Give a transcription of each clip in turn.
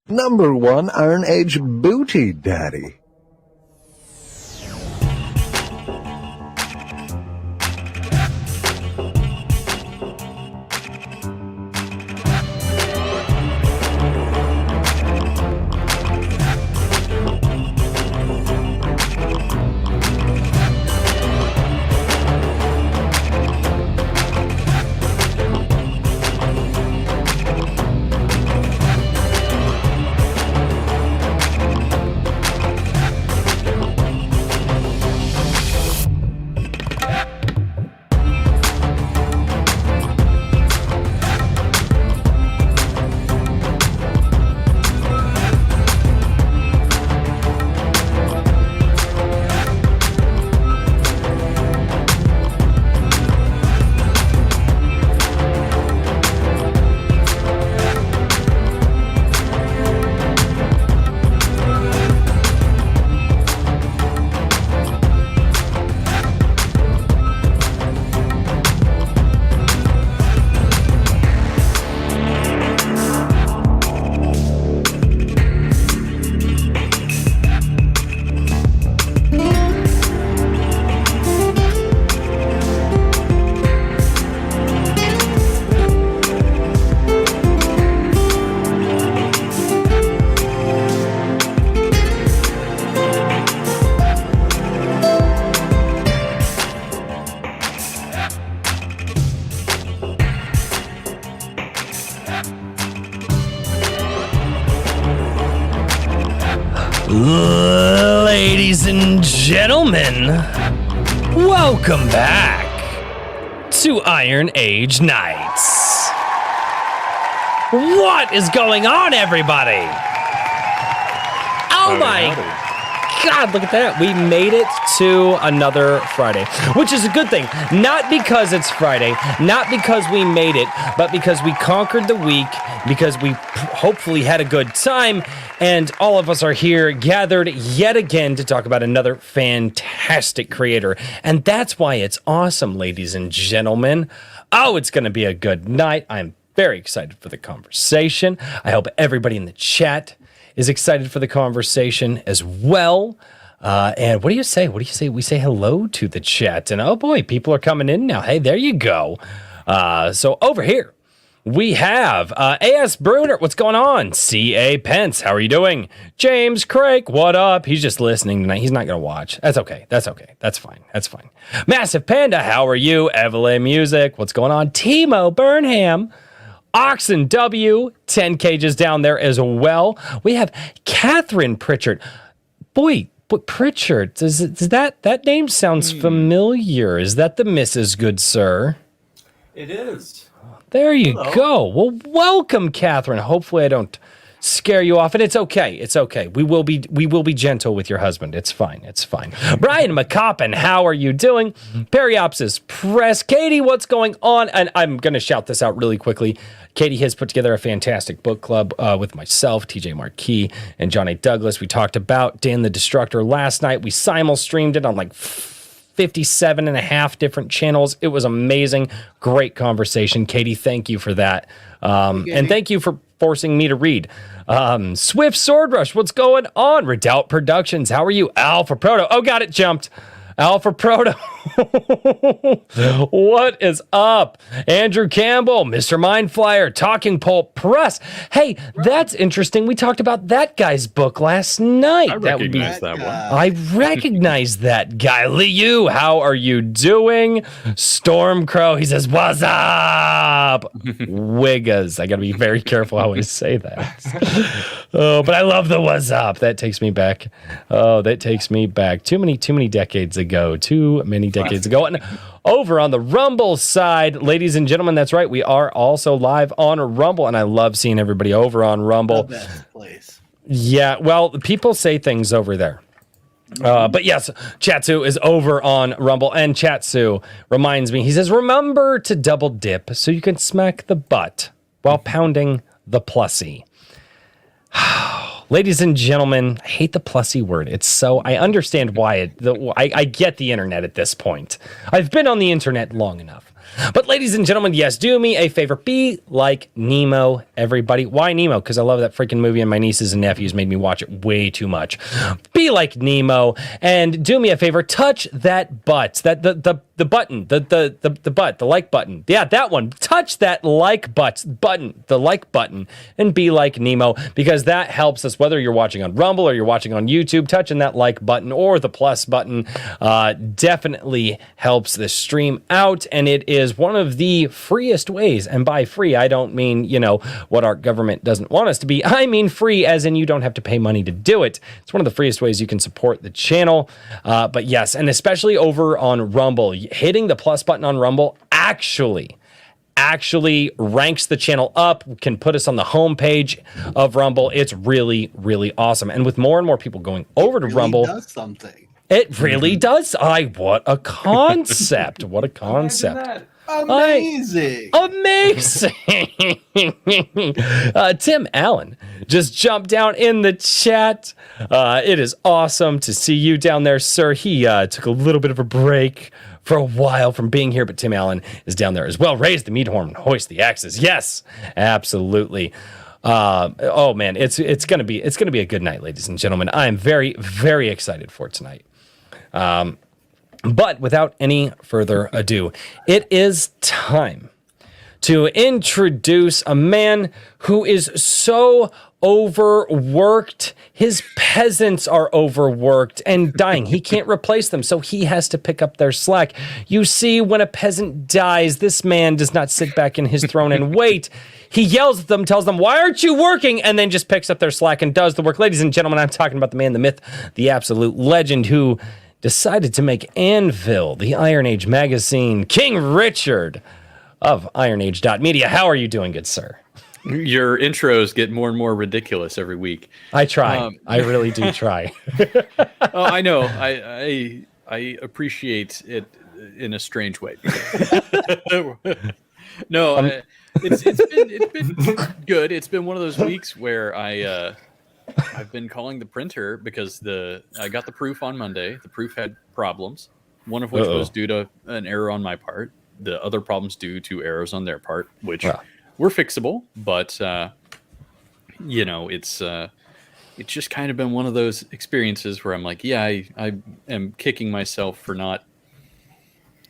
Number 1 Iron Age Booty Daddy. Ladies and gentlemen, welcome back to Iron Age Nights. What is going on, everybody? Oh my God, look at that. We made it to another Friday, which is a good thing. Not because it's Friday, not because we made it, but because we conquered the week, because we hopefully had a good time, and all of us are here gathered yet again to talk about another fantastic creator. And that's why it's awesome, ladies and gentlemen. Oh, it's going to be a good night. I'm very excited for the conversation. I hope everybody in the chat is excited for the conversation as well. And what do you say? What do you say? We say hello to the chat. And oh boy, people are coming in now. Hey, there you go. So over here, we have A.S. Bruner. What's going on? C.A. Pence. How are you doing? James Craig. What up? He's just listening tonight. He's not going to watch. That's okay. That's okay. That's fine. That's fine. Massive Panda. How are you? Evelyn Music. What's going on? Timo Burnham. Oxen W, 10 cages down there as well. We have Catherine Pritchard. Boy, Pritchard, does that name sounds familiar. Is that the Mrs. Good Sir? It is. There you go. Well, welcome, Catherine. Hopefully I don't scare you off, and it's okay. It's okay. We will be gentle with your husband. It's fine. It's fine. Brian McCoppin, how are you doing? Periopsis Press. Katie, what's going on? And I'm going to shout this out really quickly. Katie has put together a fantastic book club with myself, TJ Marquis, and John A. Douglas. We talked about Dan the Destructor last night. We simul-streamed it on like 57 and a half different channels. It was amazing. Great conversation. Katie, thank you for that. And thank you for forcing me to read. Swift Sword Rush, what's going on? Redoubt Productions, how are you? Alpha Proto. Oh, got it, jumped. Alpha Proto. What is up? Andrew Campbell, Mr. Mindflyer, Talking Pulp Press. Hey, that's interesting. We talked about that guy's book last night. I recognize that one. I recognize that guy. Liu, how are you doing? Stormcrow, he says, what's up? Wiggas. I got to be very careful how I say that. Oh, but I love the what's up. That takes me back. Oh, that takes me back. Too many decades ago. Too many decades ago. And over on the Rumble side, ladies and gentlemen, that's right. We are also live on Rumble, and I love seeing everybody over on Rumble. The best place. Yeah, well, people say things over there. But yes, Chatsu is over on Rumble, and Chatsu reminds me, he says, remember to double dip so you can smack the butt while pounding the plussy. Ladies and gentlemen, I hate the plussy word. It's so, I understand why I get the internet at this point. I've been on the internet long enough. But ladies and gentlemen, yes, do me a favor. Be like Nemo, everybody. Why Nemo? Because I love that freaking movie and my nieces and nephews made me watch it way too much. Be like Nemo and do me a favor. Touch that butt, the button, the butt, the like button. Yeah, that one. Touch that like button, the like button, and be like Nemo, because that helps us, whether you're watching on Rumble or you're watching on YouTube. Touching that like button or the plus button definitely helps the stream out, and it is one of the freest ways. And by free, I don't mean, what our government doesn't want us to be. I mean free as in you don't have to pay money to do it. It's one of the freest ways you can support the channel. But yes, and especially over on Rumble, hitting the plus button on Rumble actually ranks the channel up, can put us on the homepage of Rumble. It's really, really awesome. And with more and more people going over to Rumble, does something. It really does. What a concept. What a concept. Amazing. Amazing. Tim Allen just jumped down in the chat. It is awesome to see you down there, sir. He took a little bit of a break for a while from being here, but Tim Allen is down there as well. Raise the meat horn and hoist the axes. Yes, absolutely. Oh man, it's gonna be a good night, ladies and gentlemen. I am very, very excited for tonight. But without any further ado, it is time to introduce a man who is so overworked. His peasants are overworked and dying. He can't replace them, so he has to pick up their slack. You see, when a peasant dies, this man does not sit back in his throne and wait. He yells at them, tells them, "Why aren't you working?" And then just picks up their slack and does the work. Ladies and gentlemen, I'm talking about the man, the myth, the absolute legend who decided to make Anvil, the Iron Age magazine, King Richard of IronAge.media. How are you doing, good sir? Your intros get more and more ridiculous every week. I try. I really do try. Oh, I know. I appreciate it in a strange way. No, it's been good. It's been one of those weeks where I've been calling the printer because I got the proof on Monday. The proof had problems, one of which was due to an error on my part. The other problems due to errors on their part, which were fixable. But it's just kind of been one of those experiences where I'm like, yeah, I am kicking myself for not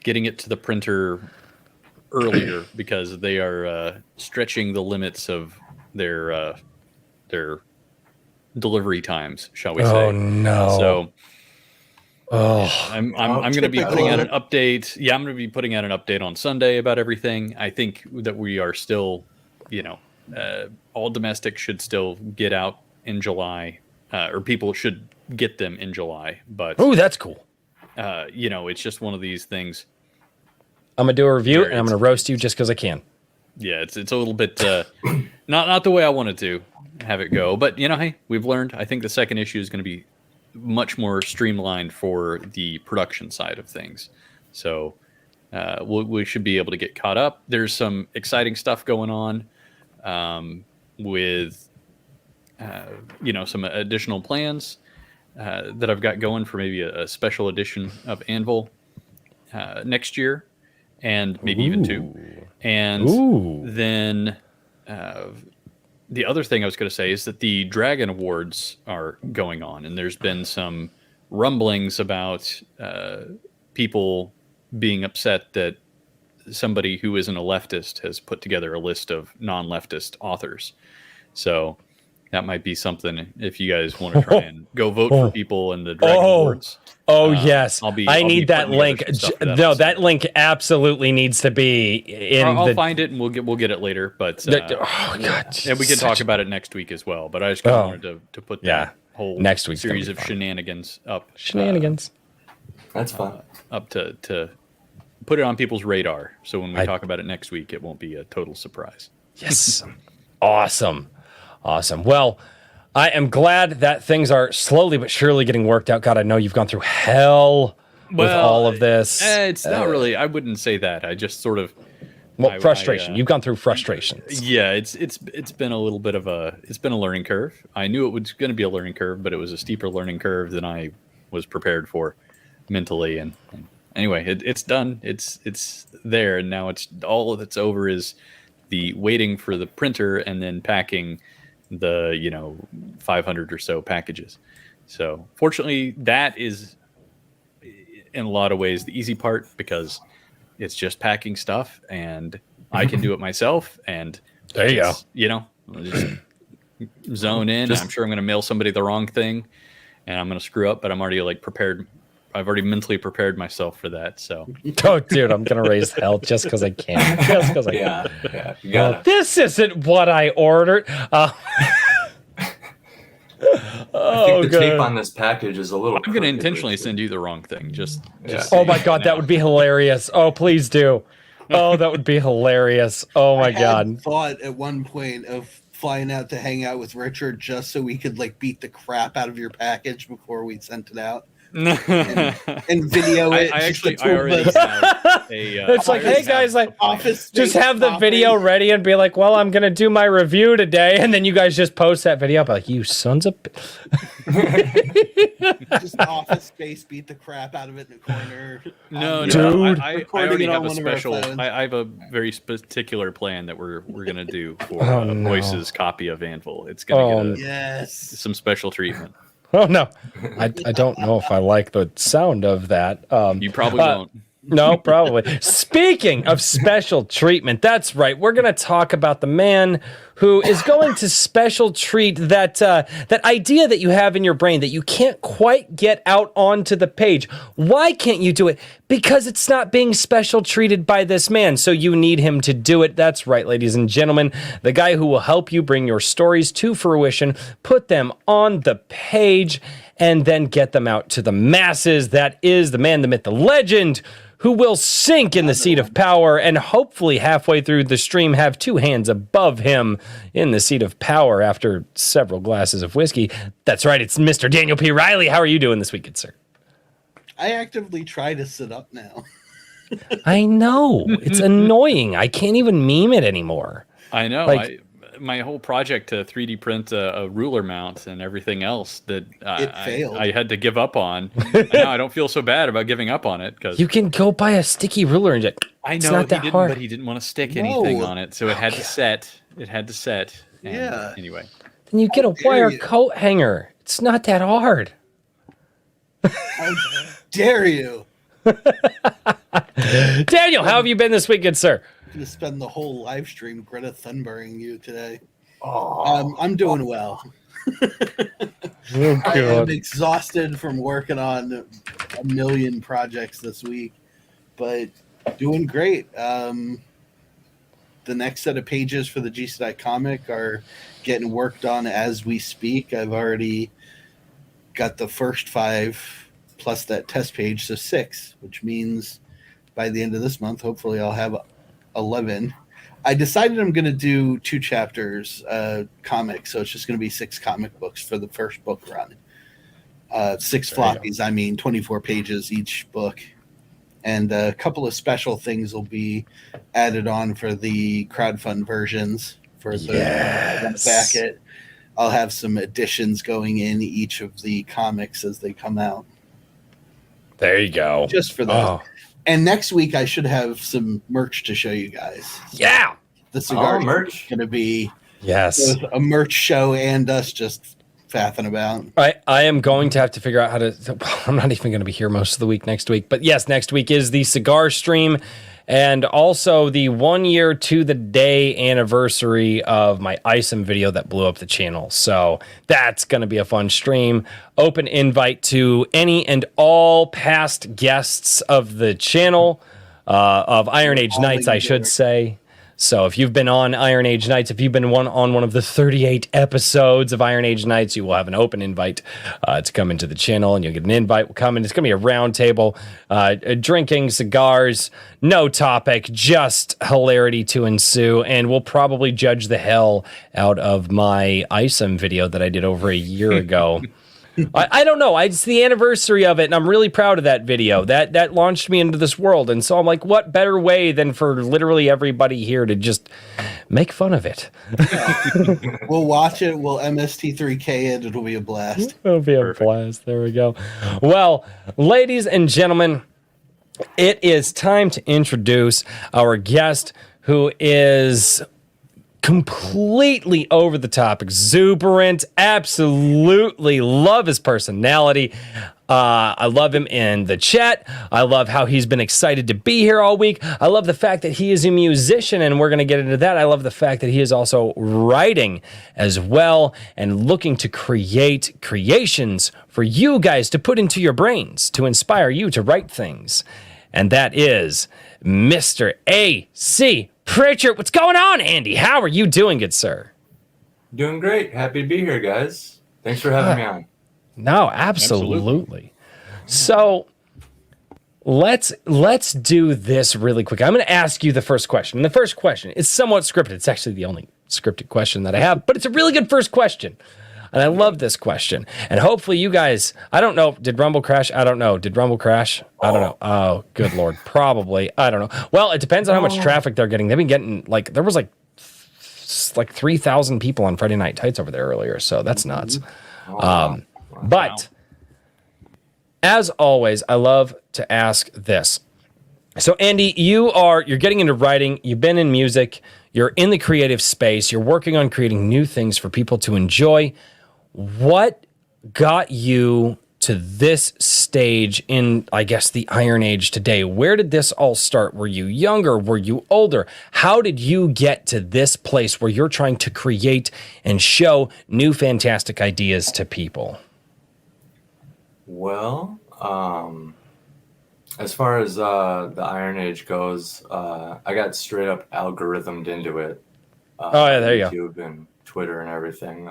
getting it to the printer earlier because they are stretching the limits of their delivery times, shall we say? Oh no! So, I'm going to be putting out an update. Yeah, I'm going to be putting out an update on Sunday about everything. I think that we are still, all domestic should still get out in July, or people should get them in July. But that's cool. It's just one of these things. I'm gonna do a review and I'm gonna roast you just because I can. Yeah, it's a little bit not the way I wanted to have it go, but hey, we've learned. I think the second issue is going to be much more streamlined for the production side of things, so we should be able to get caught up. There's some exciting stuff going on with some additional plans that I've got going for maybe a special edition of Anvil next year, and maybe even two. And then the other thing I was going to say is that the Dragon Awards are going on, and there's been some rumblings about people being upset that somebody who isn't a leftist has put together a list of non-leftist authors. So that might be something if you guys want to try and go vote for people in the Dragon Awards. Yes. I need that link. That link absolutely needs to be in. I'll find it and we'll get it later. But God, and we can talk about it next week as well. But I just kind of wanted to put that whole next week's series of shenanigans up. That's fun. Up to put it on people's radar, so when we talk about it next week, it won't be a total surprise. Yes. Awesome. Well, I am glad that things are slowly but surely getting worked out. God, I know you've gone through hell with all of this. It's not really. I wouldn't say that. I just sort of. Well, frustration. You've gone through frustrations. Yeah, it's been a little bit of it's been a learning curve. I knew it was going to be a learning curve, but it was a steeper learning curve than I was prepared for mentally, and anyway, it's done. It's there, and now it's all that's over is the waiting for the printer and then packing the 500 or so packages. So fortunately, that is in a lot of ways the easy part because it's just packing stuff, and I can do it myself. And there you go. I'll just zone in. I'm sure I'm going to mail somebody the wrong thing, and I'm going to screw up. But I'm already prepared. I've already mentally prepared myself for that. So, oh, dude, I'm gonna raise hell just because I can. Just because I can. Yeah, you gotta. This isn't what I ordered. I think the tape on this package is a little. I'm going to intentionally send you the wrong thing. Just oh my god, that would be hilarious. Oh, please do. Oh, that would be hilarious. Oh my god. I thought at one point of flying out to hang out with Richard just so we could like beat the crap out of your package before we sent it out. and video it. I already have it's like, hey guys, like office just have the video ready and be like, well, I'm gonna do my review today, and then you guys just post that video. I'll be like, you sons of just Office Space beat the crap out of it in the corner. No, dude. I already have a special. I have a very particular plan that we're gonna do for Voice's copy of Anvil. It's gonna get some special treatment. Oh no, I don't know if I like the sound of that. You probably won't. No, probably. Speaking of special treatment, that's right. We're going to talk about the man who is going to special treat that idea that you have in your brain that you can't quite get out onto the page. Why can't you do it? Because it's not being special treated by this man, so you need him to do it. That's right, ladies and gentlemen. The guy who will help you bring your stories to fruition, put them on the page, and then get them out to the masses. That is the man, the myth, the legend, who will sink in the seat of power and hopefully halfway through the stream have two hands above him in the seat of power after several glasses of whiskey. That's right, it's Mr. Daniel P. Riley. How are you doing this weekend, sir? I actively try to sit up now. I know. It's annoying. I can't even meme it anymore. I know. My whole project to 3D print a ruler mount and everything else that I had to give up on. Now I don't feel so bad about giving up on it because you can go buy a sticky ruler and just. I know it's not that hard. But he didn't want to stick anything on it, so it had to set. It had to set. And anyway, then you get a wire coat hanger. It's not that hard. How dare you, Daniel? How have you been this weekend, sir? To spend the whole live stream Greta Thunberging you today. I'm doing well. I am exhausted from working on a million projects this week, but doing great. The next set of pages for the GCI comic are getting worked on as we speak. I've already got the first 5 plus that test page, so 6, which means by the end of this month, hopefully I'll have 11. I decided I'm going to do 2 chapters comics, so it's just going to be 6 comic books for the first book run. 6 floppies, 24 pages each book. And a couple of special things will be added on for the crowdfund versions for the packet. I'll have some additions going in each of the comics as they come out. There you go. Just for that. Oh. And next week, I should have some merch to show you guys. Yeah. The cigar merch is going to be a merch show and us just faffing about. I am going to have to figure out how to. I'm not even going to be here most of the week next week. But yes, next week is the cigar stream and also the 1 year to the day anniversary of my ISM video that blew up the channel. So that's going to be a fun stream. Open invite to any and all past guests of the channel, of Iron Age Nights, I should say. So if you've been on Iron Age Nights, if you've been on one of the 38 episodes of Iron Age Nights, you will have an open invite to come into the channel, and you'll get an invite. We'll come in. It's going to be a round table, drinking cigars, no topic, just hilarity to ensue, and we'll probably judge the hell out of my ISM video that I did over a year ago. I don't know. It's the anniversary of it, and I'm really proud of that video. That launched me into this world, and so I'm like, what better way than for literally everybody here to just make fun of it? We'll watch it. We'll MST3K it. It'll be a blast. It'll be a blast. There we go. Well, ladies and gentlemen, it is time to introduce our guest, who is completely over the top, exuberant, absolutely love his personality. I love him in the chat. I love how he's been excited to be here all week. I love the fact that he is a musician, and we're going to get into that. I love the fact that he is also writing as well and looking to create creations for you guys to put into your brains to inspire you to write things. And that is Mr. A.C. Pritchard. What's going on, Andy? How are you doing, good sir? Doing great. Happy to be here, guys. Thanks for having me on. No, absolutely. So let's do this really quick. I'm going to ask you the first question. And the first question is somewhat scripted. It's actually the only scripted question that I have, but it's a really good first question. And I love this question. And hopefully you guys, I don't know, did Rumble crash? I don't know. Did Rumble crash? I don't know. Oh, good Lord. Probably. I don't know. Well, it depends on how much traffic they're getting. They've been getting, like, there was like 3,000 people on Friday Night Tights over there earlier. So that's nuts. But as always, I love to ask this. So Andy, you're getting into writing. You've been in music. You're in the creative space. You're working on creating new things for people to enjoy. What got you to this stage in, I guess, the Iron Age today? Where did this all start? Were you younger? Were you older? How did you get to this place where you're trying to create and show new fantastic ideas to people? Well, as far as the Iron Age goes, I got straight up algorithmed into it. Oh, yeah, there you go. YouTube and Twitter and everything.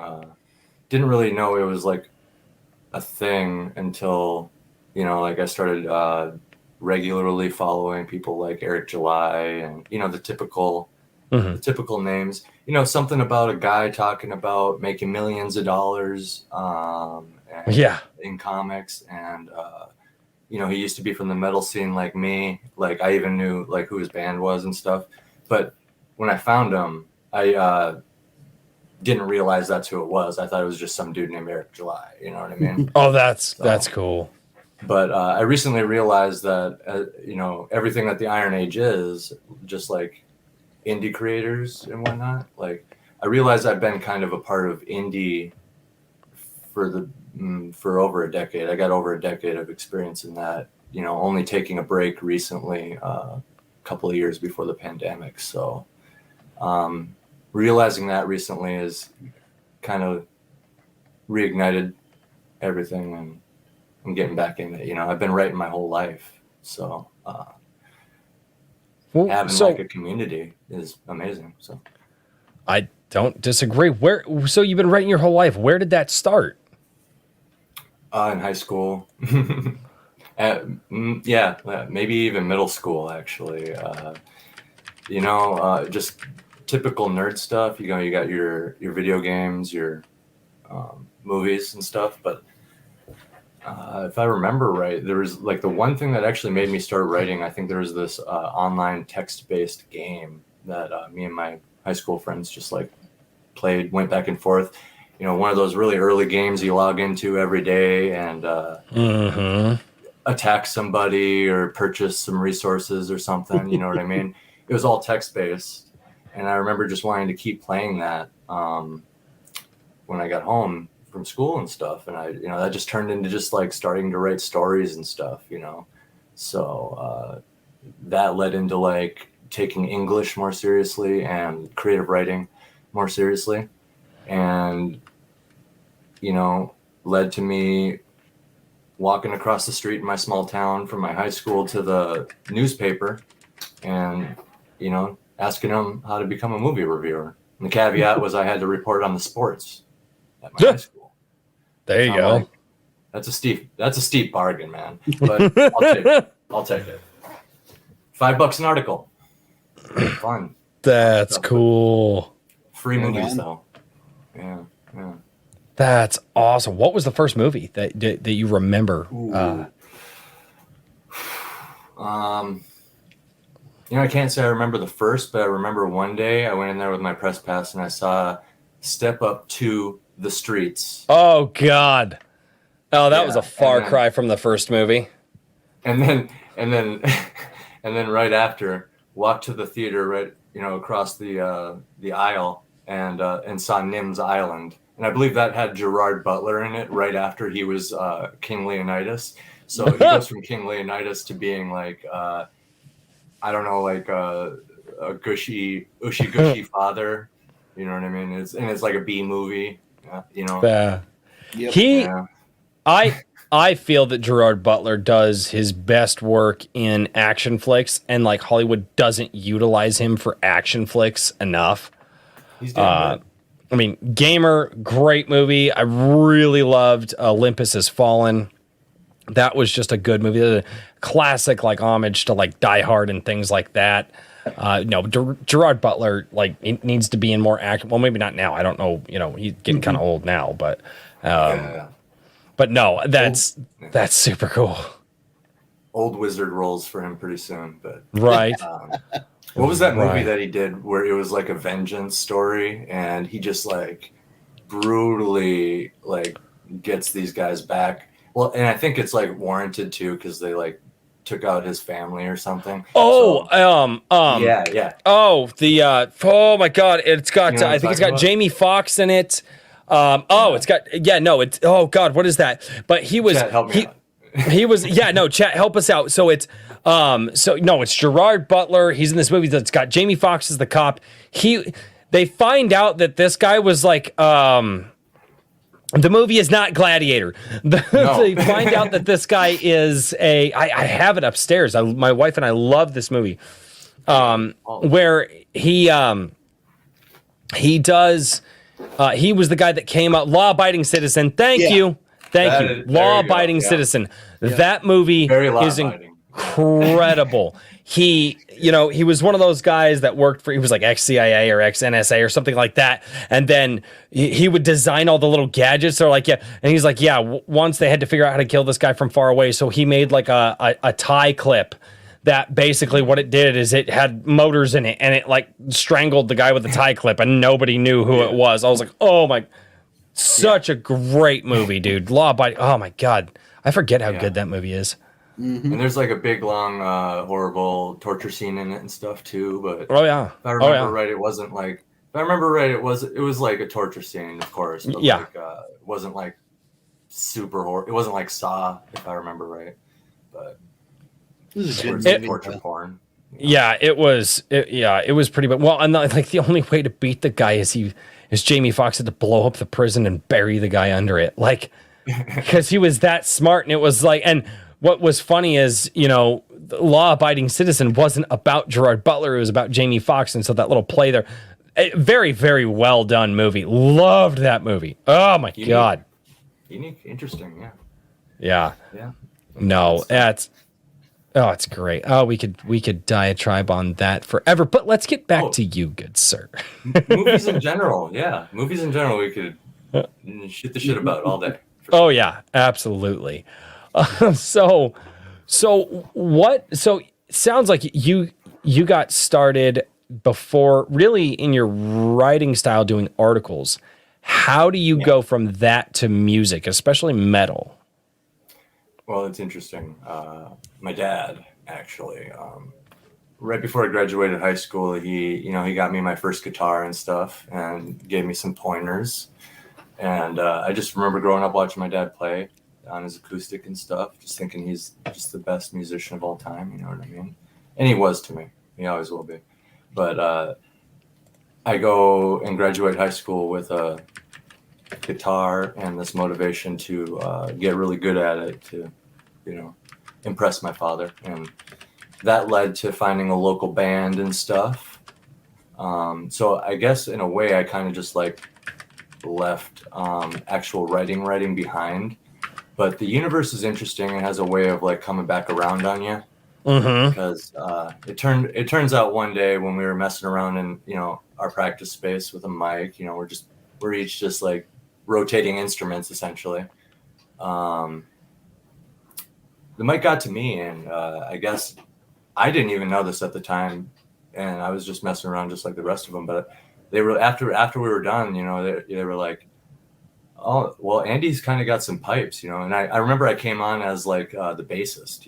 Didn't really know it was like a thing until, like I started regularly following people like Eric July and, the typical names. Something about a guy talking about making millions of dollars in comics. And, he used to be from the metal scene like me. Like I even knew like who his band was and stuff. But when I found him, I didn't realize that's who it was. I thought it was just some dude named Eric July. You know what I mean? Oh, that's cool. But I recently realized that, everything that the Iron Age is, just like indie creators and whatnot. Like I realized I've been kind of a part of indie for over a decade. I got over a decade of experience in that, only taking a break recently, a couple of years before the pandemic. So realizing that recently has kind of reignited everything, and I'm getting back in it. I've been writing my whole life. So having like a community is amazing. So I don't disagree. So you've been writing your whole life. Where did that start? In high school. Maybe even middle school, actually. Just typical nerd stuff. You got your video games, your movies and stuff. But if I remember right, there was like the one thing that actually made me start writing. I think there was this online text-based game that me and my high school friends just like played, went back and forth. One of those really early games you log into every day and attack somebody or purchase some resources or something. You know what I mean? It was all text-based. And I remember just wanting to keep playing that when I got home from school and stuff. And that just turned into just like starting to write stories and stuff, So that led into like taking English more seriously and creative writing more seriously. And, led to me walking across the street in my small town from my high school to the newspaper and, asking them how to become a movie reviewer. And the caveat was I had to report on the sports at my high school. There you go. Like, that's a steep bargain, man. But I'll take it. $5 an article. Fun. That's cool. Free movies though. Yeah. That's awesome. What was the first movie that you remember? I can't say I remember the first, but I remember one day I went in there with my press pass and I saw Step Up to the Streets. Oh God. Oh, that was a far cry from the first movie. And then and then and then right after walked to the theater right across the aisle and saw Nim's Island, and I believe that had Gerard Butler in it right after he was King Leonidas. So he goes from King Leonidas to being like I don't know, like a ushy gushy father. You know what I mean? It's like a B movie. Yep. Yeah. I feel that Gerard Butler does his best work in action flicks, and like Hollywood doesn't utilize him for action flicks enough. He's damn good. I mean, Gamer, great movie. I really loved Olympus Has Fallen. That was just a good movie. A classic, like homage to like Die Hard and things like that. Gerard Butler like it needs to be in more action. Well, maybe not now. I don't know. He's getting kind of old now, but but no, that's super cool. Old wizard roles for him pretty soon, but right. What was that movie that he did where it was like a vengeance story and he just like brutally like gets these guys back? Well, and I think it's like warranted too because they like took out his family or something. Oh, yeah. Oh, oh my God, it's got I think it's got Jamie Foxx in it. It's got it's oh God, what is that? But he was Chat, help me out. He was chat, help us out. So it's it's Gerard Butler. He's in this movie that's got Jamie Foxx as the cop. They find out that this guy was like the movie is not Gladiator. They find out that this guy is I have it upstairs. My wife and I love this movie. Where he does he was the guy that came up, law-abiding citizen. Thank you. Law-abiding citizen. Yeah. That movie is incredible. He was one of those guys that he was like ex-CIA or ex-NSA or something like that. And then he would design all the little gadgets. They're like, and he's like, once they had to figure out how to kill this guy from far away. So he made like a tie clip that basically what it did is it had motors in it and it like strangled the guy with the tie clip and nobody knew who it was. I was like, oh my, such a great movie, dude. Law-abiding. Oh my God. I forget how good that movie is. Mm-hmm. And there's like a big, long, horrible torture scene in it and stuff too. But if I remember right, it wasn't like. If I remember right, it was like a torture scene, of course. But like, it wasn't like super horror. It wasn't like Saw, if I remember right. But it was a good torture porn. Yeah, it was. It was pretty bad. Well, and like the only way to beat the guy is Jamie Foxx had to blow up the prison and bury the guy under it, like because he was that smart. And it was like, and what was funny is the law-abiding citizen wasn't about Gerard Butler; it was about Jamie Foxx, and so that little play there, very, very well done movie. Loved that movie. Oh my God, unique, interesting, yeah. No, it's great. Oh, we could diatribe on that forever. But let's get back to you, good sir. Movies in general, we could shoot the shit about all day. Oh yeah, absolutely. So it sounds like you got started before really in your writing style doing articles. How do you go from that to music, especially metal? Well, it's interesting. My dad, actually, right before I graduated high school, he got me my first guitar and stuff and gave me some pointers. And I just remember growing up watching my dad play on his acoustic and stuff, just thinking he's just the best musician of all time. You know what I mean? And he was to me. He always will be. But I go and graduate high school with a guitar and this motivation to get really good at it, to impress my father, and that led to finding a local band and stuff. So I guess in a way I kind of just like left actual writing behind, but the universe is interesting and has a way of like coming back around on you. Mm-hmm. Because it turns out one day when we were messing around in our practice space with a mic, we're each just like rotating instruments essentially. The mic got to me, and I guess I didn't even know this at the time, and I was just messing around just like the rest of them. But they were after we were done, they were like, "Oh, well, Andy's kind of got some pipes," And I remember I came on as like the bassist,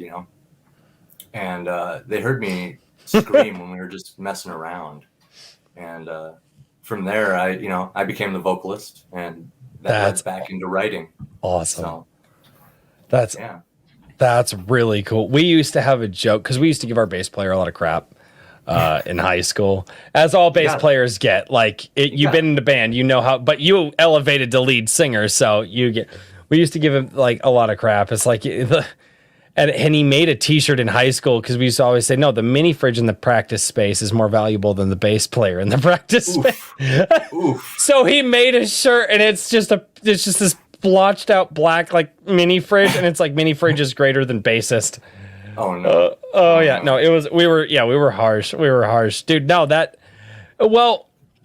and they heard me scream when we were just messing around. And from there, I became the vocalist, and that led back into writing. Awesome. So, That's really cool. We used to have a joke because we used to give our bass player a lot of crap in high school, as all bass players get. Like, you've been in the band, you know how, but you elevated to lead singer, so you get. We used to give him like a lot of crap. It's like and he made a T-shirt in high school because we used to always say, no, the mini fridge in the practice space is more valuable than the bass player in the practice space. So he made a shirt, and it's just this blotched out black like mini fridge, and it's like mini fridge is greater than bassist. Oh no. We were harsh, dude. No,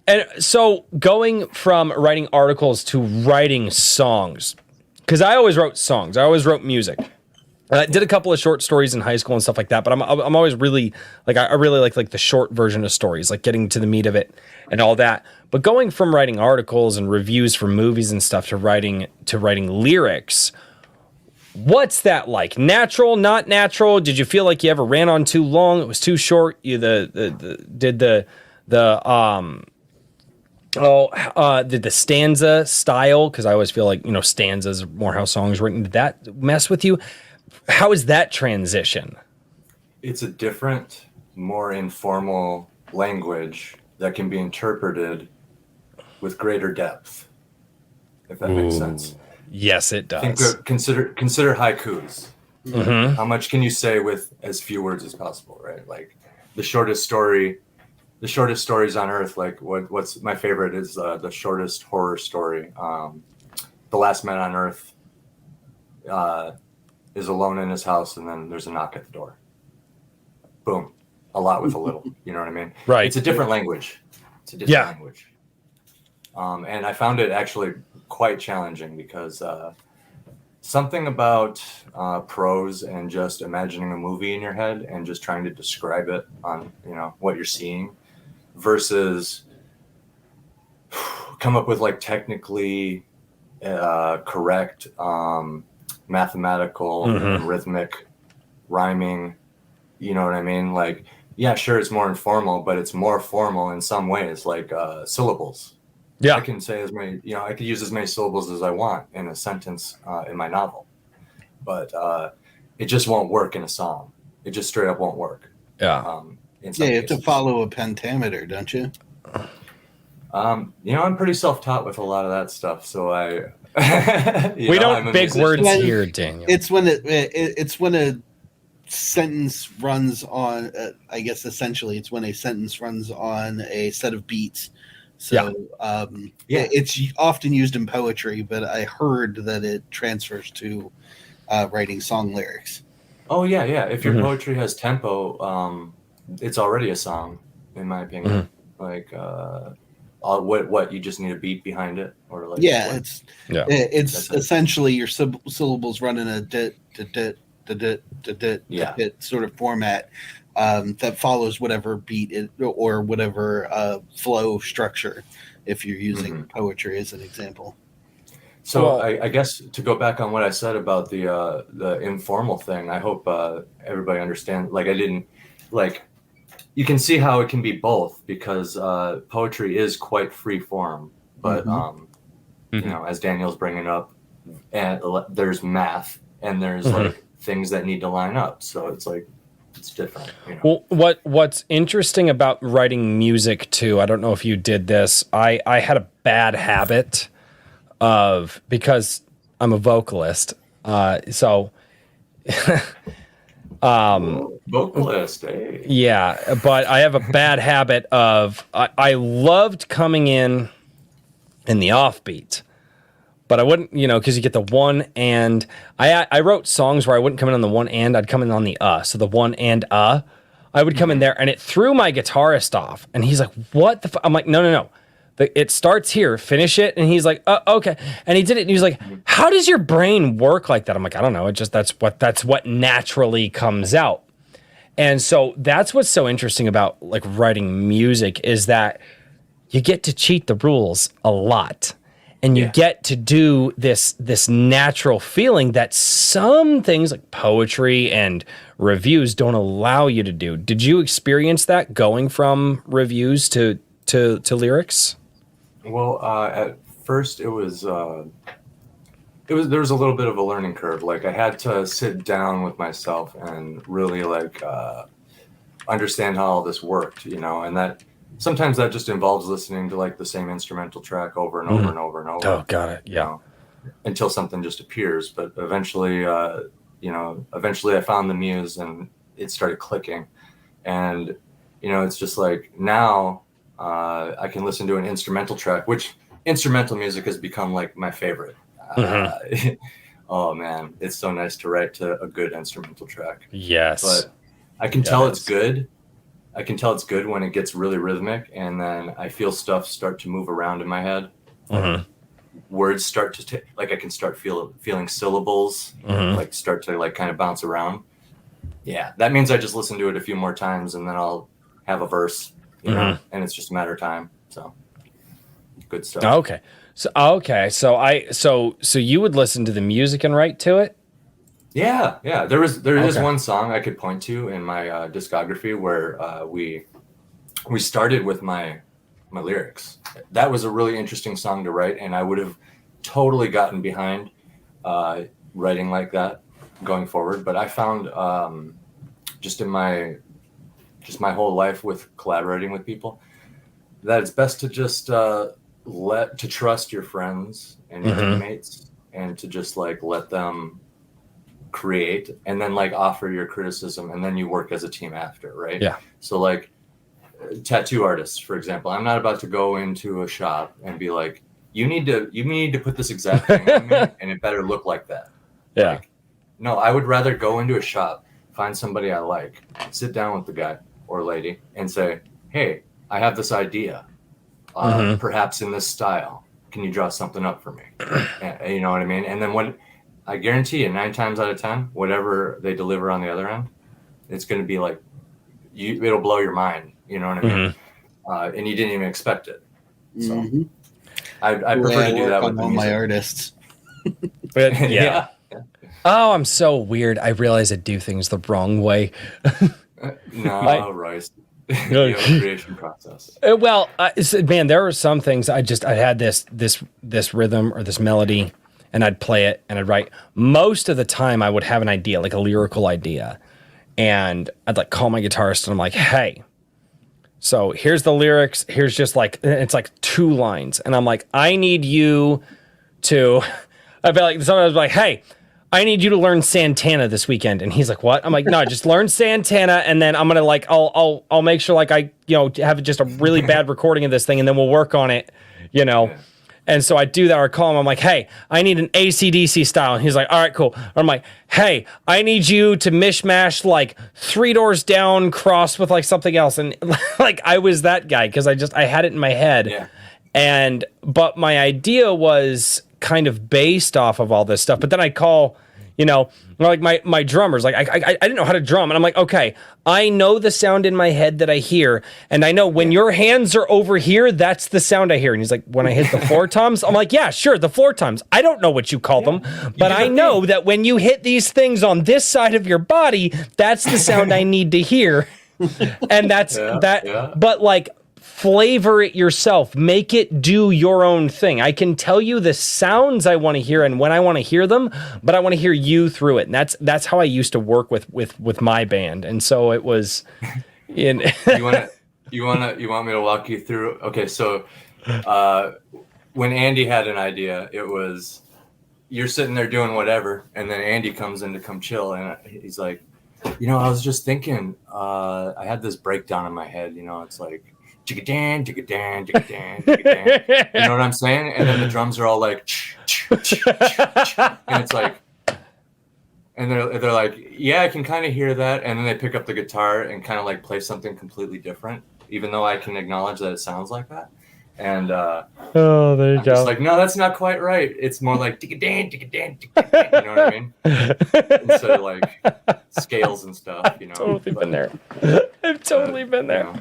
and so going from writing articles to writing songs, because I always wrote songs, I always wrote music. I did a couple of short stories in high school and stuff like that, but I'm always really like, I really like the short version of stories, like getting to the meat of it and all that. But going from writing articles and reviews for movies and stuff to writing lyrics, what's that like? Natural, not natural? Did you feel like you ever ran on too long? It was too short? Did the stanza style? Because I always feel like, stanzas are more how songs written. Did that mess with you? How is that transition? It's a different, more informal language that can be interpreted with greater depth, if that makes sense. Yes, it does. Consider haikus. Mm-hmm. How much can you say with as few words as possible, right? Like the shortest stories on earth. Like what's my favorite is the shortest horror story. The Last Man on Earth is alone in his house, and then there's a knock at the door. Boom. A lot with a little. You know what I mean? Right. It's a different language. Language. And I found it actually quite challenging because something about prose and just imagining a movie in your head and just trying to describe it on what you're seeing versus come up with like technically correct mathematical and rhythmic rhyming, you know what I mean? Like, yeah, sure, it's more informal, but it's more formal in some ways, like syllables. Yeah, I can say as many, I could use as many syllables as I want in a sentence in my novel, but it just won't work in a song. It just straight up won't work. Yeah. You have to follow a pentameter, don't you? I'm pretty self-taught with a lot of that stuff, so we don't big words here, Daniel. It's when a sentence runs on. I guess essentially, it's when a sentence runs on a set of beats. So it's often used in poetry, but I heard that it transfers to writing song lyrics. Oh yeah. If your poetry has tempo, it's already a song, in my opinion. Like. What you just need a beat behind it, or like it's essentially your syllables run in a dit sort of format that follows whatever beat or whatever flow structure. If you're using poetry as an example. So I guess to go back on what I said about the informal thing, I hope everybody understands. Like I didn't like. You can see how it can be both because poetry is quite free form, but as Daniel's bringing up, and there's math and there's like things that need to line up. So it's like it's different. Well, what's interesting about writing music too? I don't know if you did this. I had a bad habit of because I'm a vocalist, so. Vocalist, hey. Yeah, but I have a bad habit of I loved coming in the offbeat, but I wouldn't, because you get the one and I wrote songs where I wouldn't come in on the one and I'd come in on the so the one and I would come in there and it threw my guitarist off and he's like, what the I'm like, no. It starts here, finish it, and he's like, okay. And he did it, and he was like, how does your brain work like that? I'm like, I don't know. It just that's what naturally comes out. And so that's what's so interesting about like writing music is that you get to cheat the rules a lot. and you Yeah. get to do this natural feeling that some things like poetry and reviews don't allow you to do. Did you experience that going from reviews to lyrics? Well, at first it was there was a little bit of a learning curve. Like I had to sit down with myself and really like understand how all this worked, you know, and that sometimes that just involves listening to like the same instrumental track over and over and over and over. Oh, got it. You Yeah. know, until something just appears. But eventually, eventually I found the muse and it started clicking. And, you know, it's just like now I can listen to an instrumental track, which instrumental music has become like my favorite. Oh man, it's so nice to write to a good instrumental track. Yes. But I can tell it's good. I can tell it's good when it gets really rhythmic, and then I feel stuff start to move around in my head. Words start to like I can start feeling syllables like start to like kind of bounce around. Yeah, that means I just listen to it a few more times, and then I'll have a verse, you know, and it's just a matter of time. So good stuff. Okay. So you would listen to the music and write to it? Yeah. There is one song I could point to in my discography where we started with my lyrics. That was a really interesting song to write, and I would have totally gotten behind writing like that going forward. But I found just in my whole life with collaborating with people that it's best to just trust your friends and your teammates and to just like let them create and then like offer your criticism and then you work as a team after, right? Yeah. So like tattoo artists, for example, I'm not about to go into a shop and be like, you need to put this exact thing on me and it better look like that. Yeah. Like, no, I would rather go into a shop, find somebody I like, sit down with the guy or lady and say, hey, I have this idea, perhaps in this style. Can you draw something up for me? And, you know what I mean? And then when I guarantee you 9 times out of 10, whatever they deliver on the other end, it's going to be like, it'll blow your mind. You know what I mean? And you didn't even expect it. So I prefer to do that with all my artists. But, yeah. Oh, I'm so weird. I realize I do things the wrong way. No, Royce. You have a creation process. Well, man, there were some things I had this rhythm or this melody, and I'd play it and I'd write. Most of the time, I would have an idea, like a lyrical idea, and I'd like call my guitarist and I'm like, "Hey, so here's the lyrics. Here's just like it's like 2 lines," and I'm like, "I need you to." I'd be like, sometimes like, "Hey, I need you to learn Santana this weekend." And he's like, "What?" I'm like, "No, just learn Santana, and then I'm gonna like, I'll make sure like I, have just a really bad recording of this thing, and then we'll work on it, you know." Yeah. And so I do that, or I call him, I'm like, "Hey, I need an AC/DC style." And he's like, "All right, cool." Or I'm like, "Hey, I need you to mishmash like 3 Doors Down crossed with like something else." And like, I was that guy, because I had it in my head. Yeah. But my idea was kind of based off of all this stuff. But then I call, like my drummers, like I didn't know how to drum. And I'm like, okay, I know the sound in my head that I hear. And I know when your hands are over here, that's the sound I hear. And he's like, when I hit the 4 toms, I'm like, yeah, sure, the 4 toms. I don't know what you call them, but I know that when you hit these things on this side of your body, that's the sound I need to hear. And that's that. Yeah. But like, flavor it yourself, make it do your own thing. I can tell you the sounds I want to hear and when I want to hear them, but I want to hear you through it. And that's how I used to work with my band. And so it was in you want me to walk you through? Okay, so when Andy had an idea, it was you're sitting there doing whatever, and then Andy comes in to come chill, and he's like, I was just thinking, I had this breakdown in my head, it's like jigga-dan, jigga-dan, jigga-dan, jigga-dan. You know what I'm saying? And then the drums are all like, and it's like, and they're like, yeah, I can kind of hear that. And then they pick up the guitar and kind of like play something completely different, even though I can acknowledge that it sounds like that. And there you I'm go. just like, no, that's not quite right. It's more like jigga-dan, jigga-dan, jigga-dan. You know what I mean? Instead of like scales and stuff. Totally been there. I've totally been there.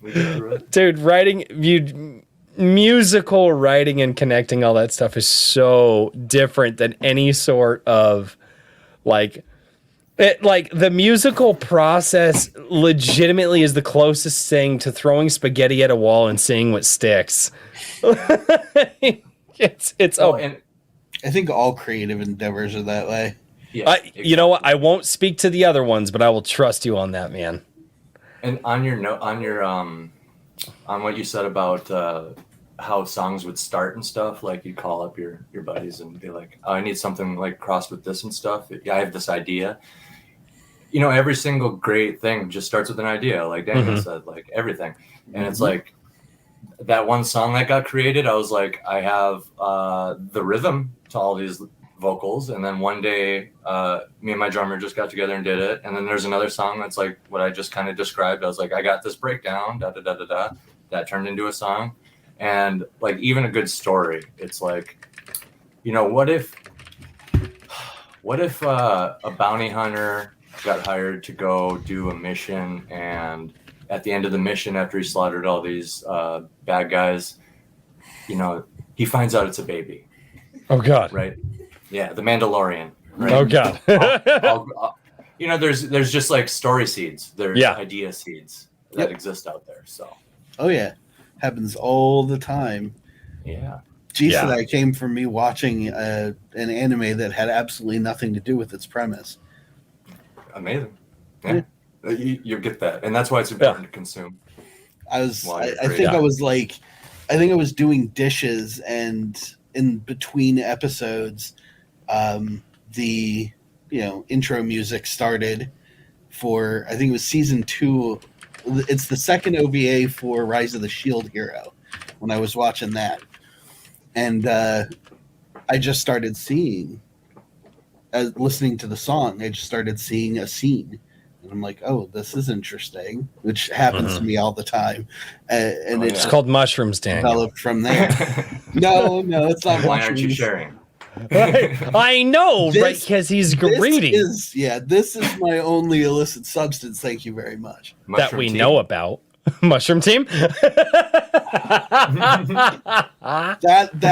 We get through it. Dude, writing musical writing and connecting all that stuff is so different than any sort of like the musical process legitimately is the closest thing to throwing spaghetti at a wall and seeing what sticks. And I think all creative endeavors are that way. yeah, You know what? I won't speak to the other ones, but I will trust you on that, man. And on your note, on what you said about how songs would start and stuff, like you'd call up your buddies and be like, "Oh, I need something like crossed with this and stuff. Yeah, I have this idea." You know, every single great thing just starts with an idea, like Daniel said, like everything. And it's like that one song that got created. I was like, I have the rhythm to all these vocals, and then one day me and my drummer just got together and did it, and then there's another song that's like what I just kind of described. I was like, I got this breakdown, da da da da da, that turned into a song. And like even a good story, it's like, you know, what if a bounty hunter got hired to go do a mission, and at the end of the mission, after he slaughtered all these bad guys, you know, he finds out it's a baby. Oh God! Right? Yeah, the Mandalorian. Right? Oh God! You know, there's just like story seeds. There's idea seeds that exist out there. So. Oh yeah, happens all the time. Yeah. That came from me watching an anime that had absolutely nothing to do with its premise. Amazing. Yeah. You get that, and that's why it's important to consume. I think I was doing dishes, and in between episodes, the intro music started for, I think it was season 2. It's the second OVA for Rise of the Shield Hero. When I was watching that, and I just started seeing, listening to the song, I just started seeing a scene. And I'm like, oh, this is interesting, which happens to me all the time. And it's called mushrooms, Daniel. Developed from there. No, it's not. Why aren't you sharing? I know, right? Because he's greedy. This is my only illicit substance. Thank you very much. That we know about. Mushroom Team. that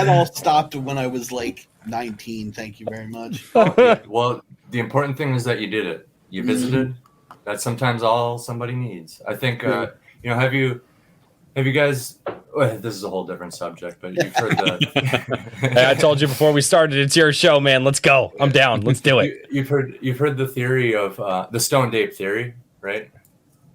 all stopped when I was like 19. Thank you very much. Well, the important thing is that you did it. You visited. That's sometimes all somebody needs. I think. Have you guys? Well, this is a whole different subject, but you've heard the. Hey, I told you before we started. It's your show, man. Let's go. I'm down. Let's do it. You've heard the theory of the stoned ape theory, right?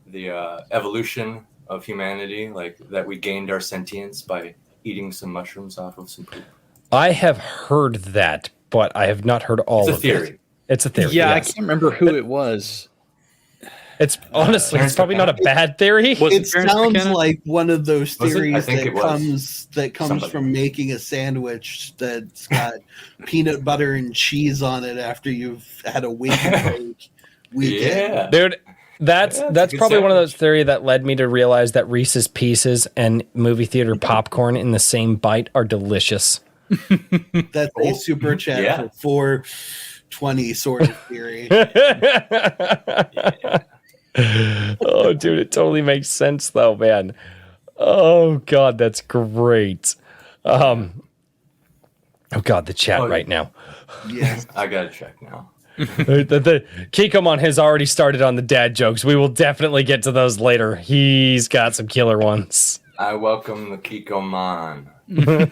The evolution of humanity, like that we gained our sentience by eating some mushrooms off of some poop. I have heard that, but I have not heard all of it. It's a theory. It's a theory. Yeah, yes. I can't remember who it was. It's honestly, it's probably not a bad theory. It sounds like one of those theories that comes somebody. from making a sandwich that's got peanut butter and cheese on it after you've had a weekend. Yeah, dude. That's probably one of those theories that led me to realize that Reese's Pieces and movie theater popcorn in the same bite are delicious. That's a super chat for 420 sort of theory. Oh, dude, it totally makes sense though, man. Oh God, that's great. Oh God, the chat right now. Yes, I gotta check now. the Kikomon has already started on the dad jokes. We will definitely get to those later. He's got some killer ones. I welcome the Kikomon. We'll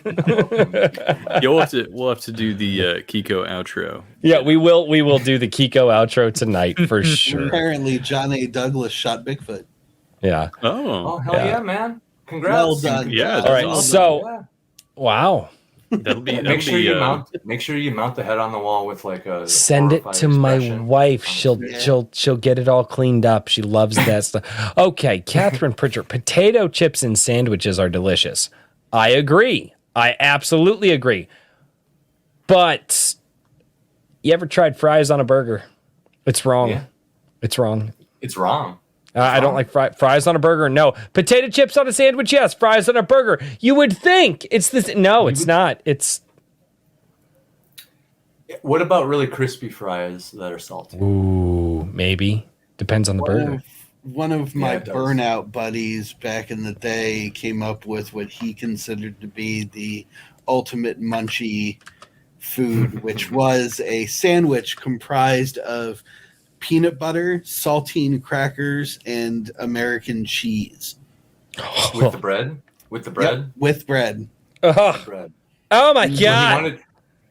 have to do the Kiko outro. Yeah, we will do the Kiko outro tonight for sure. Apparently, John A. Douglas shot Bigfoot. Yeah. Oh, hell yeah, man! Congrats. Well done. Yeah. All right. Awesome. So, wow. Make sure you mount the head on the wall with like a. Send it to my wife. She'll get it all cleaned up. She loves that stuff. Okay, Catherine Pritchard. Potato chips and sandwiches are delicious. I agree. I absolutely agree. But you ever tried fries on a burger? It's wrong. Yeah. It's wrong. It's wrong. I don't like fries on a burger. No. Potato chips on a sandwich. Yes. Fries on a burger. You would think it's this. No, it's not. It's. What about really crispy fries that are salty? Ooh, maybe. Depends on the burger. one of my it does. burnout buddies back in the day came up with what he considered to be the ultimate munchie food, which was a sandwich comprised of peanut butter, saltine crackers, and American cheese. With the bread? With the bread? Yep, with bread. Oh, Bread. oh my So god!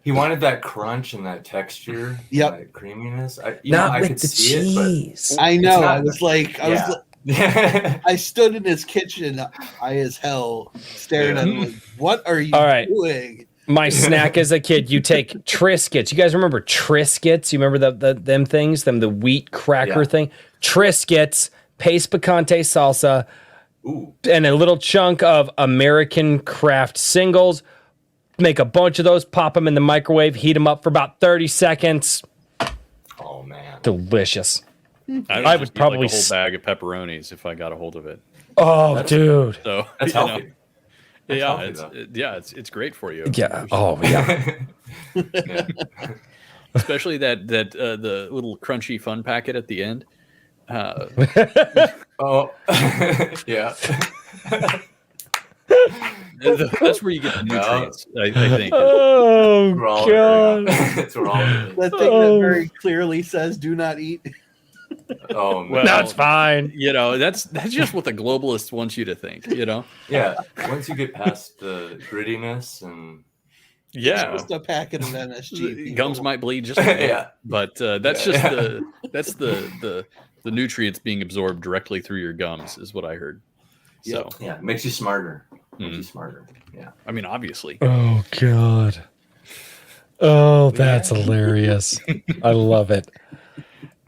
he wanted that crunch and that texture, Yep. that creaminess. I Not could with the see cheese. I know. not- I was like, it, I stood in his kitchen, high as hell, staring at him like, "What are you All right. doing?" My snack as a kid, you take Triscuits. You guys remember Triscuits? You remember them things? The wheat cracker thing? Triscuits, paste picante salsa, Ooh. and a little chunk of American Craft singles. Make a bunch of those, pop them in the microwave, heat them up for about 30 seconds. Oh man. Delicious. I would would probably probably like a whole bag of pepperonis if I got a hold of it. Oh, dude. So That's you know, healthy. That's healthy, it's great for you. Yeah. Oh, yeah. Yeah. Especially that the little crunchy fun packet at the end. Oh. Yeah. That's where you get the nutrients. I think. Oh, We're all God. That's where all of it. That thing that very clearly says "Do not eat." Oh man. Well, That's fine. You know, that's just what the globalist wants you to think. You know. Yeah. Once you get past the grittiness and Yeah. Just a packet of MSG. people. Gums might bleed just a bit, Yeah. but that's just the nutrients being absorbed directly through your gums is what I heard. Yep. So yeah, it makes you smarter. Makes Mhm. you smarter. Yeah. I mean, obviously. Oh, God. Oh, that's hilarious. I love it.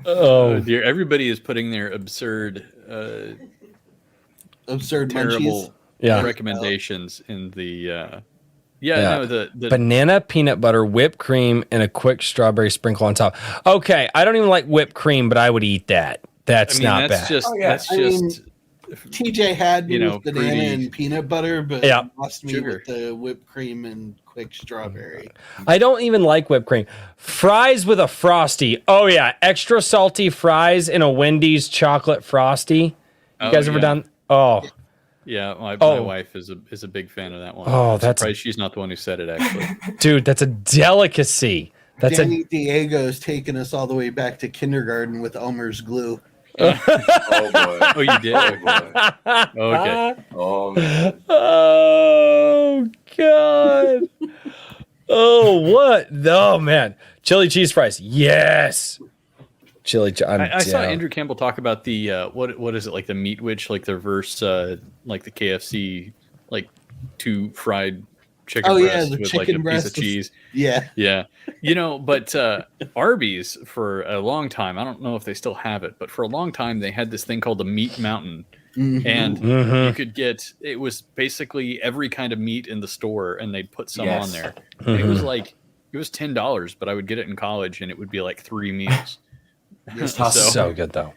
Oh, Dear, everybody is putting their absurd, Absurd terrible munchies. yeah. recommendations in the. Yeah. No, the Banana, peanut butter, whipped cream, and a quick strawberry sprinkle on top. Okay, I don't even like whipped cream, but I would eat that. That's not that's bad. just Oh, yeah. that's I just mean, TJ had me You know, with banana fruity and peanut butter, but Yeah. lost me Sugar. with the whipped cream and quick strawberry. I don't even like whipped cream. Fries with a Frosty. Oh, yeah. Extra salty fries in a Wendy's chocolate Frosty. You guys ever done? Oh, Yeah, my Oh. wife is a big fan of that one. Oh, I'm that's- surprised she's not the one who said it. Actually, dude, that's a delicacy. That's Danny Diego's taking us all the way back to kindergarten with Elmer's glue. Oh boy. oh, you did. Oh boy. Okay, Oh man. Oh, God. Oh, what? Oh, man. Chili cheese fries. Yes. Chili cheese. I saw Andrew Campbell talk about the what is it, like the Meat Witch, like the reverse like the KFC like 2 fried chicken Oh, yeah, breasts the with chicken like a breast piece of with- cheese. Yeah. Yeah, but Arby's for a long time, I don't know if they still have it, but for a long time they had this thing called the Meat Mountain, Mhm. and Mhm. you could get, it was basically every kind of meat in the store, and they'd put some Yes. on there. And it was like $10, but I would get it in college, and it would be like 3 meals. It's tough. So good, though.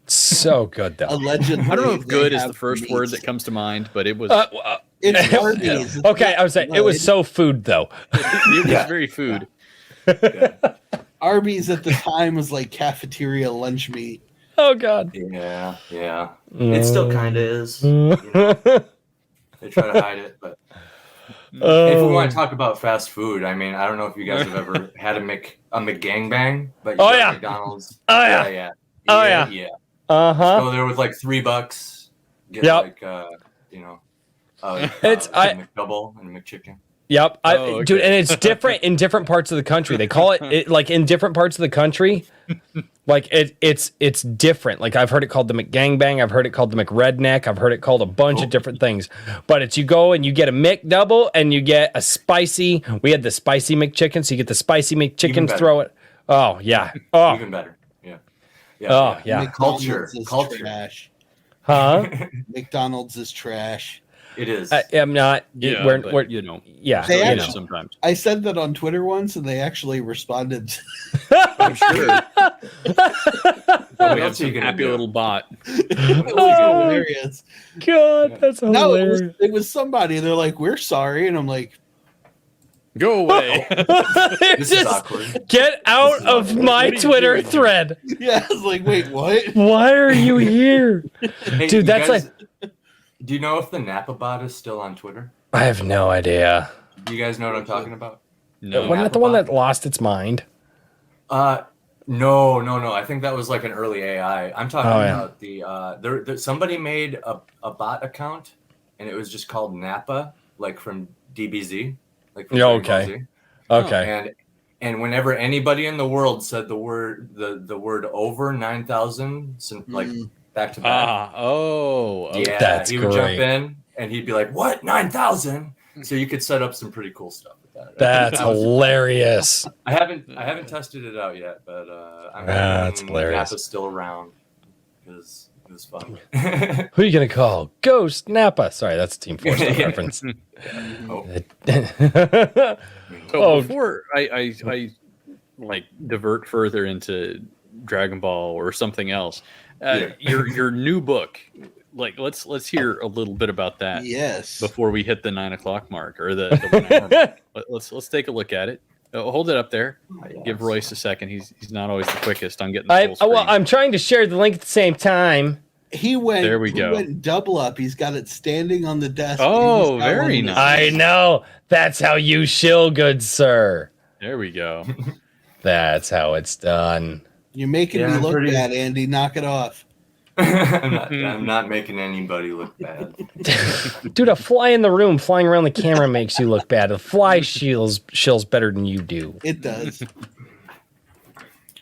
So good, though. Allegedly. I don't know if they good is have the first meats. word that comes to mind, but it was It's Arby's. It's Okay, not I was saying it was good. so food, though. it was Yeah. very food. Arby's at the time was like cafeteria lunch meat. Oh, God. Yeah, yeah. It still kind of is. Mm. You know, they try to hide it, but if we want to talk about fast food, I mean, I don't know if you guys have ever had a McGangbang, but you Oh, go to yeah. McDonald's. Oh, yeah. yeah. Oh, yeah. Yeah. Uh-huh. Go there with like $3. Get Yep. like It's- I- McDouble and a McChicken. Yep. Oh, Dude, okay. and it's different in different parts of the country. They call it like in different parts of the country. Like it's different. Like I've heard it called the McGangbang. I've heard it called the McRedneck. I've heard it called a bunch of different things. But it's you go and you get a McDouble and you get a spicy. We had the spicy McChicken, so you get the spicy Even McChicken. better. Throw it. Oh yeah. Oh Even better. Yeah. Oh, yeah. McDonald's Culture. is Culture. trash. huh. McDonald's is trash. It is. I'm not. Yeah, we're, but, we're, you know, yeah. They you actually- know. sometimes. I said that on Twitter once, and they actually responded. I'm sure. What We else have are some you gonna happy do? little bot. It was Oh. hilarious. God, that's No, hilarious. it was somebody. They're like, "We're sorry," and I'm like, Go away. This is Just awkward. get out of my What are you Twitter doing? thread. Yeah, I was like, wait, what? Why are you here? Hey, Dude, you that's guys, do you know if the Napa bot is still on Twitter? I have no idea. Do you guys know what I'm talking about? No. Wasn't that the one that lost its mind? No. I think that was like an early AI. I'm talking Oh, yeah. about somebody made a bot account, and it was just called Napa, like from DBZ, like from Yeah, Dragon Ball okay. Z. Okay. And whenever anybody in the world said the word over 9,000, like back to back, Okay. yeah, That's he would jump great. in and he'd be like, "What 9,000?" So you could set up some pretty cool stuff with that. That's That was- hilarious. I haven't tested it out yet, but I'm That's hoping hilarious. Napa's still around because it was fun. Who are you gonna call? Ghost Napa. Sorry, that's a Team 4 stuff Yeah. reference. Oh, So Oh. before I like divert further into Dragon Ball or something else, your new book, like let's hear a little bit about that Yes. before we hit the 9 o'clock mark or the 1 hour mark. Let's take a look at it. Hold it up there. yes. Give Royce a second. He's not always the quickest on getting the full screen. well, I'm trying to share the link at the same time. He went. There we he go. went double up. He's got it standing on the desk. Oh, He's got very one in his nice. I know. That's how you shill, good sir. There we go. That's how it's done. You're making Yeah, me I'm look pretty- bad, Andy. Knock it off. I'm not making anybody look bad. Dude, a fly in the room flying around the camera makes you look bad. A fly shills better than you do. It does.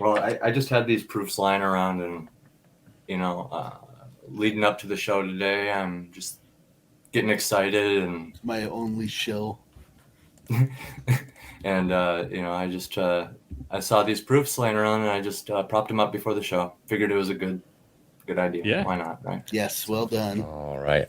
Well, I just had these proofs lying around, and leading up to the show today, I'm just getting excited, and My only shill. I saw these proofs laying around, and I just propped them up before the show. Figured it was a good idea. Yeah. Why not, right? Yes, well done. All right.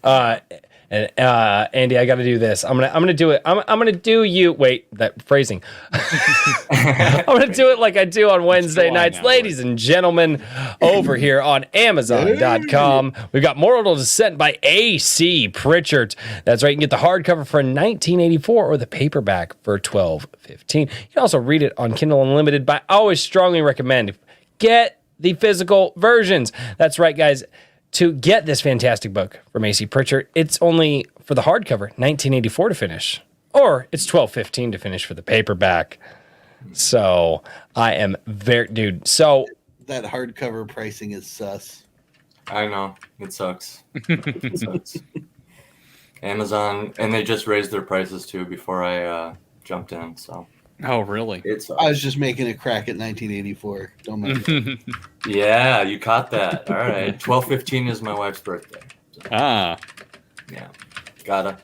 Andy, I got to do this. I'm gonna do it. I'm gonna do you. Wait, that phrasing. I'm gonna do it like I do on Wednesday July nights, now, ladies and gentlemen. Over here on Amazon.com, we've got Mortal Descent by A.C. Pritchard. That's right. You can get the hardcover for $19.84 or the paperback for $12.15. You can also read it on Kindle Unlimited. But I always strongly recommend get the physical versions. That's right, guys. To get this fantastic book from A.C. Pritchard, it's only for the hardcover, $19.84 to finish, or it's $12.15 to finish for the paperback. So I am dude. So That hardcover pricing is sus. I know it sucks. It sucks. Amazon, and they just raised their prices too before I jumped in. So Oh, really? it sucks. I was just making a crack at 1984. Don't mind me. Yeah, you caught that. All right, 12/15 is my wife's birthday. So, Ah, yeah, gotta.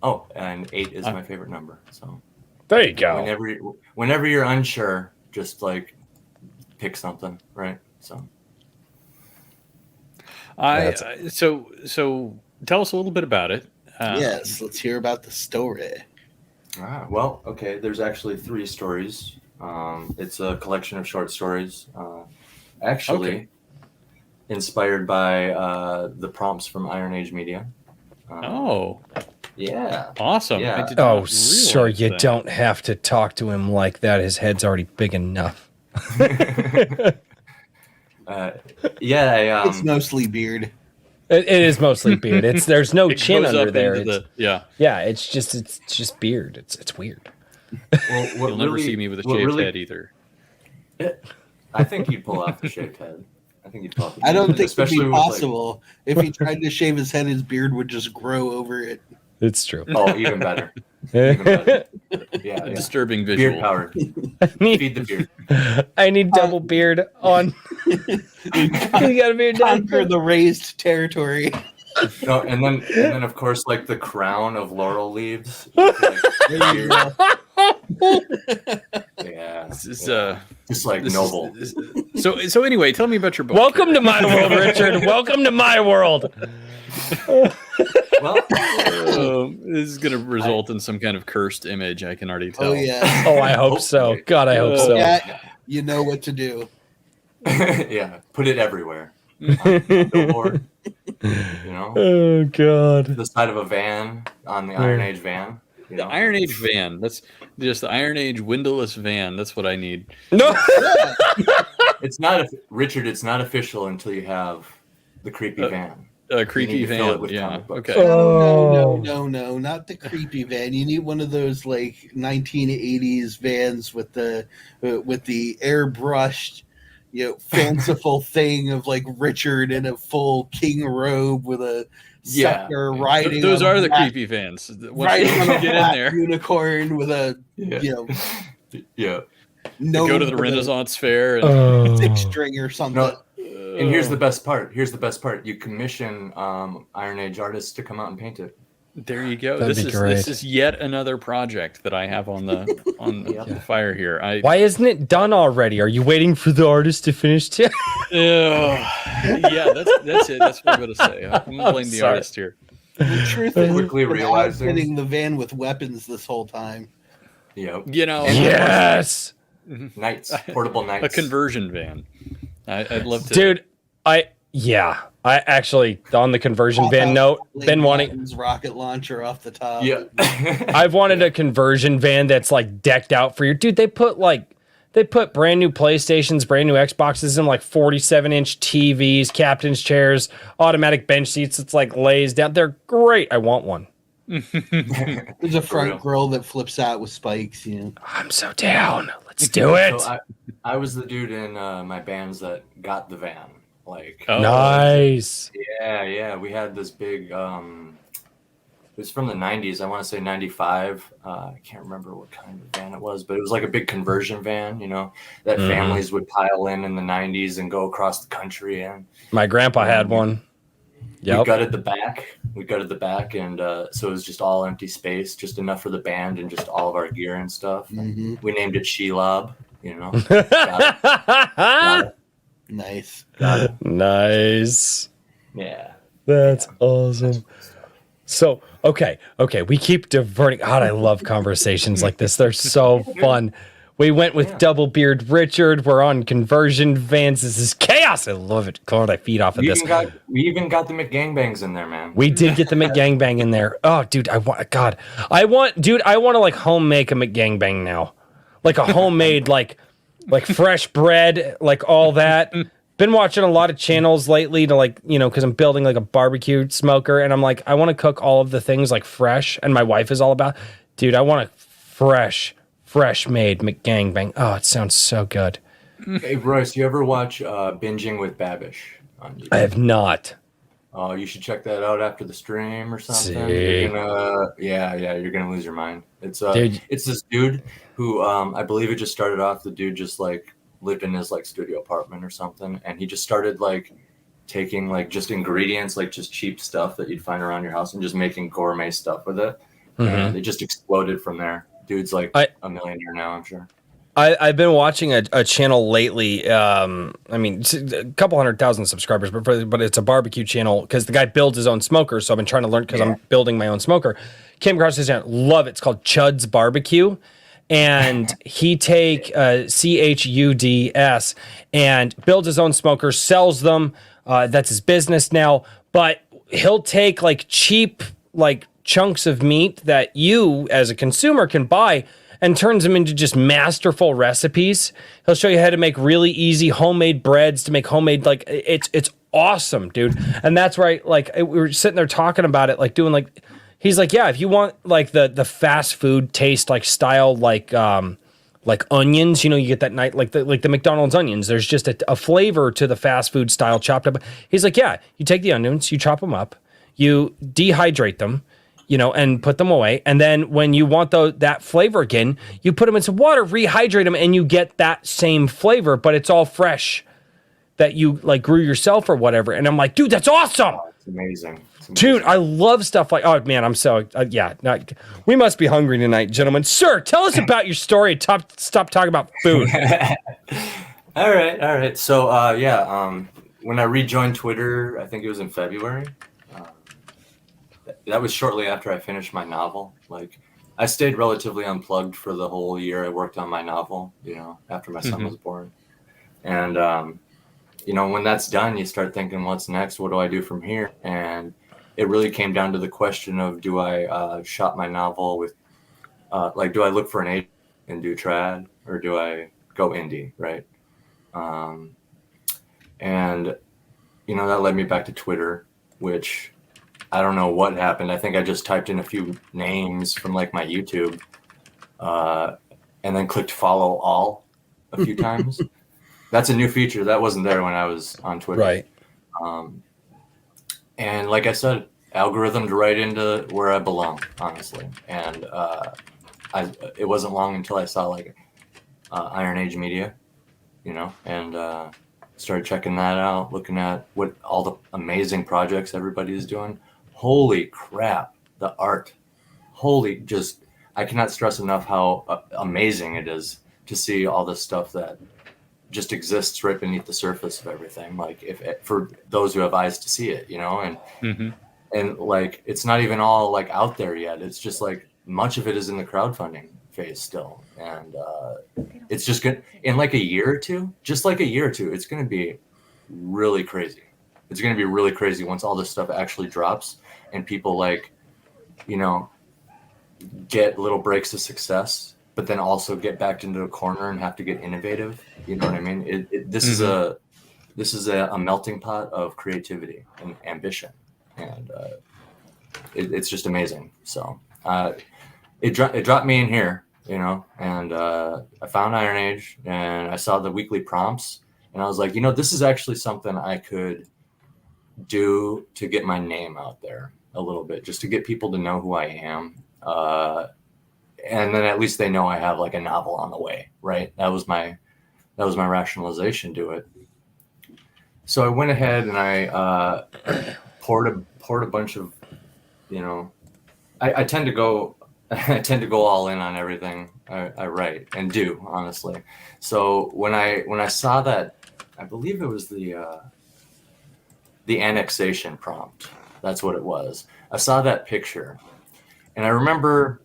Oh, and 8 is my favorite number. So there you go. whenever you're unsure, just like pick something, right? So so tell us a little bit about it. Yes, let's hear about the story. well, okay. There's actually 3 stories. It's a collection of short stories. Actually, inspired by the prompts from Iron Age Media. Oh, Yeah. awesome! Yeah. I did not Oh, realize sir, you that. don't have to talk to him like that. His head's already big enough. Yeah. It's mostly beard. It is mostly beard. There's no It chin goes under up there. into It's, yeah. yeah, it's just beard. It's weird. Well, what You'll never really- see me with a what shaved really- head either. I think you'd pull off the shaved head. I think you'd pull off. I don't think it'd especially be with, like- possible. If he tried to shave his head, his beard would just grow over it. It's true. Oh, even better. Even better. Yeah. A yeah. disturbing Beard visual. power. I need, Feed the beard. I need double beard on. You got a beard down. Conquer the raised territory. No, and then of course like the crown of laurel leaves. Like, There you go. yeah. This is Just like this is- noble. so anyway, tell me about your book. Welcome to my world, Richard. Welcome to my world. Well, This is going to result in some kind of cursed image. I can already tell. Oh yeah. Oh, I hope so. God, I hope so. Yeah, you know what to do. yeah. Put it everywhere. On the billboard, Oh God. the side of a van on the Iron Age van. You The know? Iron Age van. That's just the Iron Age windowless van. That's what I need. No. It's not Richard. It's not official until you have the creepy van. A You creepy need to fill van. it with Yeah. comic books. Okay. No, not the creepy van. You need one of those like 1980s vans with the airbrushed, fanciful thing of like Richard in a full king robe with a scepter riding. Those on a are the black- creepy vans. Once riding on you a get in black there, unicorn with a Yeah. no go to the Renaissance Fair. And, Oh. 6-string or something. No, and here's the best part. You commission Iron Age artists to come out and paint it. there you go. That'd This be is great. this is yet another project that I have on the fire here. Why isn't it done already? Are you waiting for the artist to finish too? Yeah, that's it. That's what I'm gonna say. I'm gonna blame the sorry. artist here. The truth is, Quickly I've been realizing- outfitting the van with weapons this whole time. Yep. You know, Yes, Knights, portable knights. a conversion van. I'd love to, dude. I actually on the conversion van note, been wanting. Martin's rocket launcher off the top. Yeah. I've wanted a conversion van that's like decked out for your dude. They put brand new PlayStations, brand new Xboxes in like 47-inch TVs, captain's chairs, automatic bench seats. It's like lays down. They're great. I want one. There's a front grill that flips out with spikes. I'm so down. Let's do it. So I was the dude in my bands that got the van. Like, Oh. Nice. yeah. We had this big. It was from the 90s. I want to say 95. I can't remember what kind of van it was, but it was like a big conversion van, that families would pile in the 90s and go across the country. And My grandpa had one. we Yep. gutted the back. And so it was just all empty space, just enough for the band and just all of our gear and stuff. Mm-hmm. We named it Shelob, Got it. Nice. Nice. Yeah. That's awesome. So, okay, we keep diverting. God, I love conversations like this. They're so fun. We went with Double Beard Richard. We're on conversion vans. This is chaos. I love it. God, I feed off of this. We even got the McGangbangs in there, man. We did get the McGangbang in there. Oh, dude, I want to like home make a McGangbang now. Like a homemade, like fresh bread, like all that. Been watching a lot of channels lately to because I'm building like a barbecue smoker, and I'm like, I want to cook all of the things like fresh, and my wife is all about, dude, I want a fresh made McGangbang. Oh, it sounds so good. Hey, Royce, you ever watch Binging with Babish on YouTube? I have not. Oh, you should check that out after the stream or something. See. You're gonna lose your mind. It's Dude. it's this dude who I believe it just started off. The dude just like lived in his like studio apartment or something, and he just started like taking like just ingredients, like just cheap stuff that you'd find around your house, and just making gourmet stuff with it. And it just exploded from there. Dude's like a millionaire now, I'm sure. I've been watching a channel lately. I mean, it's a couple 100,000 subscribers, but it's a barbecue channel because the guy builds his own smoker. So I've been trying to learn because I'm building my own smoker. Came across this channel, love it. It's called Chud's Barbecue, and he take CHUDS and builds his own smokers, sells them. That's his business now. But he'll take like cheap like chunks of meat that you as a consumer can buy and turns them into just masterful recipes. He'll show you how to make really easy homemade breads, to make homemade, like it's awesome, dude. And that's right. Like we were sitting there talking about it, like doing like, he's like, yeah, if you want like the fast food taste, like style, like onions, you get that night, like the McDonald's onions, there's just a flavor to the fast food style chopped up. He's like, yeah, you take the onions, you chop them up, you dehydrate them, and put them away. And then when you want that flavor again, you put them in some water, rehydrate them, and you get that same flavor, but it's all fresh that you like grew yourself or whatever. And I'm like, dude, that's awesome. Oh, it's amazing. Dude, I love stuff like, oh man, I'm so, we must be hungry tonight, gentlemen. Sir, tell us about your story. Stop talking about food. All right. So, when I rejoined Twitter, I think it was in February. That was shortly after I finished my novel. Like, I stayed relatively unplugged for the whole year I worked on my novel, after my son was born. And, when that's done, you start thinking, what's next? What do I do from here? And it really came down to the question of, do I shop my novel with like, do I look for an agent and do trad, or do I go indie, right? And that led me back to Twitter, which I don't know what happened. I think I just typed in a few names from like my YouTube, and then clicked follow all a few times. That's a new feature that wasn't there when I was on Twitter. Right. And like I said, algorithmed right into where I belong, honestly. And it wasn't long until I saw like Iron Age Media, and started checking that out, looking at what all the amazing projects everybody is doing. Holy crap, the art. I cannot stress enough how amazing it is to see all this stuff that just exists right beneath the surface of everything. Like for those who have eyes to see it, and like, it's not even all like out there yet. It's just like much of it is in the crowdfunding phase still. And it's just good in like a year or two, it's going to be really crazy. It's going to be really crazy once all this stuff actually drops and people like, get little breaks of success, but then also get backed into a corner and have to get innovative. You know what I mean? This is a melting pot of creativity and ambition, and it's just amazing. So it dropped me in here, and I found Iron Age, and I saw the weekly prompts, and I was like, this is actually something I could do to get my name out there a little bit, just to get people to know who I am. And then at least they know I have like a novel on the way, right? That was my rationalization to it. So I went ahead and I poured a bunch of, I tend to go all in on everything I write and do, honestly. So when I saw that, I believe it was the annexation prompt. That's what it was. I saw that picture, and I remember,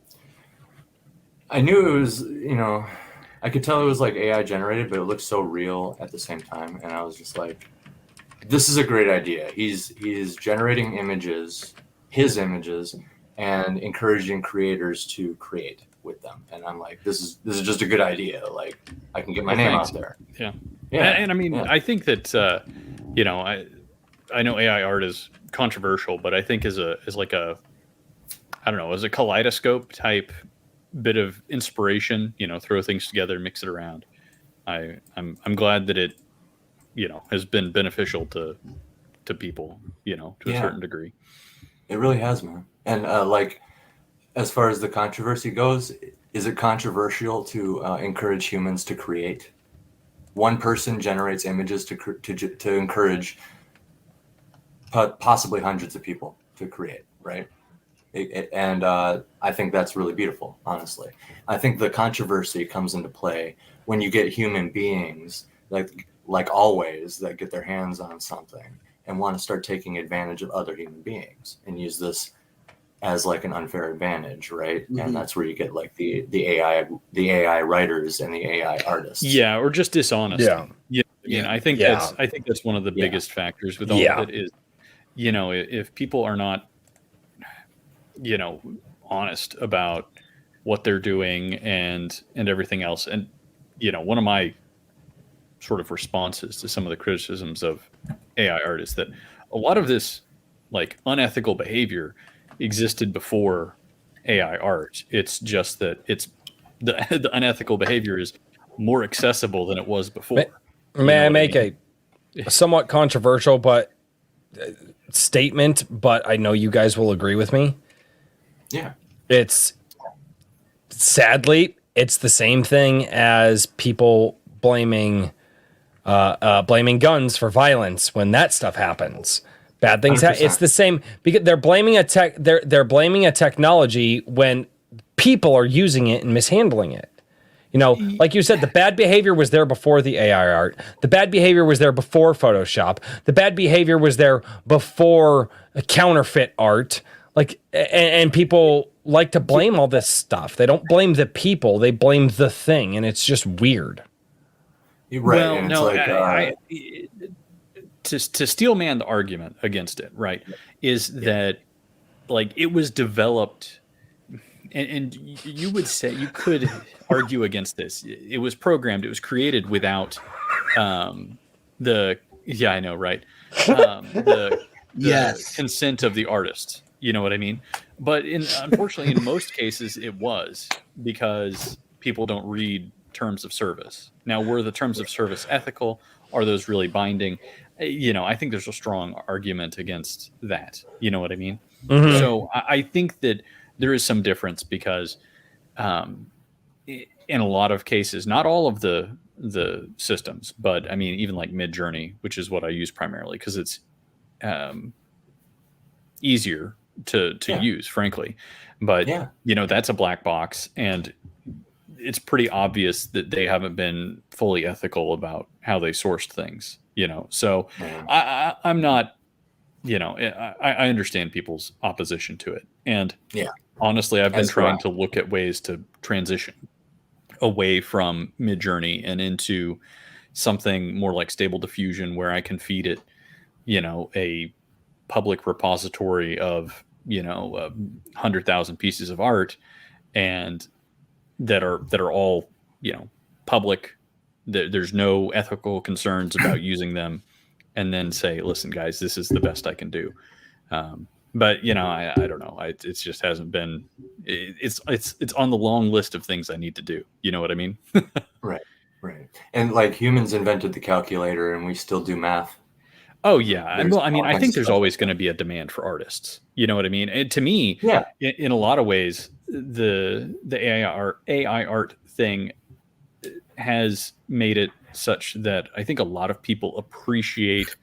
I knew it was, I could tell it was like AI generated, but it looked so real at the same time. And I was just like, this is a great idea. He's generating his images, and encouraging creators to create with them. And I'm like, this is just a good idea. Like, I can get my name out there. Yeah. Yeah. And I mean, I think that, I know AI art is controversial, but I think as a kaleidoscope type bit of inspiration, throw things together, mix it around. I'm glad that it, has been beneficial to people, to a certain degree. It really has, man. And like, as far as the controversy goes, is it controversial to encourage humans to create? One person generates images to encourage possibly hundreds of people to create, right? And I think that's really beautiful, honestly. I think the controversy comes into play when you get human beings, like always, that get their hands on something and want to start taking advantage of other human beings and use this as like an unfair advantage, right? Mm-hmm. And that's where you get like the AI writers and the AI artists. Yeah, or just dishonest. Yeah. I think that's one of the biggest factors with all of it is, if people are not, honest about what they're doing and everything else. And, one of my sort of responses to some of the criticisms of AI art is that a lot of this like unethical behavior existed before AI art. It's just that it's the unethical behavior is more accessible than it was before. May I make a somewhat controversial but statement, but I know you guys will agree with me. Yeah. It's sadly, it's the same thing as people blaming guns for violence when that stuff happens. Bad things happen. It's the same because they're blaming they're blaming a technology when people are using it and mishandling it. Like you said, the bad behavior was there before the AI art. The bad behavior was there before Photoshop. The bad behavior was there before counterfeit art. Like, and people like to blame all this stuff. They don't blame the people. They blame the thing, and it's just weird. Right. Well, and no, it's to steelman the argument against it, right, is that like it was developed and you would say, you could argue against this. It was programmed, it was created without the, yeah, I know, right? The Yes. consent of the artist. You know what I mean? But unfortunately, in most cases, it was because people don't read terms of service. Now, were the terms of service ethical? Are those really binding? I think there's a strong argument against that. You know what I mean? Mhm. So I think that there is some difference because in a lot of cases, not all of the systems, but I mean, even like Midjourney, which is what I use primarily because it's easier to use, frankly. But that's a black box, and it's pretty obvious that they haven't been fully ethical about how they sourced things. So I'm not. I understand people's opposition to it, and honestly, I've been trying to look at ways to transition away from Midjourney and into something more like Stable Diffusion, where I can feed it, a public repository of 100,000 pieces of art, and that are all public. There's no ethical concerns about using them, and then say, listen, guys, this is the best I can do. But I don't know. It just hasn't been. It's on the long list of things I need to do. You know what I mean? Right. And like humans invented the calculator, and we still do math. Oh yeah. I think there's always going to be a demand for artists. You know what I mean? And to me, in a lot of ways, the AI art thing has made it such that I think a lot of people appreciate.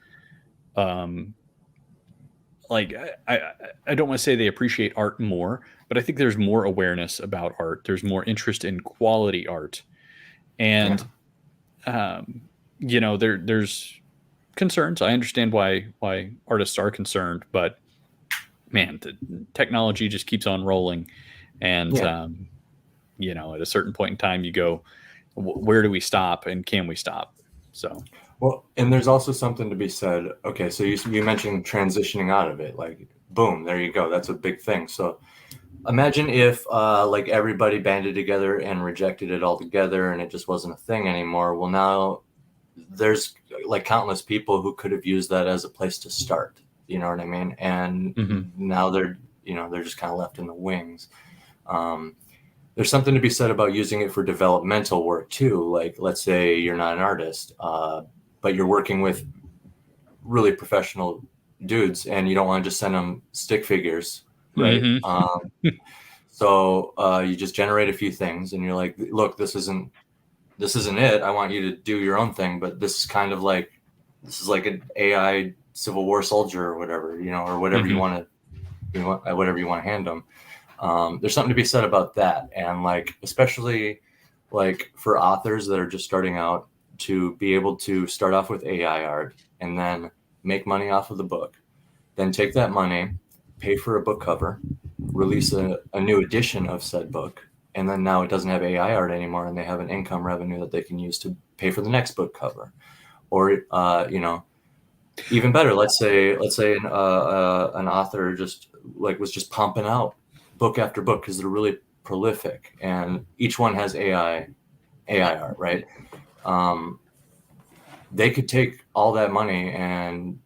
Like I don't want to say they appreciate art more, but I think there's more awareness about art. There's more interest in quality art, and there's concerns. I understand why artists are concerned, but man, the technology just keeps on rolling, and at a certain point in time, you go, where do we stop, and can we stop? So. Well, and there's also something to be said. Okay, so you mentioned transitioning out of it. Like, boom, there you go. That's a big thing. So imagine if like everybody banded together and rejected it altogether, and it just wasn't a thing anymore. Well, now there's like countless people who could have used that as a place to start. You know what I mean? And now they're just kind of left in the wings. There's something to be said about using it for developmental work too. Like, let's say you're not an artist, but you're working with really professional dudes, and you don't want to just send them stick figures, right? So you just generate a few things, and you're like, look, this isn't it. I want you to do your own thing, but this is like an AI Civil War soldier or whatever, or whatever you want to hand them. There's something to be said about that, and like especially like for authors that are just starting out, to be able to start off with AI art and then make money off of the book, then take that money, pay for a book cover, release a new edition of said book, and then now it doesn't have AI art anymore, and they have an income revenue that they can use to pay for the next book cover. Or even better, let's say an author was just pumping out book after book because they're really prolific, and each one has AI art, right? They could take all that money and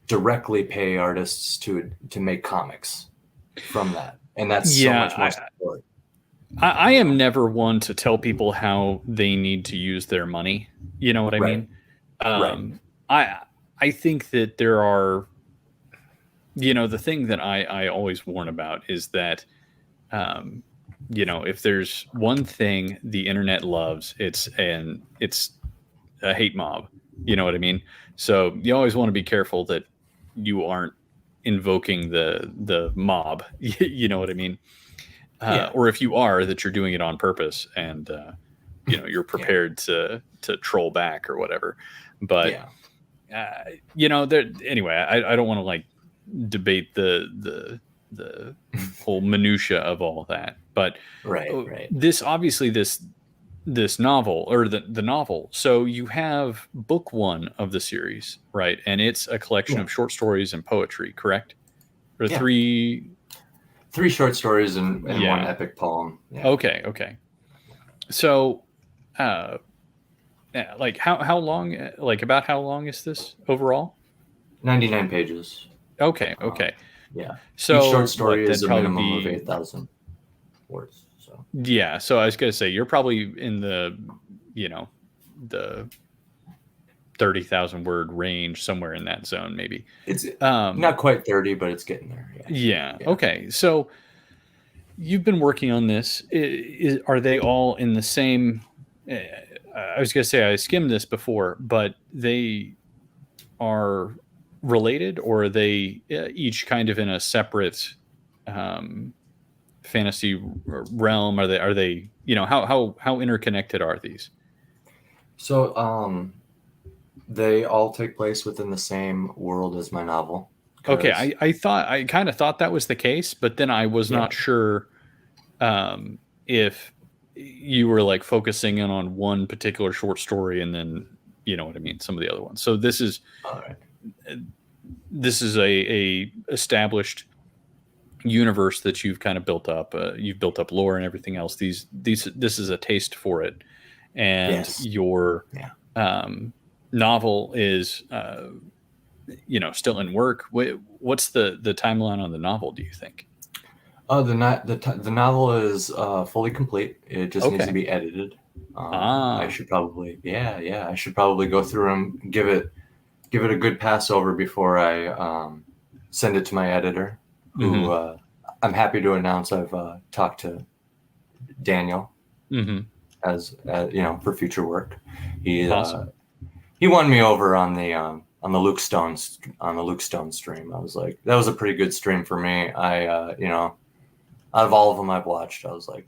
directly pay artists to make comics from that, and that's so much more support. I am never one to tell people how they need to use their money. You know what I mean? I think that there are, the thing that I always warn about is that, if there's one thing the internet loves, it's a hate mob. You know what I mean? So you always want to be careful that you aren't invoking the mob. You know what I mean? Or if you are, that you're doing it on purpose, and you're prepared to troll back or whatever. But anyway, I don't want to like debate the whole minutia of all that. But this obviously this novel, or the novel. So you have book one of the series, right? And it's a collection of short stories and poetry, correct? Or three 3 short stories and Yeah. 1 epic poem. Yeah. Okay. So, like how long? Like about how long is this overall? 99 pages. Okay. Yeah. So Each short story what? is That'd a probably minimum of be 8,000 words. So yeah. So I was gonna say you're probably in the the 30,000 word range, somewhere in that zone, maybe. it's Um, not quite 30, but it's getting there. yeah. Yeah. Okay. So you've been working on this. Are they all in the same? I was gonna say I skimmed this before, but they are related, or are they each kind of in a separate um, fantasy realm? Are they how interconnected are these? So they all take place within the same world as my novel. Okay, 'Cause- I kind of thought that was the case, but then I was Yeah. not sure if you were like focusing in on one particular short story and then you know what I mean, some of the other ones. So this is all right. a established universe that you've kind of built up. You've built up lore and everything else. This is a taste for it, and Yes. your Yeah. novel is still in work. What's the timeline on the novel, do you think? The novel is fully complete. It just needs Okay. to be edited. Ah. I should probably I should probably go through and give it a good pass over before I send it to my editor, who I'm happy to announce I've talked to Daniel as for future work. Awesome. He won me over on the Luke Stone stream. I was like, that was a pretty good stream for me. I out of all of them I've watched, I was like,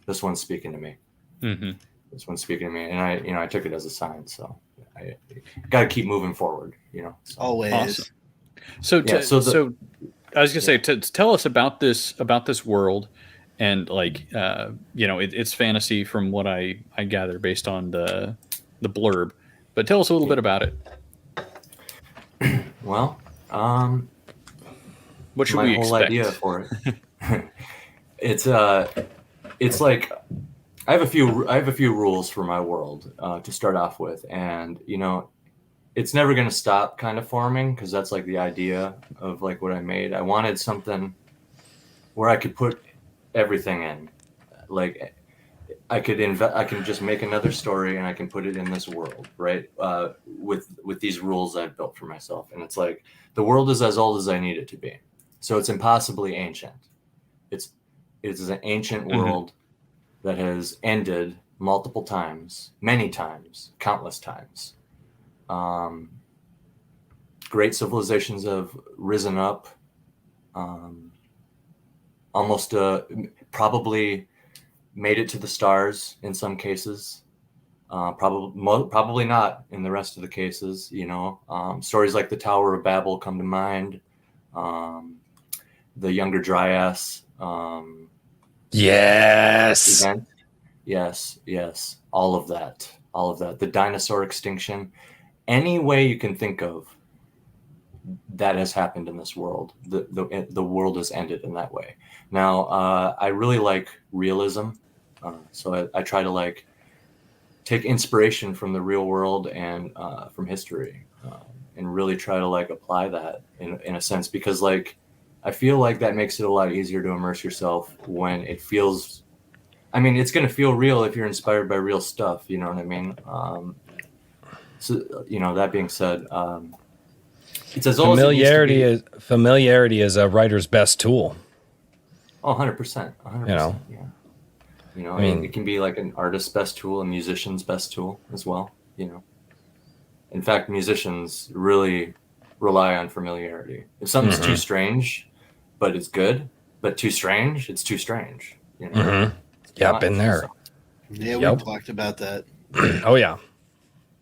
this one's speaking to me. This one's speaking to me, and I took it as a sign. So I got to keep moving forward. So. Always. Awesome. So I was gonna say to tell us about this world, and like it's fantasy from what I gather based on the blurb, but tell us a little bit about it. Well, what should my we whole expect? idea for it. It's like I have a few rules for my world to start off with, and it's never going to stop kind of forming, because that's like the idea of like what I made. I wanted something where I could put everything in, like I can just make another story and I can put it in this world, right? With these rules I've built for myself, and it's like the world is as old as I need it to be, so it's impossibly ancient. It's an ancient world that has ended multiple times, many times, countless times. Great civilizations have risen up, almost probably made it to the stars in some cases. Probably not in the rest of the cases. Stories like the Tower of Babel come to mind. The Younger Dryas. Yes. Event. Yes. All of that. The dinosaur extinction. Any way you can think of that has happened in this world. The world has ended in that way. Now, I really like realism. So I try to like take inspiration from the real world and from history, and really try to like apply that in a sense, because like I feel like that makes it a lot easier to immerse yourself when it feels. I mean, it's going to feel real if you're inspired by real stuff. You know what I mean? So that being said, it's as old as it used to be. Familiarity is a writer's best tool. Oh, 100%. 100%. Yeah. I mean, it can be like an artist's best tool, a musician's best tool as well. In fact, musicians really rely on familiarity. If something's too strange, but it's good, but too strange, it's too strange. Yeah, been there. Yeah, Yep. we talked about that. Oh yeah.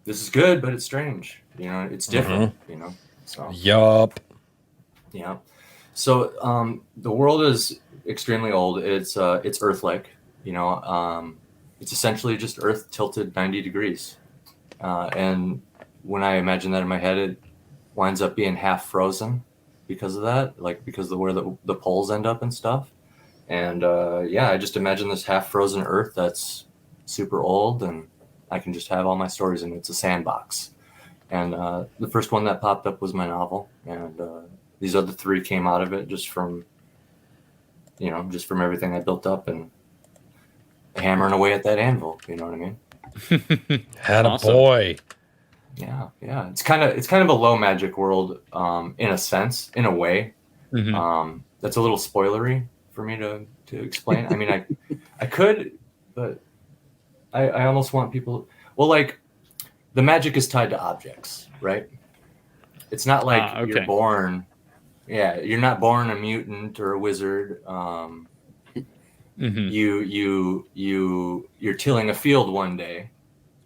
This is good, but it's strange. It's different. So. Yup. Yeah. So the world is extremely old. It's Earth-like. It's essentially just Earth tilted 90 degrees. And when I imagine that in my head, it winds up being half frozen because of that, like because of where the poles end up and stuff. And I just imagine this half frozen Earth that's super old, and I can just have all my stories in it. It's a sandbox. And the first one that popped up was my novel, and these other three came out of it just from everything I built up and hammering away at that anvil. You know what I mean? Had a Awesome. boy. Yeah. It's kind of a low magic world, in a sense, in a way. Mhm. That's a little spoilery for me to explain. I mean, I could, but I almost want people. Well, like the magic is tied to objects, right? It's not like Okay. you're born. Yeah, you're not born a mutant or a wizard. Mhm. You're tilling a field one day,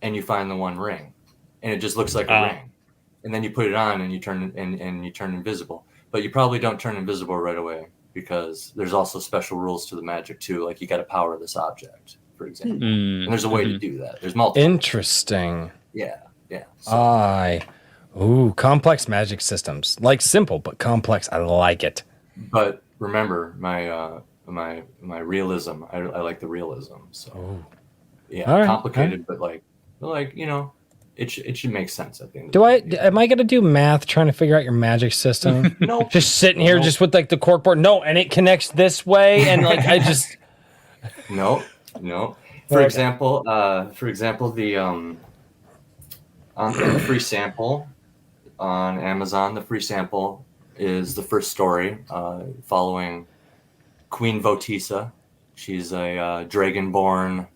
and you find the one ring, and it just looks like a ring, and then you put it on and you turn invisible. But you probably don't turn invisible right away because there's also special rules to the magic too. Like you got to power this object, for example, and there's a way to do that. There's multiple. Interesting. Yeah. So, Complex magic systems. Like simple but complex. I like it. but remember my realism. I like the realism. So yeah, All right, complicated, but like it should make sense at the end. Am I gonna do math trying to figure out your magic system? No, Just sitting here just with like the corkboard. No, and it connects this way, and like I just no. For example, the in the free sample on Amazon, the free sample is the first story following Queen Votisa. She's a dragonborn.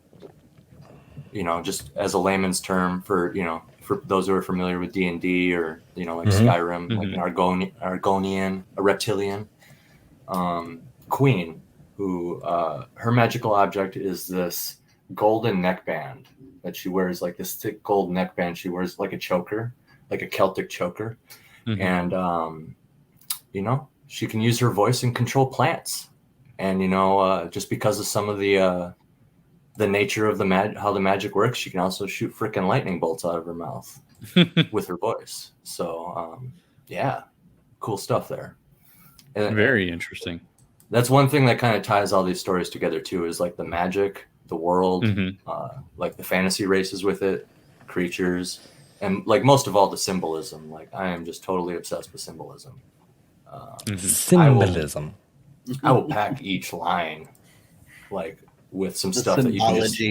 Just as a layman's term for those who are familiar with D&D or like Skyrim, like an Argonian, a reptilian queen who her magical object is this golden neckband that she wears, like this thick gold neckband. She wears like a choker, like a Celtic choker, and she can use her voice and control plants. And just because of some of the nature of how the magic works, she can also shoot frickin' lightning bolts out of her mouth with her voice. So cool stuff there. And Very interesting. that's one thing that kind of ties all these stories together too, is like the magic, the world, like the fantasy races with it, creatures, and like most of all the symbolism. Like I am just totally obsessed with symbolism. symbolism. I will pack each line like with some stuff that you can just,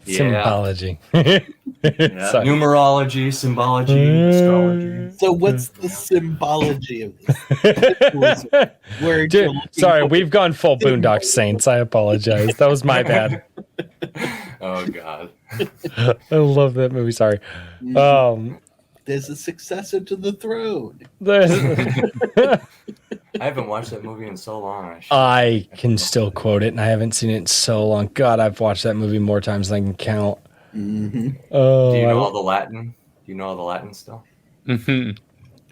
Symbology. numerology, symbology, astrology. So what's the symbology of this? Where Dude, sorry, we've gone full Boondock Saints. I apologize. That was my bad. Oh God. I love that movie. Sorry. There's a successor to the throne. I haven't watched that movie in so long. I can still quote it, and I haven't seen it in so long. God, I've watched that movie more times than I can count. Oh, Do you know all the Latin? Do you know all the Latin still? The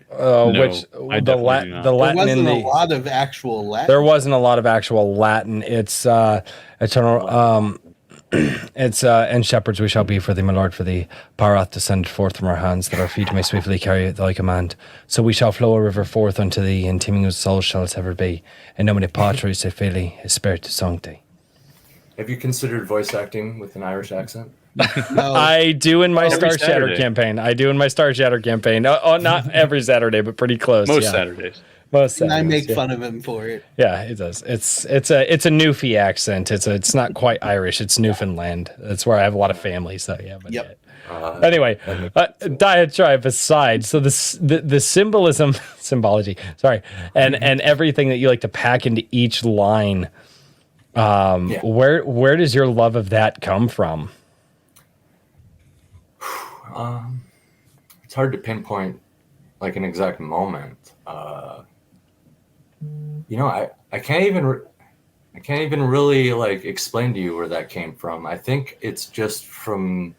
There Latin There wasn't a lot of actual Latin. There wasn't a lot of actual Latin. It's eternal. And shepherds we shall be for thee, my Lord, for thee. Power hath descended forth from our hands, that our feet may swiftly carry thy command. So we shall flow a river forth unto thee, and teeming with souls shall it ever be. In nomine Patris et Filii, et Spiritus Sancti. Have you considered voice acting with an Irish accent? No. I do in my Star Shatter Saturday. campaign. Not every Saturday, but pretty close. Most yeah. Saturdays. Most And I Saturdays, make fun of him for it. Yeah, it does. It's a Newfie accent. It's not quite Irish. It's Newfoundland. That's where I have a lot of family. So yeah. But Yep. anyway, diatribe aside, so the symbology. Sorry, and everything that you like to pack into each line. Where does your love of that come from? It's hard to pinpoint like an exact moment. I can't even really like explain to you where that came from. I think it's just from,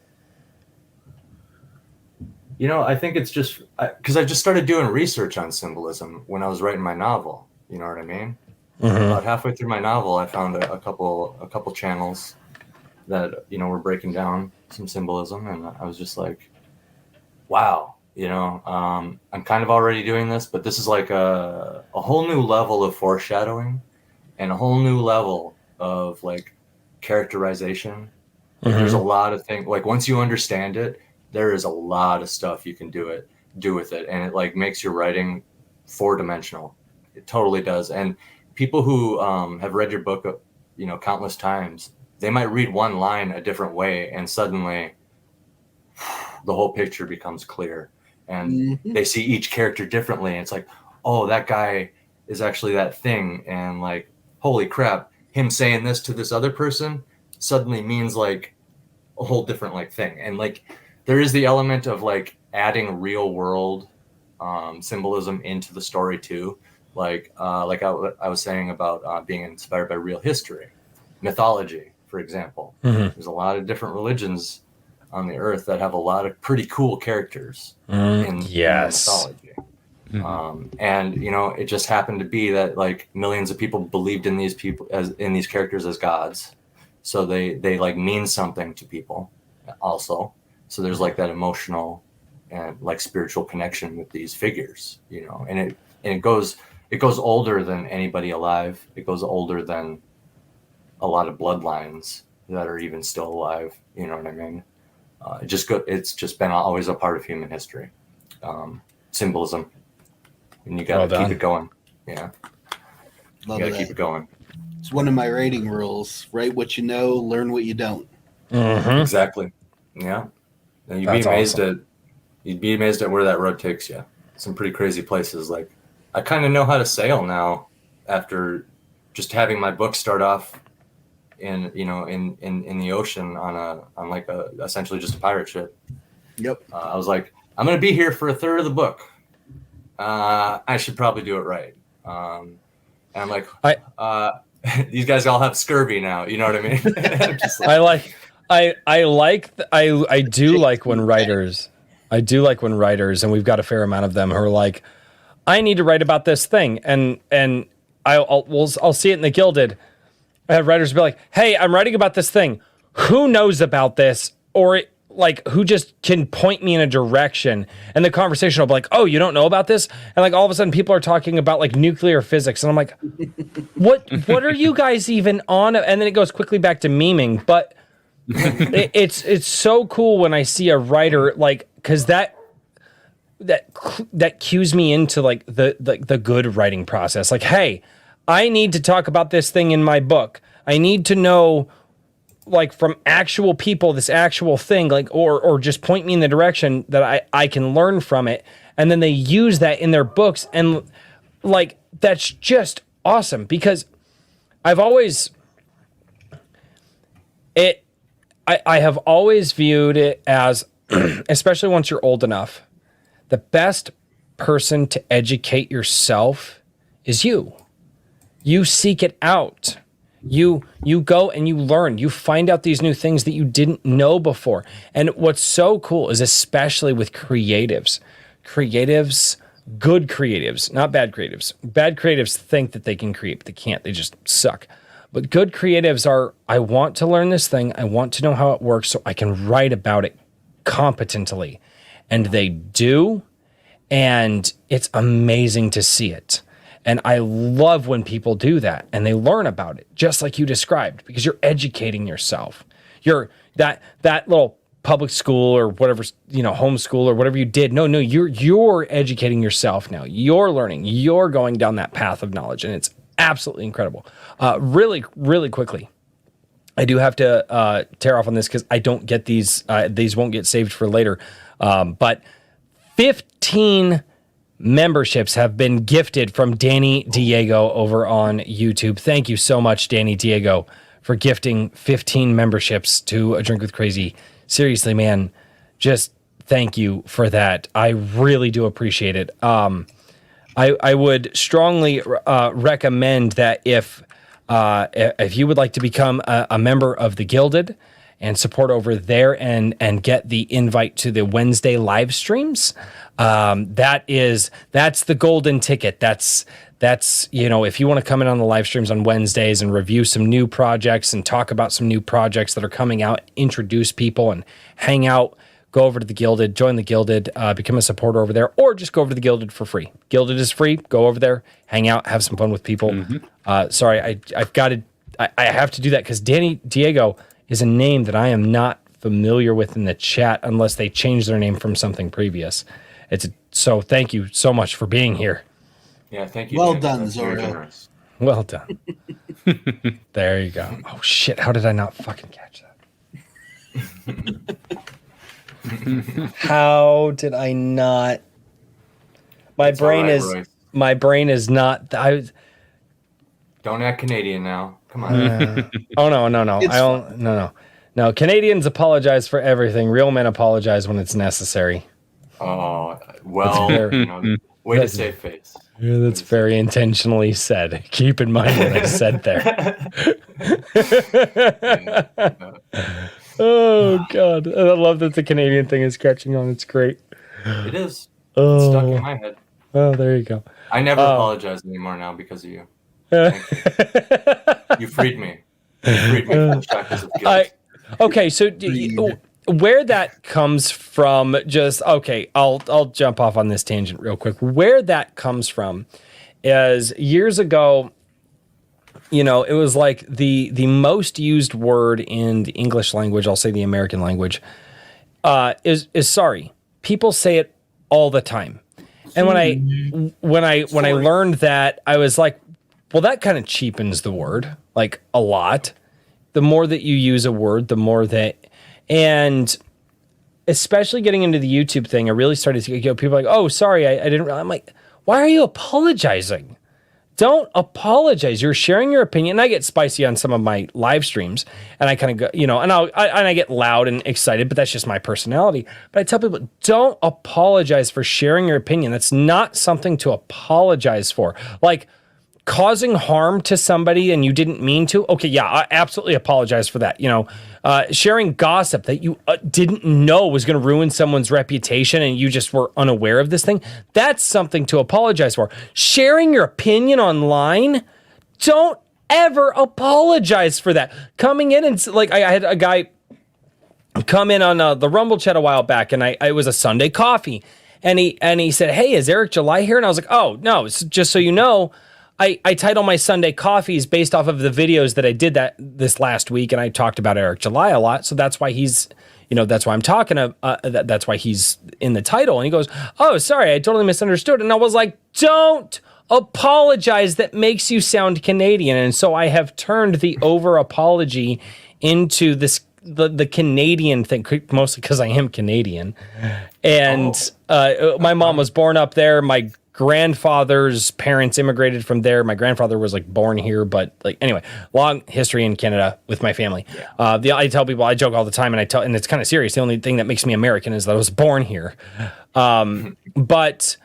because I just started doing research on symbolism when I was writing my novel. You know what I mean? About halfway through my novel, I found a couple channels that were breaking down some symbolism, and I was just like, wow, You know, I'm kind of already doing this, but this is like a whole new level of foreshadowing and a whole new level of like characterization. Like, there's a lot of things, like once you understand it, there is a lot of stuff you can do with it. And it like makes your writing 4-dimensional. It totally does. And people who have read your book, you know, countless times, they might read one line a different way and suddenly the whole picture becomes clear. And they see each character differently. And it's like, oh, that guy is actually that thing. And like, holy crap, him saying this to this other person suddenly means like a whole different like thing. And like, there is the element of like adding real world symbolism into the story too. Like I was saying about being inspired by real history, mythology, for example. There's a lot of different religions on the earth that have a lot of pretty cool characters in mythology. And you know, it just happened to be that like millions of people believed in these characters as gods, so they like mean something to people also. So there's like that emotional and like spiritual connection with these figures, you know, and it goes older than anybody alive. It goes older than a lot of bloodlines that are even still alive. You know what I mean? It's just been always a part of human history. Symbolism, and you gotta keep it going. Yeah, Love you gotta that. keep it going. It's one of my writing rules. Write what you know, learn what you don't. Exactly. Yeah, and you'd be amazed at where that road takes you. Some pretty crazy places. Like, I kind of know how to sail now after just having my book start off in the ocean on like essentially just a pirate ship. Yep. I was like, I'm going to be here for a third of the book. I should probably do it right. And I'm like, these guys all have scurvy now. You know what I mean? Just like, I do like when writers, and we've got a fair amount of them who are like, I need to write about this thing, and I'll see it in the Gilded. I have writers be like, hey, I'm writing about this thing. Who knows about this? Or like, who just can point me in a direction? And the conversation will be like, oh, you don't know about this? And like, all of a sudden people are talking about like nuclear physics. And I'm like, what are you guys even on? And then it goes quickly back to memeing. But it's so cool when I see a writer, like, cause that cues me into like the good writing process. Like, hey, I need to talk about this thing in my book. I need to know, like, from actual people, this actual thing, like, or just point me in the direction that I can learn from it. And then they use that in their books. And like, that's just awesome, because I have always viewed it as, especially once you're old enough, the best person to educate yourself is you. You seek it out. You go and you learn. You find out these new things that you didn't know before. And what's so cool is, especially with creatives, good creatives, not bad creatives. Bad creatives think that they can create, but they can't. They just suck. But good creatives are, I want to learn this thing. I want to know how it works so I can write about it competently. And they do. And it's amazing to see it. And I love when people do that and they learn about it, just like you described, because you're educating yourself. You're that little public school or whatever, homeschool or whatever you did. No, you're educating yourself now. You're learning. You're going down that path of knowledge, and it's absolutely incredible. Really, really quickly, I do have to tear off on this because I don't get these. These won't get saved for later. But 15 memberships have been gifted from Danny Diego over on YouTube. Thank you so much, Danny Diego, for gifting 15 memberships to A Drink with Crazy. Seriously, man, just thank you for that. I really do appreciate it. I would strongly recommend that if you would like to become a member of the Gilded and support over there and get the invite to the Wednesday live streams, that's the golden ticket. That's if you want to come in on the live streams on Wednesdays and review some new projects and talk about some new projects that are coming out, introduce people and hang out go over to the Gilded, join the Gilded, become a supporter over there, or just go over to the Gilded for free. Gilded is free. Go over there, hang out, have some fun with people. Sorry, I have to do that because Diego is a name that I am not familiar with in the chat unless they change their name from something previous. So thank you so much for being here. Yeah, thank you. Well Dan. done, That's very Zorro. generous. Well done. There you go. Oh shit, how did I not fucking catch that? How did I not? My It's all brain right, is Royce. my brain is not Don't act Canadian now. Come on. Oh no. It's I don't no. Canadians apologize for everything. Real men apologize when it's necessary. Oh, well, very- way to that's- save face. Yeah, that's very intentionally said. Keep in mind what I said there. Oh God, I love that the Canadian thing is catching on. It's great. It is. It's stuck in Oh, my head. there you go. I never apologize anymore now because of you. You freed me. You freed me from the shackles of guilt. Okay, so where that comes from, I'll jump off on this tangent real quick. Where that comes from is years ago, it was like the most used word in the English language, I'll say the American language, is sorry. People say it all the time. And when I learned that, I was like, well, that kind of cheapens the word like a lot. The more that you use a word, the more that, and especially getting into the YouTube thing, I really started to get people like, oh, sorry, I didn't. I'm like, why are you apologizing? Don't apologize. You're sharing your opinion. And I get spicy on some of my live streams, and I kind of go, and I get loud and excited, but that's just my personality. But I tell people, don't apologize for sharing your opinion. That's not something to apologize for. Like, causing harm to somebody and you didn't mean to, okay, yeah, I absolutely apologize for that. Sharing gossip that you didn't know was going to ruin someone's reputation and you just were unaware of this thing, that's something to apologize for. Sharing your opinion online, don't ever apologize for that. Coming in and, like, I had a guy come in on the Rumble chat a while back, and it was a Sunday coffee, and he said, hey, is Eric July here? And I was like, oh, no, it's just so you know, I title my Sunday coffees based off of the videos that I did this last week, and I talked about Eric July a lot, so that's why he's, that's why I'm talking. That's why he's in the title. And he goes, "Oh, sorry, I totally misunderstood." And I was like, "Don't apologize. That makes you sound Canadian." And so I have turned the over apology into the Canadian thing, mostly because I am Canadian, and my mom was born up there. My grandfather's parents immigrated from there. My grandfather was like born here, but like anyway, long history in Canada with my family. I tell people, I joke all the time, and it's kind of serious. The only thing that makes me American is that I was born here. But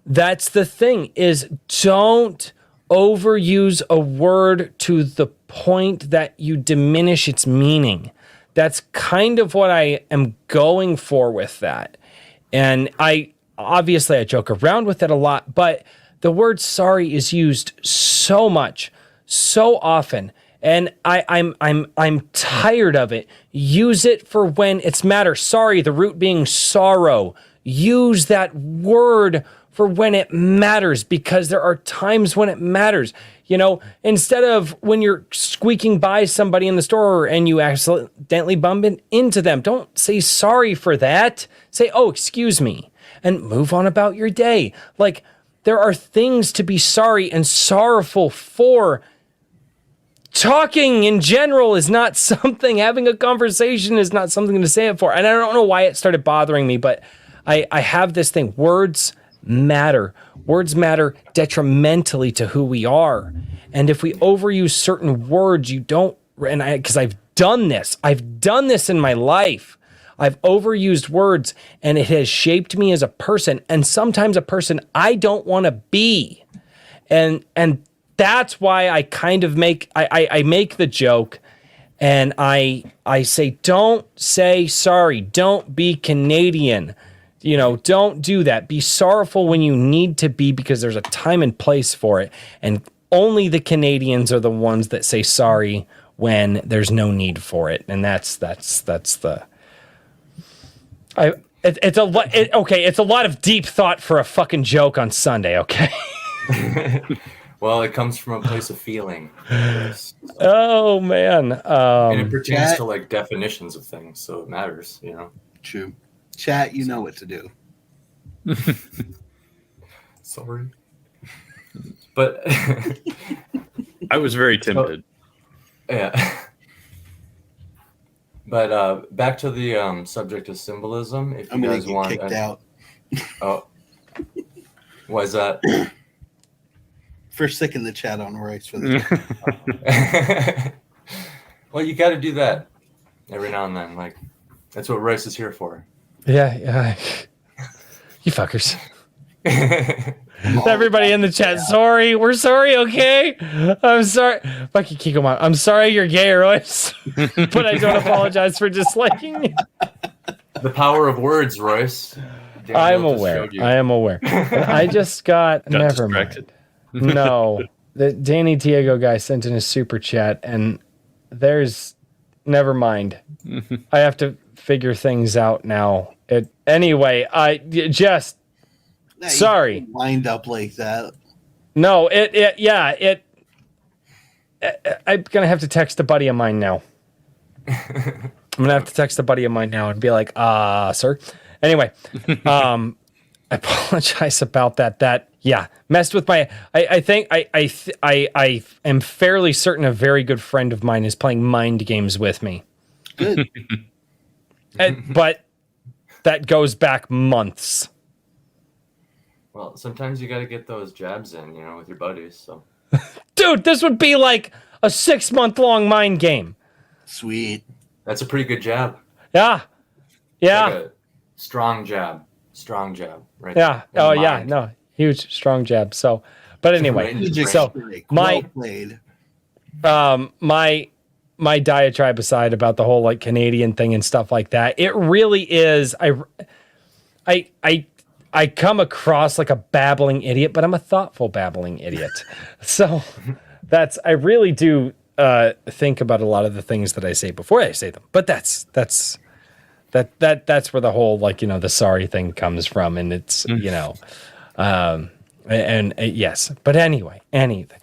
that's the thing, is don't overuse a word to the point that you diminish its meaning. That's kind of what I am going for with that. And obviously I joke around with it a lot, but the word sorry is used so much, so often, and I'm tired of it. Use it for when it's matter. Sorry, the root being sorrow. Use that word for when it matters, because there are times when it matters. Instead of when you're squeaking by somebody in the store and you accidentally bump into them, don't say sorry for that. Say, oh, excuse me, and move on about your day. Like, there are things to be sorry and sorrowful for. Talking in general is not something, having a conversation is not something to say it for. And I don't know why it started bothering me, but I have this thing. Words matter. Words matter detrimentally to who we are. And if we overuse certain words, because I've done this in my life. I've overused words, and it has shaped me as a person, and sometimes a person I don't want to be. And that's why I kind of make the joke, and I say, don't say sorry, don't be Canadian. Don't do that. Be sorrowful when you need to be, because there's a time and place for it. And only the Canadians are the ones that say sorry when there's no need for it. And that's It's a lot. Okay, it's a lot of deep thought for a fucking joke on Sunday. Okay. Well, it comes from a place of feeling. Yes. Oh man. And it pertains Chat- to like definitions of things, so it matters, you know. True. Chat, you know what to do. Sorry. But I was very tempted. yeah. But back to the subject of symbolism. If you I'm gonna guys get want, kicked out. oh, why is that? For sicking the chat on Royce for the Well, you got to do that every now and then. Like that's what Royce is here for. Yeah. You fuckers. Everybody in the chat, sorry. We're sorry, okay? I'm sorry. Fucking Kiko, I'm sorry you're gay, Royce. But I don't apologize for disliking me. The power of words, Royce. Daniel I'm just aware. showed you. I am aware. I just got never distracted. mind. No. The Danny Diego guy sent in a super chat, and there's never mind. I have to figure things out now. Anyway, I just Nah, you sorry. can't wind up like that. No, I'm gonna have to text a buddy of mine now. I'm gonna have to text a buddy of mine now and be like, sir. Anyway, I apologize about that. That messed with my. I think I am fairly certain a very good friend of mine is playing mind games with me. Good. But that goes back months. Well, sometimes you got to get those jabs in, you know, with your buddies. So, Dude, this would be like a 6-month-long mind game. Sweet. that's a pretty good jab. Yeah. Like a strong jab, right? Yeah. there. Oh, In the yeah. mind. No, huge, strong jab. So, but anyway, Right. Strategic so strike. my- Well played. my diatribe aside about the whole like Canadian thing and stuff like that, it really is. I come across like a babbling idiot, but I'm a thoughtful babbling idiot. So I really do think about a lot of the things that I say before I say them. But that's where the whole like, you know, the sorry thing comes from, and it's you know, yes. But anyway, anything.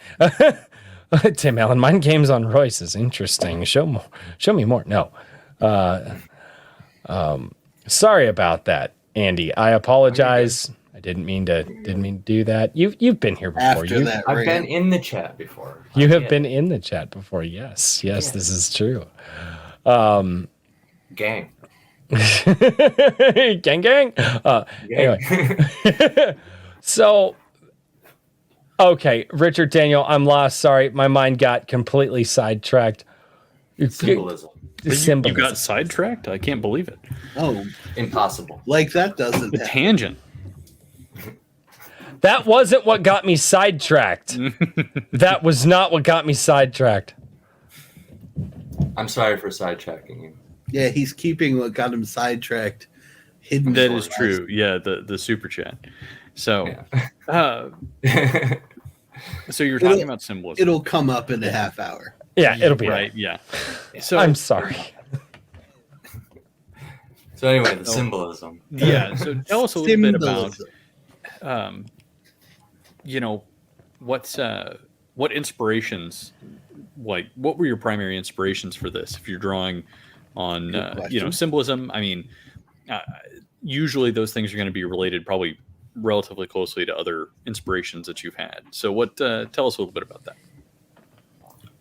Tim Allen, mind games on Royce is interesting. Show me more. No, sorry about that, Andy. I apologize. I didn't mean to do that. You've been here before. After that, I've been rant. in the chat before. You I have get been in the chat before. Yes, Yes. this is true. gang. Gang. Anyway, so okay, Richard Daniel, I'm lost. Sorry, my mind got completely sidetracked. Symbolism. You got sidetracked? I can't believe it. Oh, Impossible. like that doesn't The happen. tangent. That wasn't what got me sidetracked. That was not what got me sidetracked. I'm sorry for sidetracking you. Yeah, he's keeping what got him sidetracked hidden. That for is us. true. Yeah, the super chat. So, Yeah. so you're talking about symbolism, It'll come up in a half hour. Yeah, it'll be right? Yeah. So I'm sorry. So anyway, the symbolism. yeah. So tell us a little bit about, Symbolism. you know, what inspirations, like what were your primary inspirations for this? If you're drawing on, Good question. symbolism, I mean, usually those things are going to be related probably relatively closely to other inspirations that you've had. So what, tell us a little bit about that.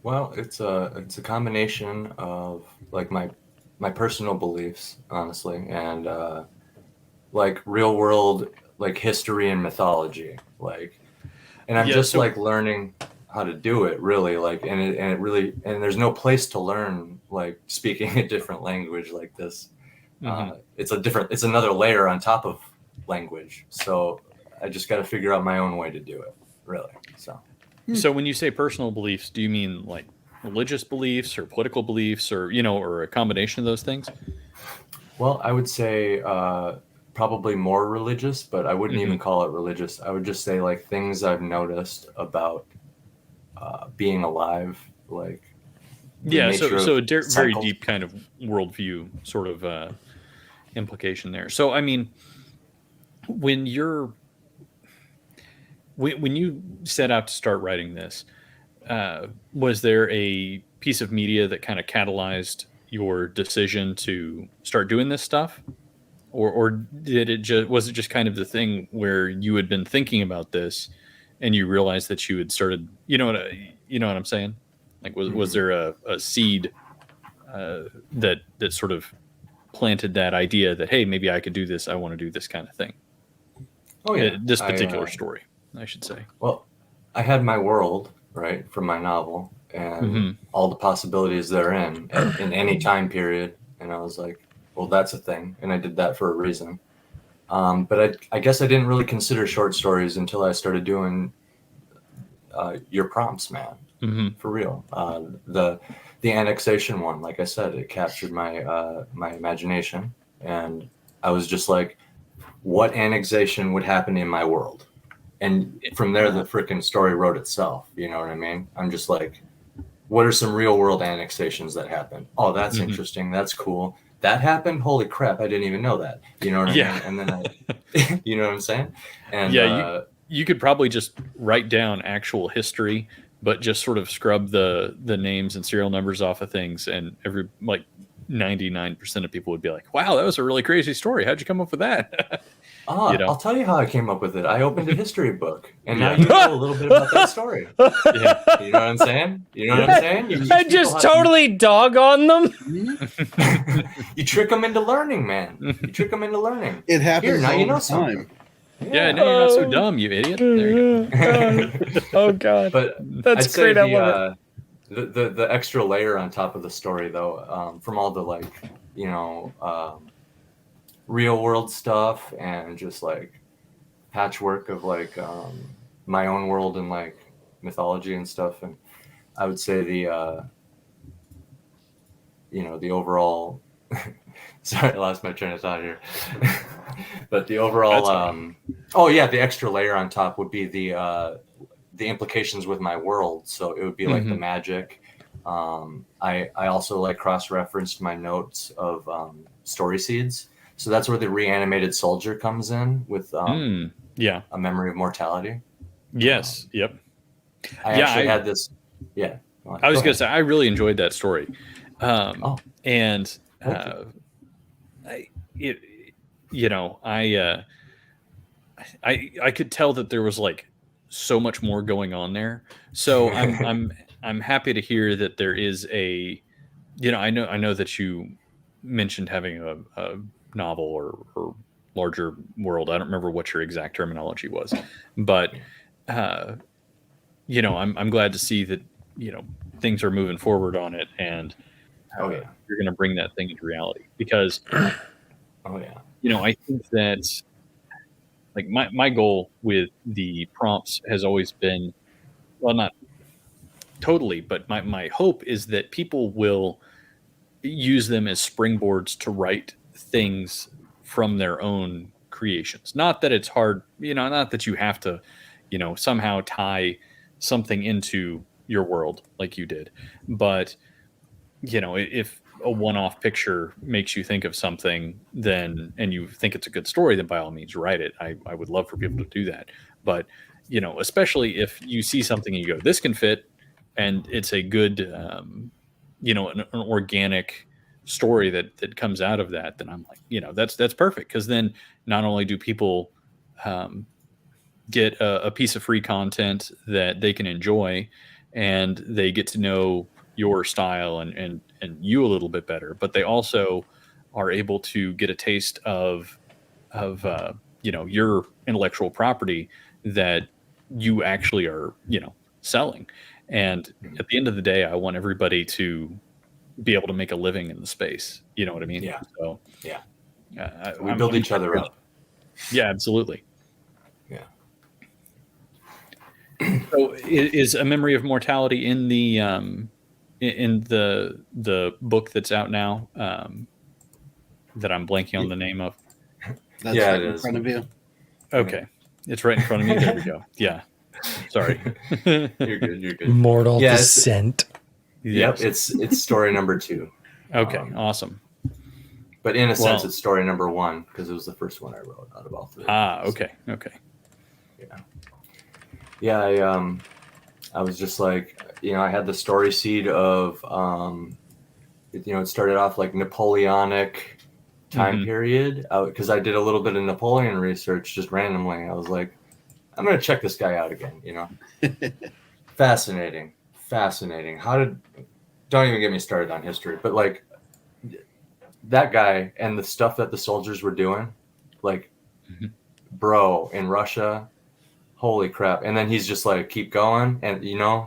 Well, it's a combination of like my personal beliefs, honestly, and like real world like history and mythology, like, and I'm Yeah, just so- like learning how to do it really, like, and it really, and there's no place to learn like speaking a different language like this. Mhm. It's another layer on top of language, so I just got to figure out my own way to do it, really. So. So when you say personal beliefs, do you mean like religious beliefs or political beliefs or, or a combination of those things? Well, I would say probably more religious, but I wouldn't even call it religious. I would just say like things I've noticed about being alive, like the Yeah. nature So of a very cycles. deep kind of worldview sort of implication there. So, I mean, when you set out to start writing this, was there a piece of media that kind of catalyzed your decision to start doing this stuff? Or was it just kind of the thing where you had been thinking about this and you realized that you had started, you know what I'm saying? Like, was there a seed that sort of planted that idea that, hey, maybe I could do this. I want to do this kind of thing. Oh yeah, This particular story, I should say. Well, I had my world, right, from my novel and all the possibilities therein in any time period, and I was like, well, that's a thing, and I did that for a reason. But I guess I didn't really consider short stories until I started doing your prompts, man. For real. The annexation one, like I said, it captured my my imagination, and I was just like, what annexation would happen in my world? And from there, the freaking story wrote itself. You know what I mean? I'm just like, what are some real world annexations that happened? Oh, that's interesting. That's cool. That happened? Holy crap, I didn't even know that. You know what I mean? And then you know what I'm saying? And yeah, you could probably just write down actual history, but just sort of scrub the names and serial numbers off of things, and 99% of people would be like, wow, that was a really crazy story. How'd you come up with that? I'll tell you how I came up with it. I opened a history book, and now you know a little bit about that story. Yeah. You know what I'm saying? You know what I'm saying? I just totally dog on them. You trick them into learning, man. You trick them into learning. It happens. Here, now you know all the time. something. Yeah, now you're not so dumb, you idiot. There you go. Oh God, But that's I'd say great. I love it. the extra layer on top of the story, though, from all the real world stuff and just like patchwork of like my own world and like mythology and stuff, and I would say the overall sorry, I lost my train of thought here. But the overall the extra layer on top would be the implications with my world. So it would be like the magic. I also like cross-referenced my notes of story seeds. So that's where the reanimated soldier comes in with a memory of mortality. Yes. Yep. I had this. Yeah. I was going to say, I really enjoyed that story. And I could tell that there was like so much more going on there. So I'm happy to hear that there is I know that you mentioned having a novel or larger world. I don't remember what your exact terminology was, but I'm glad to see that things are moving forward on it, and you're going to bring that thing into reality, because I think that like my goal with the prompts has always been, well, not totally, but my hope is that people will use them as springboards to write things from their own creations. Not that it's hard, not that you have to, somehow tie something into your world like you did. But, if a one-off picture makes you think of something, then, and you think it's a good story, then by all means write it. I would love for people to do that. But, especially if you see something and you go, this can fit, and it's a good, an organic story that comes out of that, then I'm like, that's perfect. Because then not only do people get a piece of free content that they can enjoy, and they get to know your style and you a little bit better, but they also are able to get a taste of your intellectual property that you actually are selling. And at the end of the day, I want everybody to be able to make a living in the space. You know what I mean? Yeah. So yeah, we build each other up. Yeah, absolutely. Yeah. So is A Memory of Mortality in the book that's out now, that I'm blanking on the name of? That's right in front of you. Okay. It's right in front of me. There we go. Yeah. Sorry. You're good. Mortal Descent. Yep, it's story number 2. Okay, awesome. But in a sense, Well- it's story number 1 because it was the first one I wrote out of all 3. Okay. Yeah. I was just like, I had the story seed of, it started off like Napoleonic time period because I did a little bit of Napoleon research just randomly. I was like, I'm going to check this guy out again, Fascinating. Don't even get me started on history, but like that guy and the stuff that the soldiers were doing, like, bro, in Russia, holy crap. And then he's just like, keep going. And,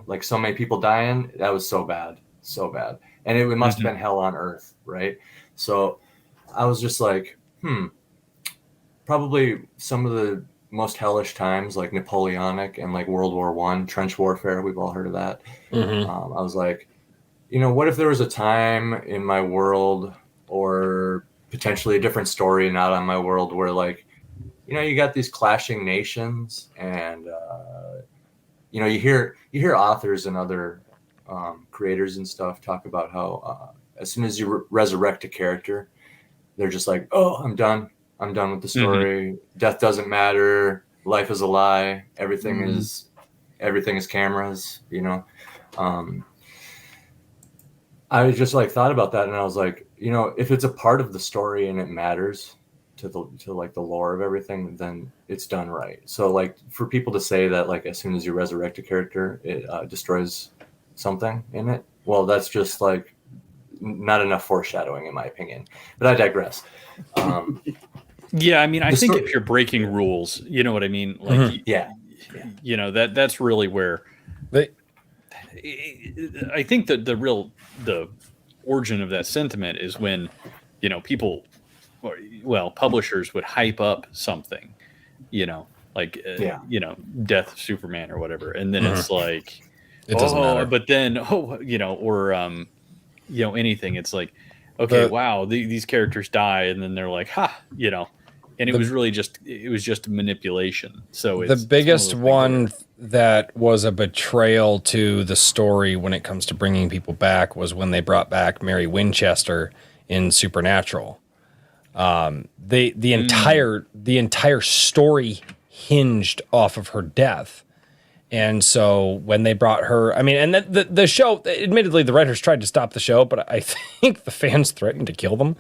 like so many people dying. That was so bad. And it must have been hell on earth. Right. So I was just like, probably some of the most hellish times, like Napoleonic and like World War I, trench warfare. We've all heard of that. I was like, what if there was a time in my world or potentially a different story not on my world where like, you got these clashing nations and, you hear authors and other creators and stuff talk about how as soon as you resurrect a character, they're just like, oh, I'm done with the story. Death doesn't matter. Life is a lie. Everything is cameras, I just like thought about that and I was like, if it's a part of the story and it matters to like the lore of everything, then it's done right. So like for people to say that like as soon as you resurrect a character, it destroys something in it. Well, that's just like not enough foreshadowing in my opinion, but I digress. Yeah. I mean, I think if you're breaking rules, you know what I mean? Like, that's really where I think that the origin of that sentiment is when, people, publishers would hype up something, like, Death of Superman or whatever. And then it's like, it doesn't matter. But then, or, anything. It's like, okay, wow, these characters die. And then they're like, and it was really just manipulation. So the biggest one that was a betrayal to the story when it comes to bringing people back was when they brought back Mary Winchester in Supernatural. The entire story hinged off of her death. And so when they brought her, I mean, and the show, admittedly, the writers tried to stop the show, but I think the fans threatened to kill them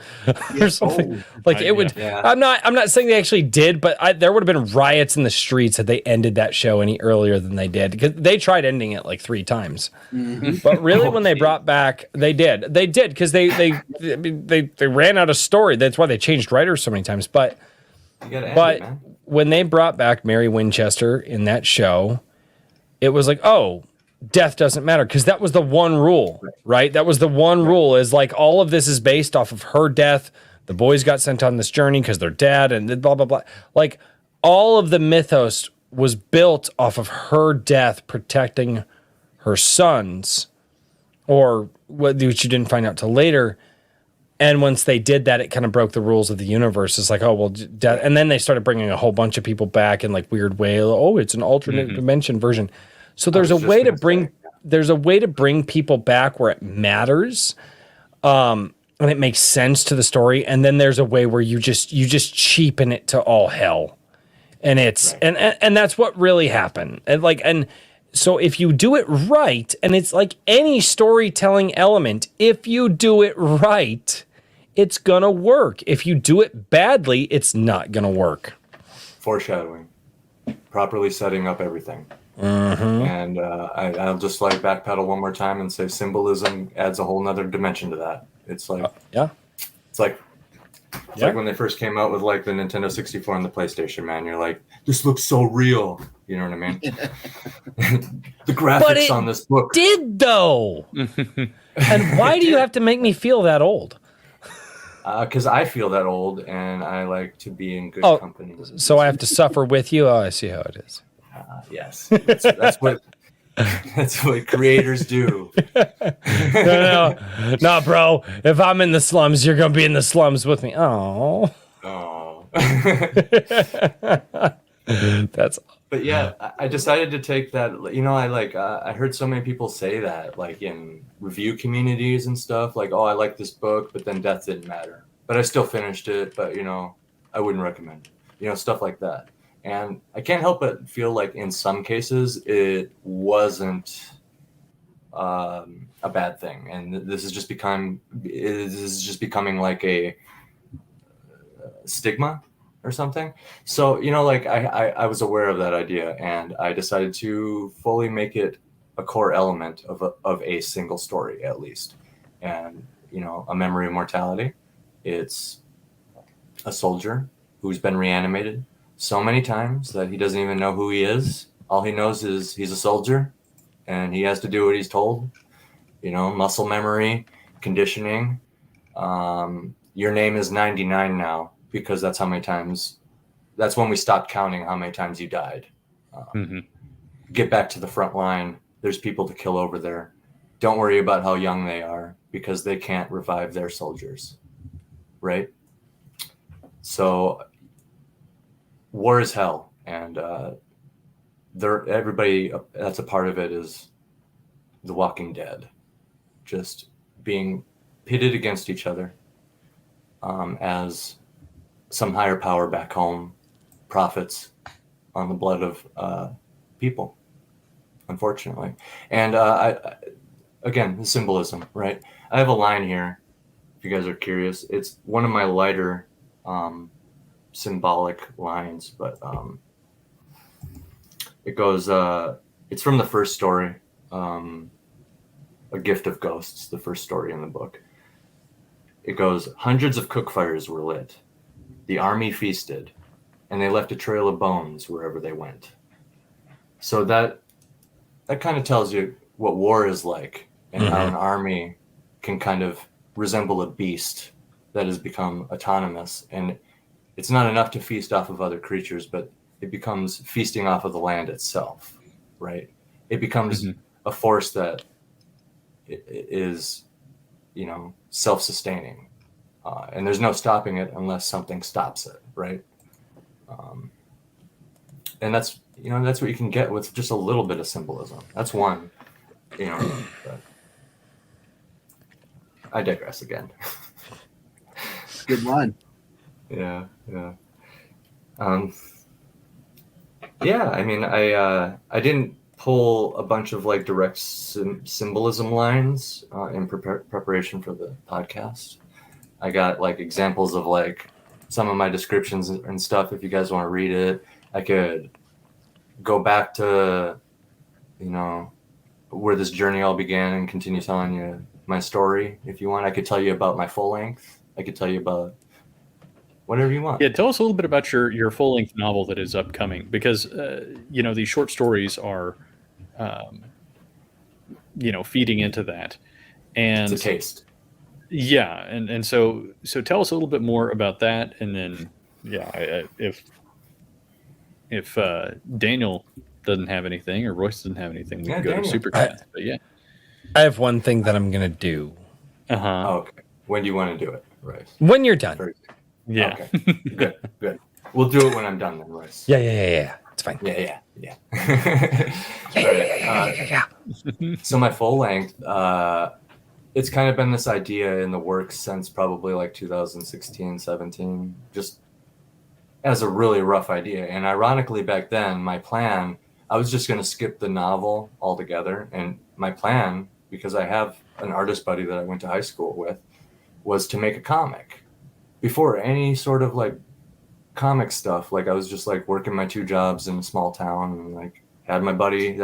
or something. I'm not saying they actually did, but there would have been riots in the streets had they ended that show any earlier than they did, because they tried ending it like 3 times. But really, when they brought back, they did because they ran out of story. That's why they changed writers so many times. But when they brought back Mary Winchester in that show, it was like, oh, death doesn't matter, because that was the one rule, right? That was the one rule, is like all of this is based off of her death. The boys got sent on this journey because they're dead and blah, blah, blah. Like all of the mythos was built off of her death protecting her sons, or which you didn't find out till later. And once they did that, it kind of broke the rules of the universe. It's like, oh, well, death. And then they started bringing a whole bunch of people back in like weird way. Oh, it's an alternate dimension version. So there's a way to bring people back where it matters, and it makes sense to the story. And then there's a way where you just cheapen it to all hell, and it's and that's what really happened. And so if you do it right, and it's like any storytelling element, if you do it right, it's gonna work. If you do it badly, it's not gonna work. Foreshadowing, properly setting up everything. And I'll just like backpedal one more time and say symbolism adds a whole nother dimension to that. It's like it's like when they first came out with like the Nintendo 64 and the PlayStation, man, you're like, this looks so real, you know what I mean? The graphics on this book did though. And why do you have to make me feel that old? Because I feel that old and I like to be in good company. So I have to suffer with you? Oh, I see how it is. Yes, that's what creators do. No, bro. If I'm in the slums, you're gonna be in the slums with me. Oh. That's. But yeah, I decided to take that. I heard so many people say that, like in review communities and stuff. Like, oh, I like this book, but then death didn't matter. but I still finished it. But I wouldn't recommend it. Stuff like that. And I can't help but feel like in some cases it wasn't a bad thing, and this is just becoming like a stigma or something. So like I was aware of that idea, and I decided to fully make it a core element of a single story at least. And A Memory of Mortality, it's a soldier who's been reanimated so many times that he doesn't even know who he is. All he knows is he's a soldier and he has to do what he's told. Muscle memory, conditioning. Your name is 99 now, because that's when we stopped counting how many times you died. Get back to the front line. There's people to kill over there. Don't worry about how young they are, because they can't revive their soldiers. Right? So war is hell. And everybody that's a part of it is The Walking Dead. Just being pitted against each other as some higher power back home profits on the blood of people, unfortunately. And again, the symbolism, right? I have a line here, if you guys are curious. It's one of my lighter symbolic lines, but it goes, it's from the first story, A Gift of Ghosts, the first story in the book. It goes, hundreds of cook fires were lit. The army feasted, and they left a trail of bones wherever they went. So that kind of tells you what war is like, and how an army can kind of resemble a beast that has become autonomous. And it's not enough to feast off of other creatures, but it becomes feasting off of the land itself, right? It becomes a force that is, self-sustaining. And there's no stopping it unless something stops it, right? And that's what you can get with just a little bit of symbolism. That's one, but I digress again. Good line. Yeah. I mean, I didn't pull a bunch of like direct symbolism lines in preparation for the podcast. I got like examples of like some of my descriptions and stuff. If you guys want to read it, I could go back to, where this journey all began and continue telling you my story. If you want, I could tell you about my full length. I could tell you about whatever you want. Yeah, tell us a little bit about your full-length novel that is upcoming, because these short stories are feeding into that, and It's a taste. Yeah, and so tell us a little bit more about that, and then if Daniel doesn't have anything or Royce doesn't have anything, we can go Daniel. to Super Chat. But yeah, I have one thing that I'm gonna do. Okay. When do you want to do it, Royce? When you're done. yeah. Okay. Good. We'll do it when I'm done then, Royce. Yeah. It's fine. Yeah. Yeah. So my full length, it's kind of been this idea in the works since probably like 2016, 17, just as a really rough idea. And ironically, back then, my plan, I was just going to skip the novel altogether. And my plan, because I have an artist buddy that I went to high school with, was to make a comic. Before any sort of like comic stuff, like I was just like working my 2 jobs in a small town, and like had my buddy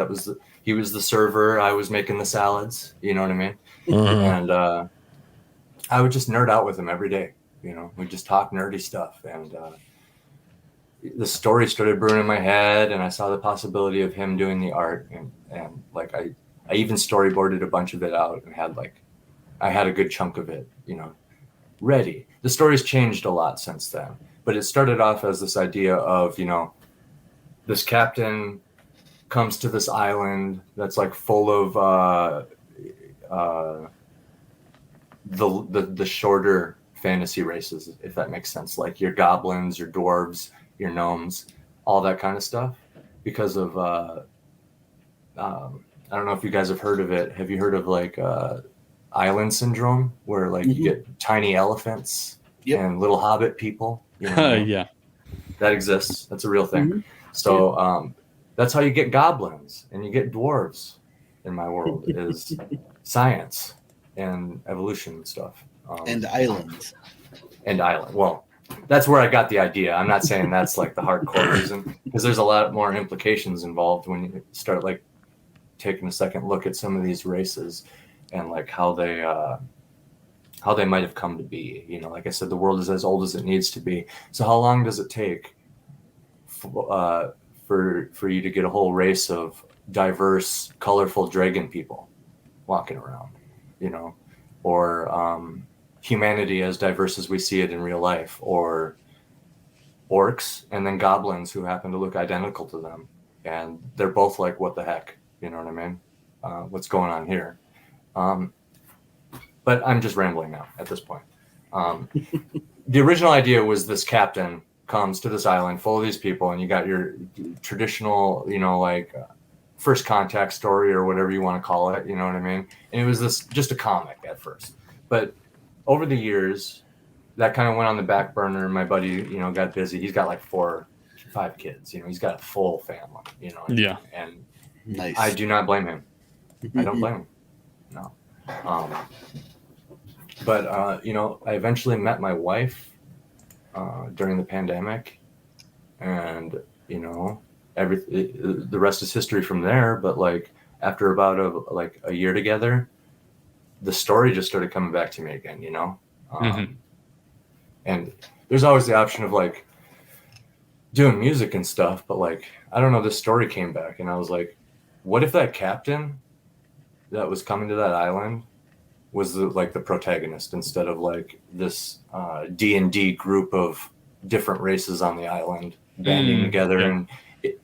he was the server, I was making the salads, you know what I mean? And I would just nerd out with him every day. We'd just talk nerdy stuff, and the story started brewing in my head, and I saw the possibility of him doing the art, and like I even storyboarded a bunch of it out, and I had a good chunk of it, ready. The story's changed a lot since then, but it started off as this idea of, this captain comes to this island that's like full of the shorter fantasy races, if that makes sense, like your goblins, your dwarves, your gnomes, all that kind of stuff, because of I don't know if you guys have heard of it. Have you heard of like island syndrome, where like you get tiny elephants Yep. and little hobbit people. You know, Yeah. that exists. That's a real thing. Mhm. So that's how you get goblins and you get dwarves in my world is science and evolution and stuff. And islands. And island. Well, that's where I got the idea. I'm not saying that's like the hardcore reason, because there's a lot more implications involved when you start like taking a second look at some of these races and like how they might have come to be. You know, like I said, the world is as old as it needs to be. So how long does it take for you to get a whole race of diverse, colorful dragon people walking around? You know, or humanity as diverse as we see it in real life, or orcs and then goblins who happen to look identical to them, and they're both like, what the heck, you know what I mean? What's going on here? But I'm just rambling now at this point. The original idea was this captain comes to this island full of these people, and you got your traditional, you know, like first contact story or whatever you want to call it, you know what I mean? And it was this just a comic at first, but over the years that kind of went on the back burner. My buddy, you know, got busy. He's got like 4-5 kids, you know, he's got a full family, you know. Yeah. And Nice. I do not blame him. I don't blame him. No. But you know, I eventually met my wife during the pandemic, and you know, the rest is history from there. But like after about a year together, the story just started coming back to me again, you know. And there's always the option of like doing music and stuff, but like I don't know, this story came back, and I was like, what if that captain that was coming to that island was the protagonist instead of like this D&D group of different races on the island banding together, yeah. and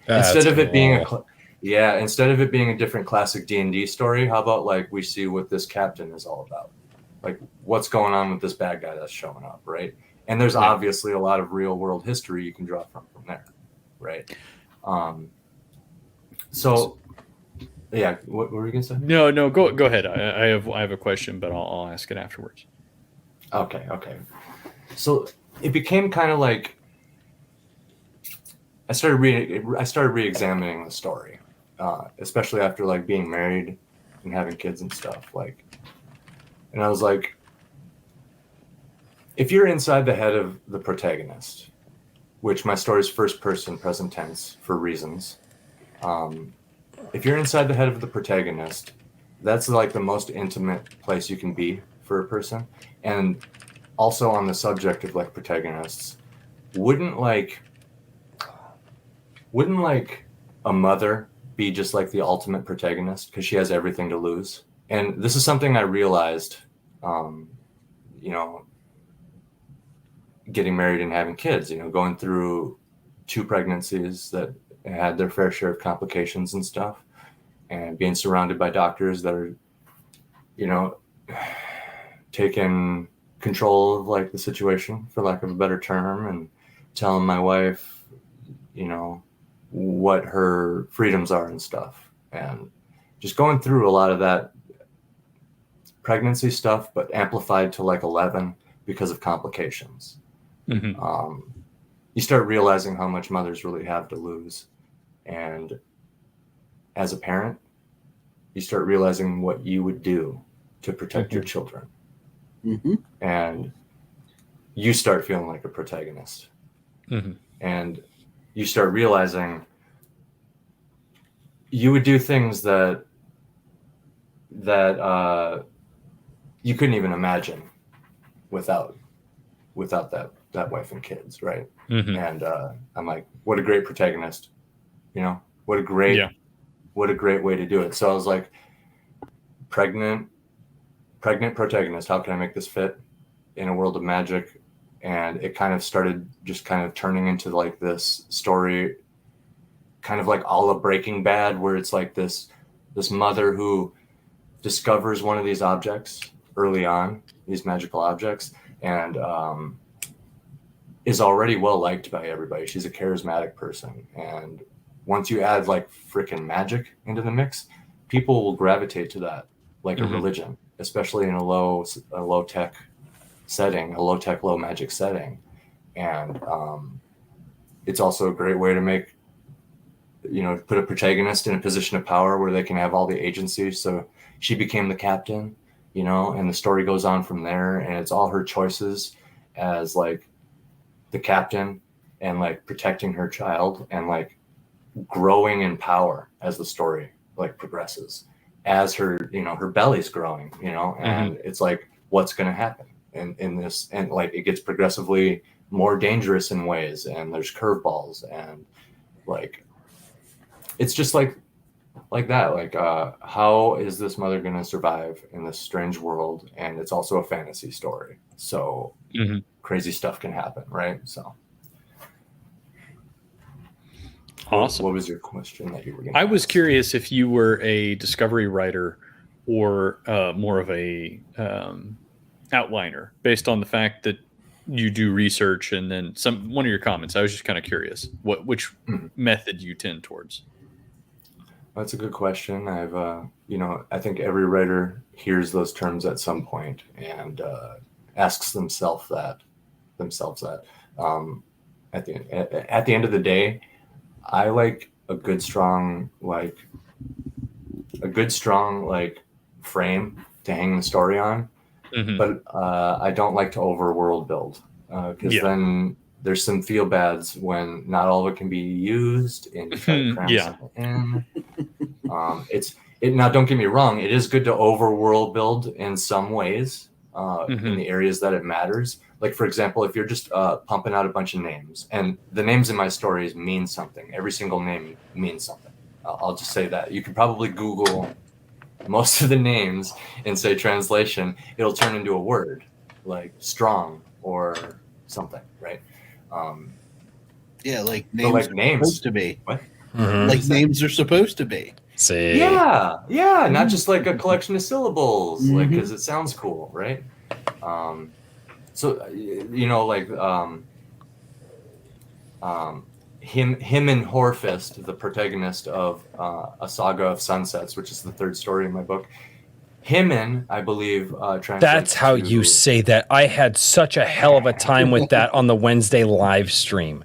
That's instead of it being cool. instead of it being a different classic D&D story, how about like we see what this captain is all about, like what's going on with this bad guy that's showing up, right? And there's obviously a lot of real world history you can draw from there, right? So yeah, what were you gonna say? No, go ahead. I have a question, but I'll ask it afterwards. Okay. So it became kind of like I started re-examining the story, especially after like being married and having kids and stuff. Like, and I was like, if you're inside the head of the protagonist, which my story is first person present tense for reasons. If you're inside the head of the protagonist, that's like the most intimate place you can be for a person. And also on the subject of like protagonists, wouldn't like a mother be just like the ultimate protagonist because she has everything to lose? And this is something I realized, you know, getting married and having kids, you know, going through 2 pregnancies that had their fair share of complications and stuff, and being surrounded by doctors that are, you know, taking control of like the situation, for lack of a better term, and telling my wife, you know, what her freedoms are and stuff, and just going through a lot of that pregnancy stuff, but amplified to like 11 because of complications. You start realizing how much mothers really have to lose. And as a parent, you start realizing what you would do to protect your children. And you start feeling like a protagonist. And you start realizing you would do things that you couldn't even imagine without that wife and kids, right? And I'm like, what a great protagonist, you know, what a great way to do it. So I was like, pregnant protagonist, how can I make this fit in a world of magic? And it kind of started just kind of turning into like this story, kind of like a la Breaking Bad, where it's like this mother who discovers one of these objects early on, these magical objects, and is already well liked by everybody. She's a charismatic person, and once you add like freaking magic into the mix, people will gravitate to that like a religion, especially in a low tech setting, a low tech, low magic setting. And it's also a great way to make, put a protagonist in a position of power where they can have all the agency. So she became the captain, and the story goes on from there. And it's all her choices as like the captain and like protecting her child and like growing in power as the story like progresses, as her, her belly's growing, and it's like, what's going to happen in this? And like, it gets progressively more dangerous in ways, and there's curveballs, and like, it's just like that. Like, how is this mother going to survive in this strange world? And it's also a fantasy story. So crazy stuff can happen. Right. So. Awesome. What was your question that you were going to I was curious if you were a discovery writer or more of a outliner, based on the fact that you do research and then one of your comments. I was just kind of curious which method you tend towards. That's a good question. I've, I think every writer hears those terms at some point and asks themselves that. At the end of the day, I like a good strong frame to hang the story on, but I don't like to overworld build because then there's some feel bads when not all of it can be used and you try to cram something in. Now don't get me wrong, it is good to overworld build in some ways in the areas that it matters. Like, for example, if you're just pumping out a bunch of names, and the names in my stories mean something. Every single name means something. I'll just say that. You can probably Google most of the names and say translation. It'll turn into a word, like strong or something, right? Yeah, like names are supposed to be. What? Like names are supposed to be. See. Yeah, not just like a collection of syllables, like because it sounds cool, right? So like him and Horfist, the protagonist of A Saga of Sunsets, which is the third story in my book. Himmin, I believe, That's how you say that. I had such a hell of a time with that on the Wednesday live stream.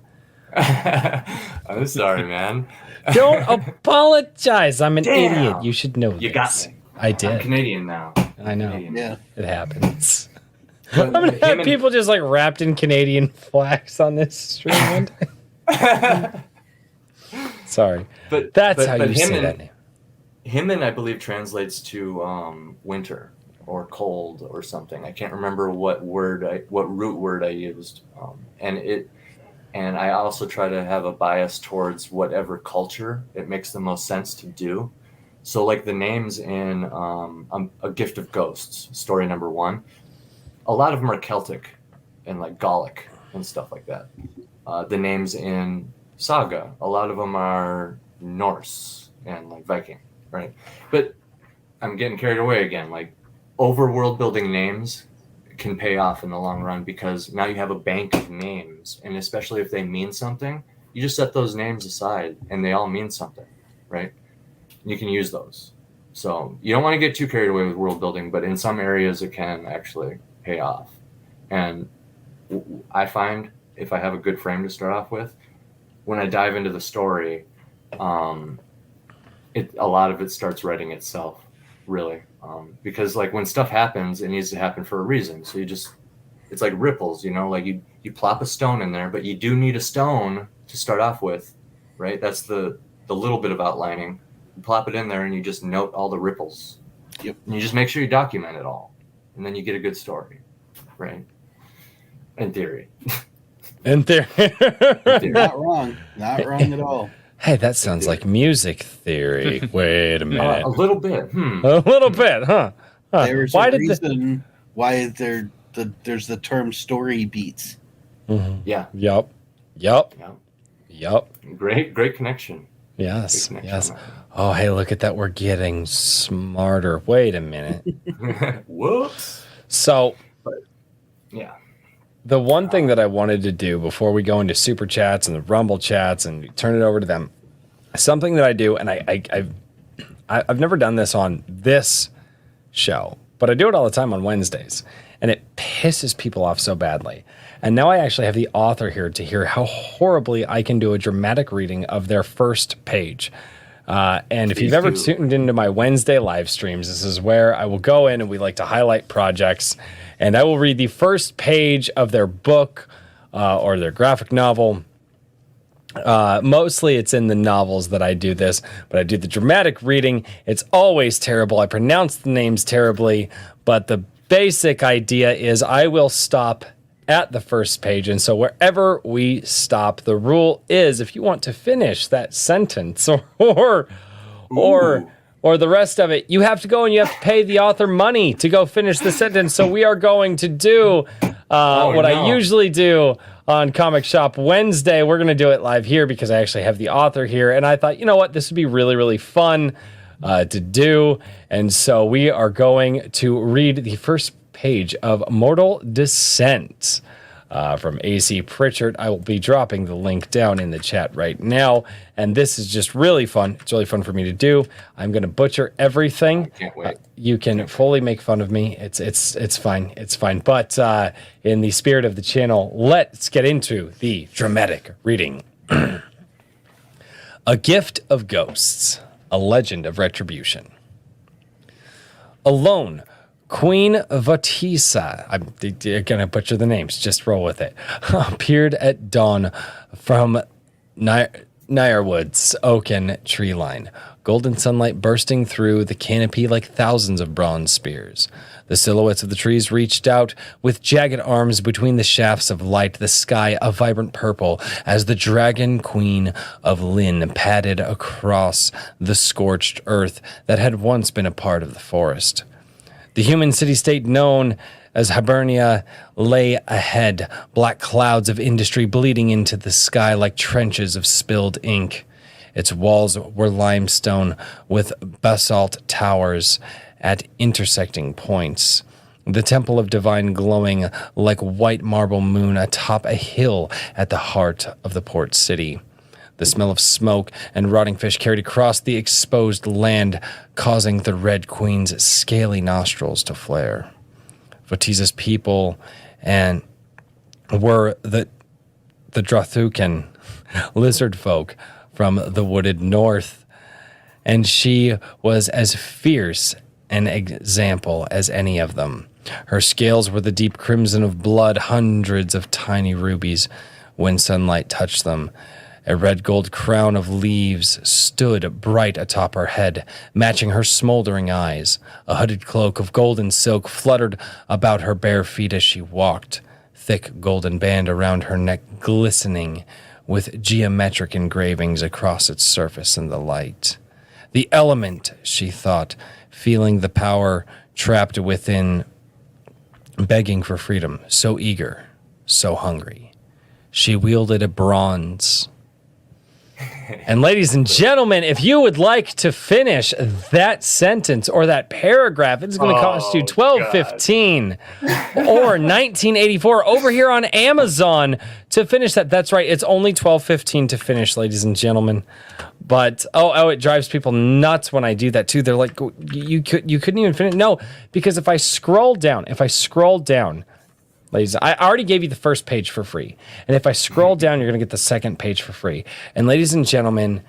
I'm sorry, man. Don't apologize. I'm an idiot. You should know You this. got me. I did. I'm Canadian now. I know. Yeah. It happens. I'm going to have people just like wrapped in Canadian flags on this stream one day. Sorry. But that's how you say that name. Himmin, I believe, translates to winter or cold or something. I can't remember what root word I used. And I also try to have a bias towards whatever culture it makes the most sense to do. So like the names in A Gift of Ghosts, story number 1, a lot of them are Celtic and like Gallic and stuff like that. The names in Saga, a lot of them are Norse and like Viking, right? But I'm getting carried away again. Like overworld building names can pay off in the long run because now you have a bank of names, and especially if they mean something, you just set those names aside and they all mean something, right? You can use those. So you don't want to get too carried away with world building, but in some areas it can actually pay off. And I find if I have a good frame to start off with, when I dive into the story, a lot of it starts writing itself, really. Because like when stuff happens, it needs to happen for a reason. So it's like ripples, like you plop a stone in there, but you do need a stone to start off with, right? That's the little bit of outlining. You plop it in there and you just note all the ripples. Yep. And you just make sure you document it all. And then you get a good story, right? In theory. Not wrong at all. Hey, that sounds like music theory. Wait a minute. A little bit. A little bit, huh? There's a reason why there's the term story beats. Yeah. Yup. Great connection. Yes. Oh, hey, look at that. We're getting smarter. Wait a minute. Whoops. So, yeah. The one thing that I wanted to do before we go into super chats and the Rumble chats and turn it over to them, something that I do, and I've never done this on this show, but I do it all the time on Wednesdays, and it pisses people off so badly. And now I actually have the author here to hear how horribly I can do a dramatic reading of their first page. And if you've ever tuned into my Wednesday live streams, this is where I will go in and we like to highlight projects. And I will read the first page of their book or their graphic novel. Mostly it's in the novels that I do this, but I do the dramatic reading. It's always terrible. I pronounce the names terribly, but the basic idea is I will stop at the first page. And so wherever we stop, the rule is if you want to finish that sentence or the rest of it, you have to go and you have to pay the author money to go finish the sentence. So we are going to do I usually do on Comic Shop Wednesday. We're going to do it live here because I actually have the author here. And I thought, you know what, this would be really, really fun to do. And so we are going to read the first page of Mortal Descent from AC Pritchard. I will be dropping the link down in the chat right now. And this is just really fun. It's really fun for me to do. I'm going to butcher everything. I can't wait. You can fully make fun of me. It's fine. It's fine. But in the spirit of the channel, let's get into the dramatic reading. A Gift of Ghosts, a Legend of Retribution. Alone, Queen Vatisa, I'm going to butcher the names, just roll with it, appeared at dawn from Nyrewood's oaken tree line, golden sunlight bursting through the canopy like thousands of bronze spears. The silhouettes of the trees reached out with jagged arms between the shafts of light, the sky a vibrant purple, as the Dragon Queen of Lynn padded across the scorched earth that had once been a part of the forest. The human city-state known as Hibernia lay ahead, black clouds of industry bleeding into the sky like trenches of spilled ink. Its walls were limestone with basalt towers at intersecting points. The Temple of Divine glowing like white marble moon atop a hill at the heart of the port city. The smell of smoke and rotting fish carried across the exposed land, causing the Red Queen's scaly nostrils to flare. Vatisa's people and were the Drothukan, lizard folk from the wooded north, and she was as fierce an example as any of them. Her scales were the deep crimson of blood, hundreds of tiny rubies when sunlight touched them. A red gold crown of leaves stood bright atop her head, matching her smoldering eyes. A hooded cloak of golden silk fluttered about her bare feet as she walked, thick golden band around her neck glistening with geometric engravings across its surface in the light. The element, she thought, feeling the power trapped within, begging for freedom, so eager, so hungry. She wielded a bronze. And ladies and gentlemen, if you would like to finish that sentence or that paragraph, it's going to cost you $12.15 or $19.84 over here on Amazon to finish that. That's right. It's only $12.15 to finish, ladies and gentlemen. But it drives people nuts when I do that too. They're like, you couldn't even finish. No, because if I scroll down, ladies, I already gave you the first page for free. And if I scroll down, you're going to get the second page for free. And ladies and gentlemen,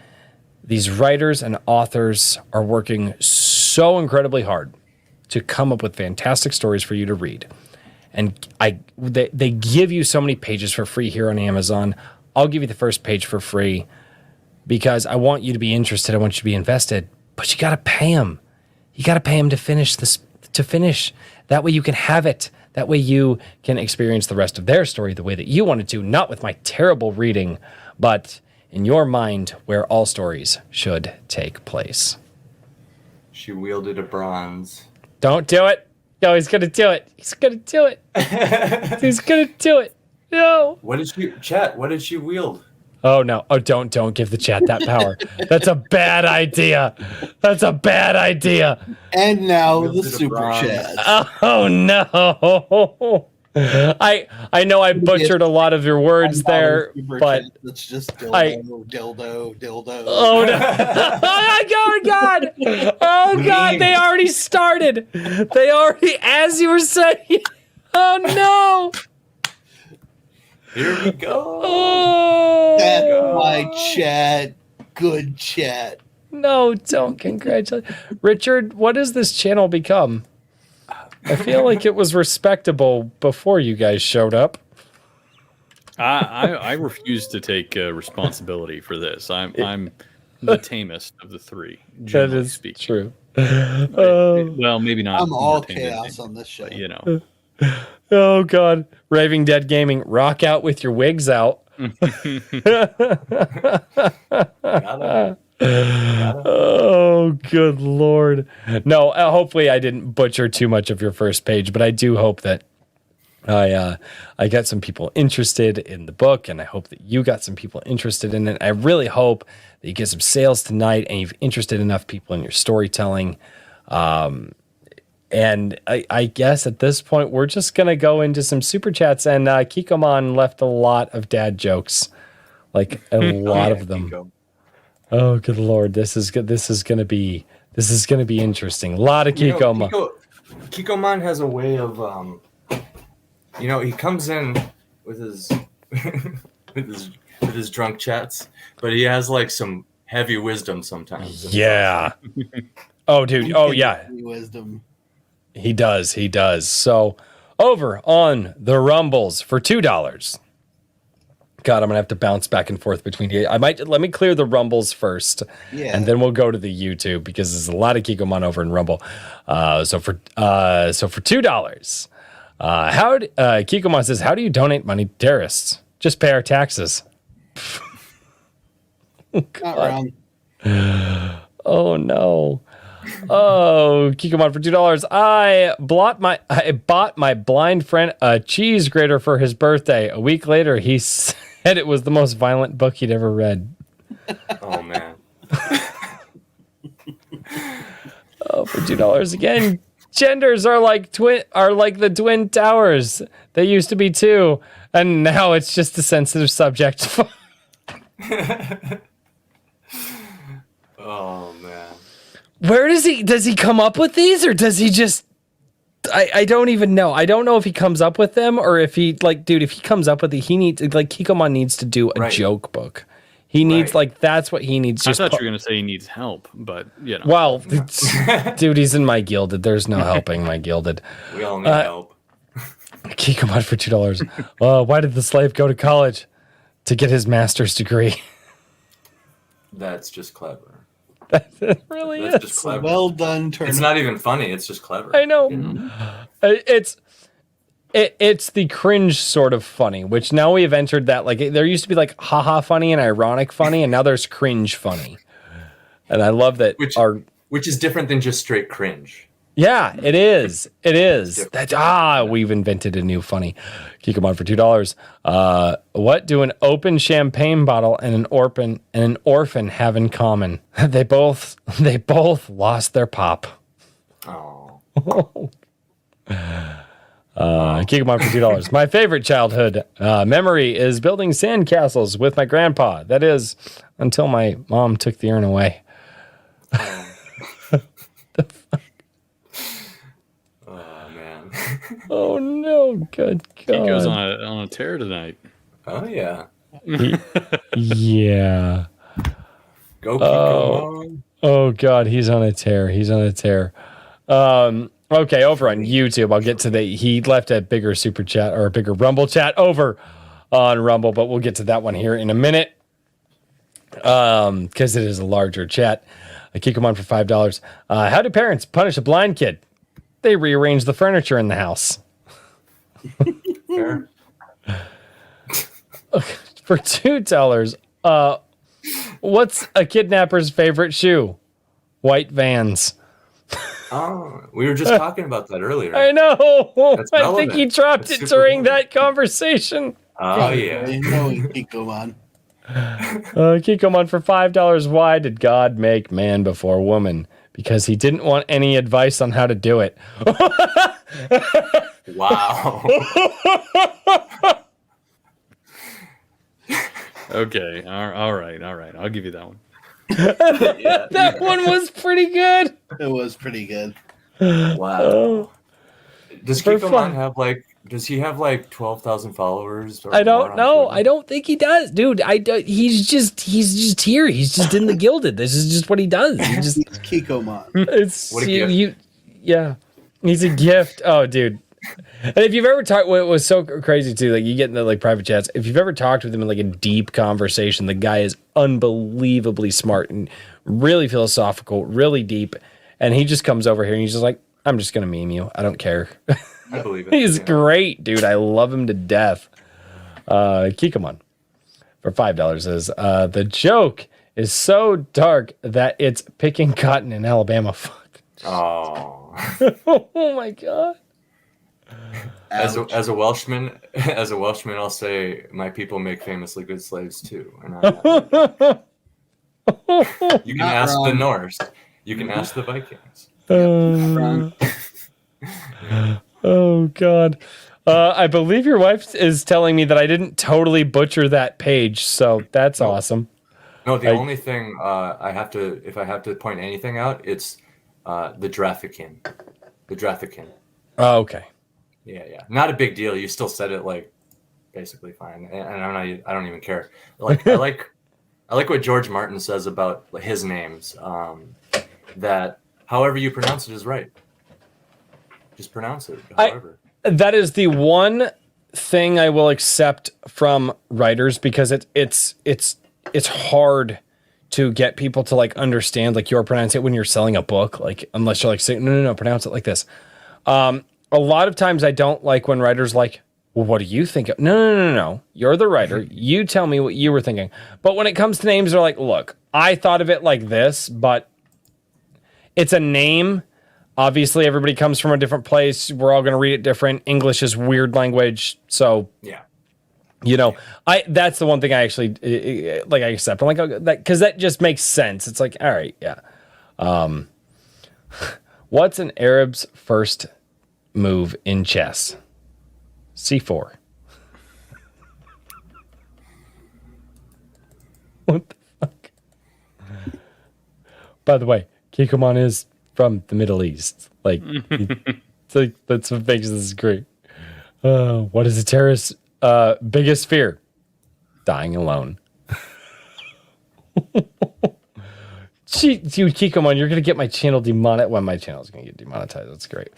these writers and authors are working so incredibly hard to come up with fantastic stories for you to read. And they give you so many pages for free here on Amazon. I'll give you the first page for free because I want you to be interested. I want you to be invested. But you got to pay them. You got to pay them to finish this. That way you can have it. That way you can experience the rest of their story the way that you wanted to, not with my terrible reading, but in your mind where all stories should take place. She wielded a bronze. Don't do it. No, he's going to do it. He's going to do it. He's going to do it. No. What did she wield? Oh, no. Oh, don't give the chat that power. That's a bad idea. That's a bad idea. And now the super chat. Oh, no. I know I butchered a lot of your words there, but it's just dildo. Oh, no. Oh, God. Oh, God. They already started. As you were saying. Oh no! Here we go. Oh, That's my chat. Good chat. no! Don't congratulate Richard. What has this channel become? I feel like it was respectable before you guys showed up. I refuse to take responsibility for this. I'm the tamest of the three. That Generally is speaking. true. Well, maybe not. I'm all more tame than chaos me, on this show. but, you know. Oh God, Raving Dead Gaming, rock out with your wigs out. Got it. Oh, good Lord. No, hopefully I didn't butcher too much of your first page, but I do hope that I got some people interested in the book, and I hope that you got some people interested in it. I really hope that you get some sales tonight and you've interested enough people in your storytelling. And I guess at this point, we're just going to go into some super chats, and Kikomon left a lot of dad jokes, like a lot of them. Kiko. Oh, good Lord. This is good. This is going to be interesting. A lot of Kikomon. Kikomon has a way of, he comes in with his with his drunk chats, but he has like some heavy wisdom sometimes. Yeah. Oh, dude. Oh, yeah. Wisdom. He does. He does. So over on the Rumbles for $2. God, I'm gonna have to bounce back and forth between you. Let me clear the Rumbles first, and then we'll go to the YouTube because there's a lot of Kikomon over in Rumble. So for $2, Kikomon says, "How do you donate money to terrorists? Just pay our taxes." Not wrong. Oh no. Oh, Kikomon for $2. I bought my blind friend a cheese grater for his birthday. A week later, he said it was the most violent book he'd ever read. Oh man. Oh, for $2 again. Genders are like the Twin Towers. They used to be two, and now it's just a sensitive subject. Oh man. Where does he come up with these, or does he just I don't even know. I don't know if he comes up with them or if he if he comes up with it, he needs Kikomon needs to do a joke book. He needs that's what he needs. I thought you were going to say he needs help, but Well, dude, he's in my gilded. There's no helping my gilded. We all need help. Kikomon for $2. Why did the slave go to college? To get his master's degree. That's just clever. It really That's is. just clever. Well done, turn. It's not even funny. It's just clever. I know. You know? It's the cringe sort of funny, which now we have entered that. Like there used to be like haha funny and ironic funny, and now there's cringe funny. And I love that. Which is different than just straight cringe. Yeah, it is. It is. We've invented a new funny. Kikomon for $2. What do an open champagne bottle and an orphan have in common? They both lost their pop. Oh. Kikomon for $2. My favorite childhood memory is building sandcastles with my grandpa. That is, until my mom took the urn away. Oh no! Good God! He goes on a tear tonight. Oh yeah. Yeah. Go Kikomon. Oh God, he's on a tear. He's on a tear. Okay, over on YouTube, I'll get to he left a bigger super chat or a bigger Rumble chat over on Rumble, but we'll get to that one here in a minute. Because it is a larger chat. I kick him on for $5. How do parents punish a blind kid? They rearrange the furniture in the house. Fair. For $2, what's a kidnapper's favorite shoe? White Vans. Oh, we were just talking about that earlier. I know. That's I think he dropped That's it super during relevant. that conversation. Oh yeah. Kikomon. Kikomon for $5. Why did God make man before woman? Because he didn't want any advice on how to do it. Wow. Okay. All right. I'll give you that one. That one was pretty good. It was pretty good. Wow. Does For Kikomon fun. have like Does he have like 12,000 followers? Or I more don't on know. Twitter? I don't think he does, dude. He's just here. He's just in the Gilded. This is just what he does. He just He's Kikomon. it's What a gift. yeah. He's a gift. Oh, dude. And if you've ever talked, what was so crazy too, like you get in the like private chats. If you've ever talked with him in like a deep conversation, the guy is unbelievably smart and really philosophical, really deep. And he just comes over here and he's just like, I'm just gonna meme you. I don't care. I believe it. He's yeah. great, dude. I love him to death. Kikamon for $5 says, the joke is so dark that it's picking cotton in Alabama. Fuck. Oh. Oh my god. As a Welshman, I'll say my people make famously good slaves too. And you can Not ask the wrong. Norse. You can ask the Vikings. Wrong. Oh god. I believe your wife is telling me that I didn't totally butcher that page, so that's awesome. No, the only thing if I have to point anything out, it's the Drafikin. The Drafikin. Oh, okay. Yeah. Not a big deal. You still said it like basically fine, and I don't even care. Like I like what George Martin says about his names. That however you pronounce it is right. Just pronounce it. However. That is the one thing I will accept from writers because it's hard to get people to like understand like your pronunciation when you're selling a book, like unless you're like saying no, pronounce it like this. A lot of times I don't like when writers like, well, what do you think of? No. You're the writer. You tell me what you were thinking. But when it comes to names, they're like, look, I thought of it like this, but it's a name. Obviously, everybody comes from a different place. We're all going to read it different. English is weird language. So, Yeah. you know, that's the one thing I actually like I accept. I'm like, oh, that because that just makes sense. It's like, all right, yeah. What's an Arab's first move in chess? C4. What the fuck? By the way, Kikomon is from the Middle East. Like, it's like that's what makes this great. What is a terrorist's biggest fear? Dying alone. Dude, Kikomon, you're gonna get my channel demonetized. Well, my channel's gonna get demonetized. That's great.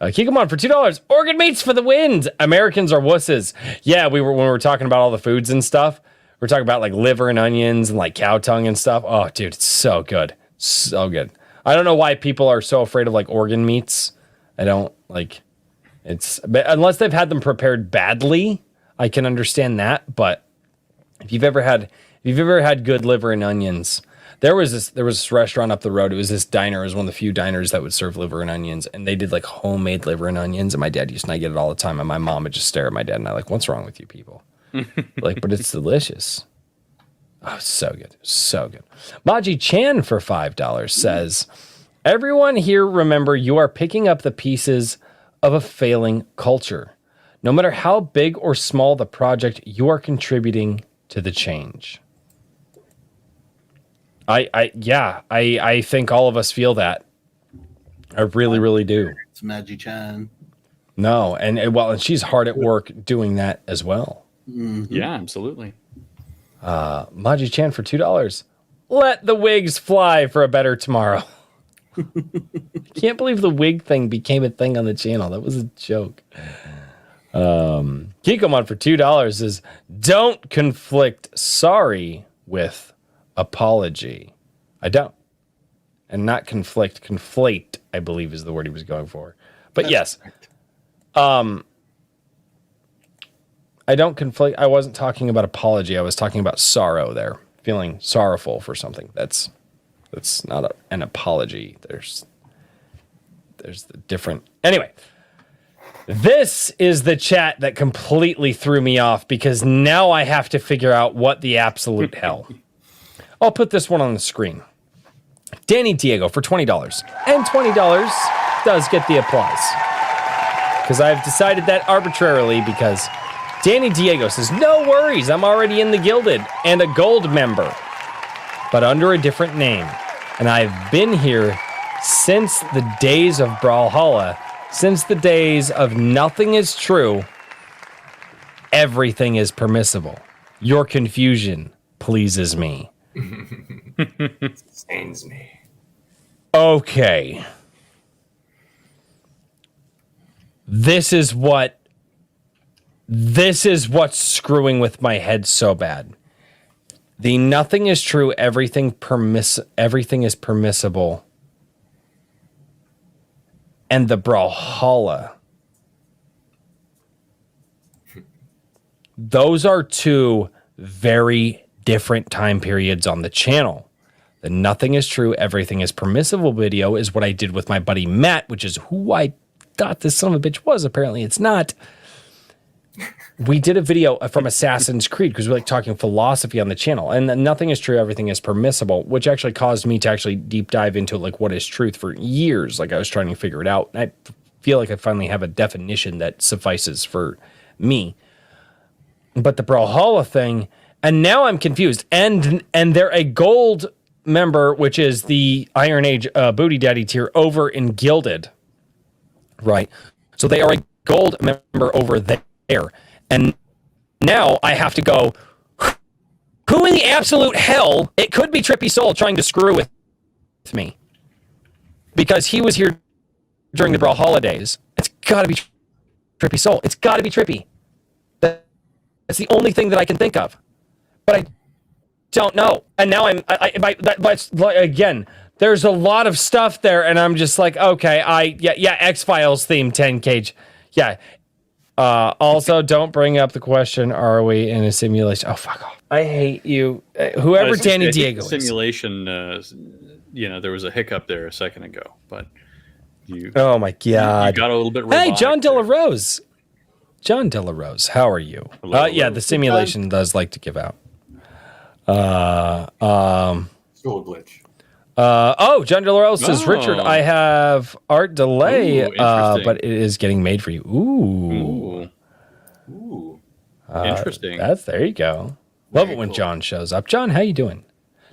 Kikomon for $2. Organ meats for the wind. Americans are wusses. Yeah, when we were talking about all the foods and stuff. We're talking about like liver and onions and like cow tongue and stuff. Oh, dude, it's so good. So good. I don't know why people are so afraid of like organ meats. I don't like but unless they've had them prepared badly, I can understand that. But if you've ever had good liver and onions, there was this restaurant up the road. It was this diner. It was one of the few diners that would serve liver and onions, and they did like homemade liver and onions. And my dad used to get it all the time. And my mom would just stare at my dad and I like, what's wrong with you people? Like, but it's delicious. Oh, so good. So good. Maji Chan for $5 says, everyone here remember you are picking up the pieces of a failing culture. No matter how big or small the project, you are contributing to the change. I think all of us feel that. I really, really do. It's Magi Chan. No, and she's hard at work doing that as well. Mm-hmm. Yeah, absolutely. Maji Chan for $2. Let the wigs fly for a better tomorrow. I can't believe the wig thing became a thing on the channel. That was a joke. Kikomon for $2 is don't conflict sorry with apology. I don't. And not conflict. Conflate, I believe, is the word he was going for. But yes. I don't conflict. I wasn't talking about apology. I was talking about sorrow there. Feeling sorrowful for something. That's not an apology. There's the different. Anyway, this is the chat that completely threw me off because now I have to figure out what the absolute hell. I'll put this one on the screen. Danny Diego for $20. And $20 does get the applause. Because I've decided that arbitrarily because Danny Diego says, no worries, I'm already in the Gilded and a gold member, but under a different name. And I've been here since the days of Brawlhalla, since the days of nothing is true, everything is permissible. Your confusion pleases me. Sustains me. Okay. This is what's screwing with my head so bad. The nothing is true, everything is permissible. And the Brawlhalla. Those are two very different time periods on the channel. The nothing is true, everything is permissible video is what I did with my buddy Matt, which is who I thought this son of a bitch was. Apparently it's not. We did a video from Assassin's Creed because we like talking philosophy on the channel, and nothing is true, everything is permissible, which actually caused me to actually deep dive into like what is truth for years. Like I was trying to figure it out. And I feel like I finally have a definition that suffices for me. But the Brawlhalla thing, and now I'm confused. And they're a gold member, which is the Iron Age Booty Daddy tier over in Gilded. Right. So they are a gold member over there. And now I have to go, who in the absolute hell? It could be Trippy Soul trying to screw with me. Because he was here during the Brawlhalla days. It's got to be Trippy Soul. It's got to be Trippy. That's the only thing that I can think of. But I don't know. And now again, there's a lot of stuff there, and I'm just like, okay, X-Files theme 10 cage. Yeah. Also, don't bring up the question, are we in a simulation? Oh, fuck off. I hate you. Whoever Danny Diego is. Simulation, there was a hiccup there a second ago, but you... Oh, my God. You got a little bit robotic. Hey, John Delarose. John Delarose, how are you? Hello. Yeah, the simulation does like to give out. Still a glitch. John Delarose says, Richard, I have art delay, Ooh, but it is getting made for you. Ooh. Interesting. There you go. Love it when John shows up. John, how you doing?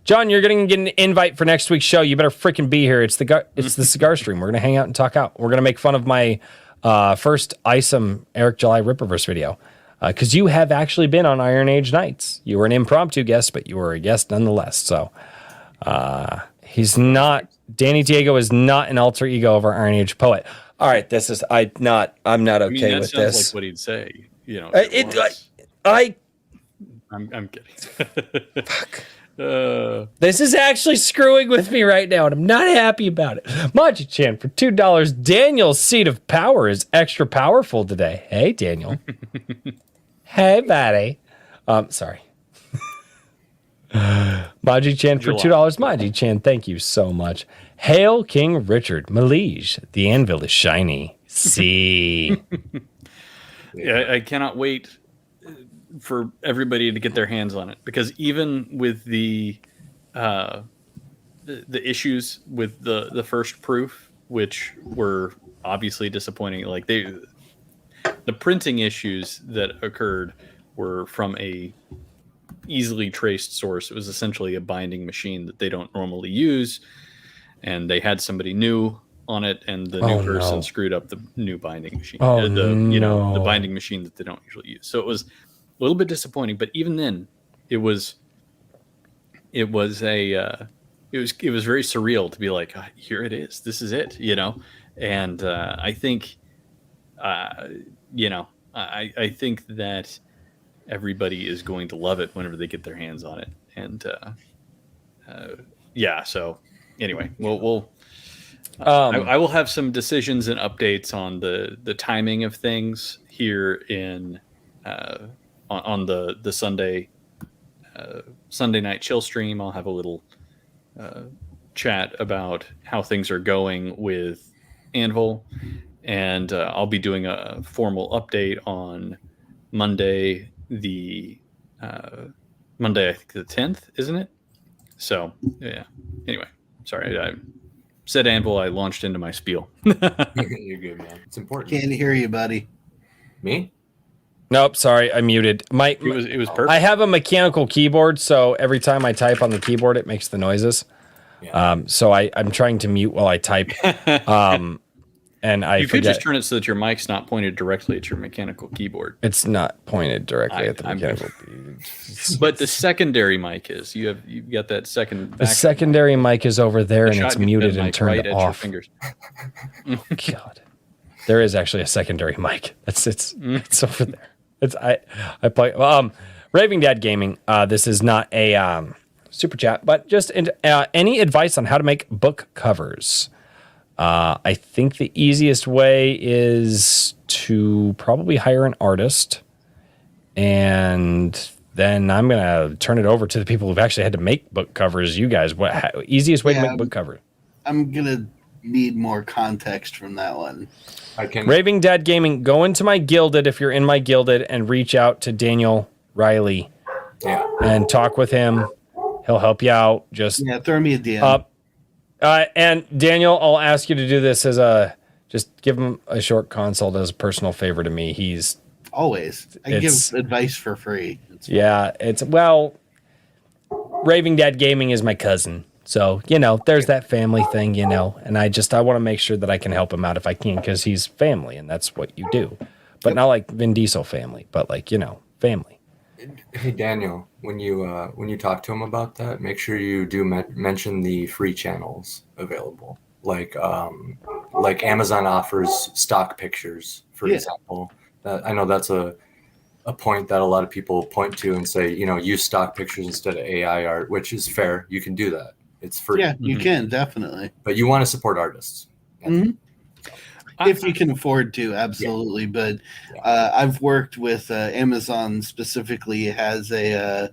John, you're going to get an invite for next week's show. You better freaking be here. It's the cigar stream. We're going to hang out and talk out. We're going to make fun of my first ISOM Eric July Rippaverse video. Because you have actually been on Iron Age Nights. You were an impromptu guest, but you were a guest nonetheless. So he's not, Danny Diego is not an alter ego of our Iron Age poet. All right, I'm not okay with this. That sounds like what he'd say. I'm kidding. Fuck. This is actually screwing with me right now, and I'm not happy about it. Maji-chan for $2. Daniel's seat of power is extra powerful today. Hey, Daniel. Hey, buddy. Sorry. Maji-chan for $2. Maji-chan, thank you so much. Hail King Richard. Malige, the anvil is shiny. See. Yeah, I cannot wait for everybody to get their hands on it, because even with the issues with the first proof, which were obviously disappointing, like the printing issues that occurred were from a easily traced source. It was essentially a binding machine that they don't normally use, and they had somebody new on it, and the new person screwed up the new binding machine. The binding machine that they don't usually use. So it was a little bit disappointing, but even then, it was very surreal to be like, here it is, this is it, and I think, I think that everybody is going to love it whenever they get their hands on it, and So anyway, I will have some decisions and updates on the timing of things here in. On the Sunday night chill stream. I'll have a little chat about how things are going with Anvil, and I'll be doing a formal update on Monday, I think the 10th, isn't it? So yeah. Anyway, sorry, I said Anvil. I launched into my spiel. You're good, man. It's important. Can't hear you, buddy. Me? Nope, sorry, I muted. It was perfect. I have a mechanical keyboard, so every time I type on the keyboard, it makes the noises. Yeah. So I'm trying to mute while I type. and I You could forget. just turn it so that your mic's not pointed directly at your mechanical keyboard. It's not pointed directly at the I'm- mechanical. But the secondary mic is. You've got that second. The secondary mic is over there, and it's shotgun muted and mic turned right at your off. fingers. God, there is actually a secondary mic. It's over there. I play Raving Dad Gaming. This is not a super chat, but just any advice on how to make book covers. I think the easiest way is to probably hire an artist, and then I'm gonna turn it over to the people who've actually had to make book covers. You guys, easiest way to make book cover? I'm gonna need more context from that one. I can. Raving Dad Gaming. Go into my Gilded if you're in my Gilded, and reach out to Daniel Riley Yeah. and talk with him. He'll help you out. Just Throw me a DM. and Daniel, I'll ask you to do this as just give him a short consult as a personal favor to me. He's Always. I give advice for free. Raving Dad Gaming is my cousin. So, there's that family thing, and I want to make sure that I can help him out if I can, because he's family and that's what you do. But not like Vin Diesel family, but family. Hey Daniel, when you talk to him about that, make sure you do mention the free channels available. Like Amazon offers stock pictures, for example. I know that's a point that a lot of people point to and say, use stock pictures instead of AI art, which is fair. You can do that. It's free. Yeah, you can, definitely. But you want to support artists. Mm-hmm. If you can afford to, absolutely. Yeah. But I've worked with Amazon specifically has a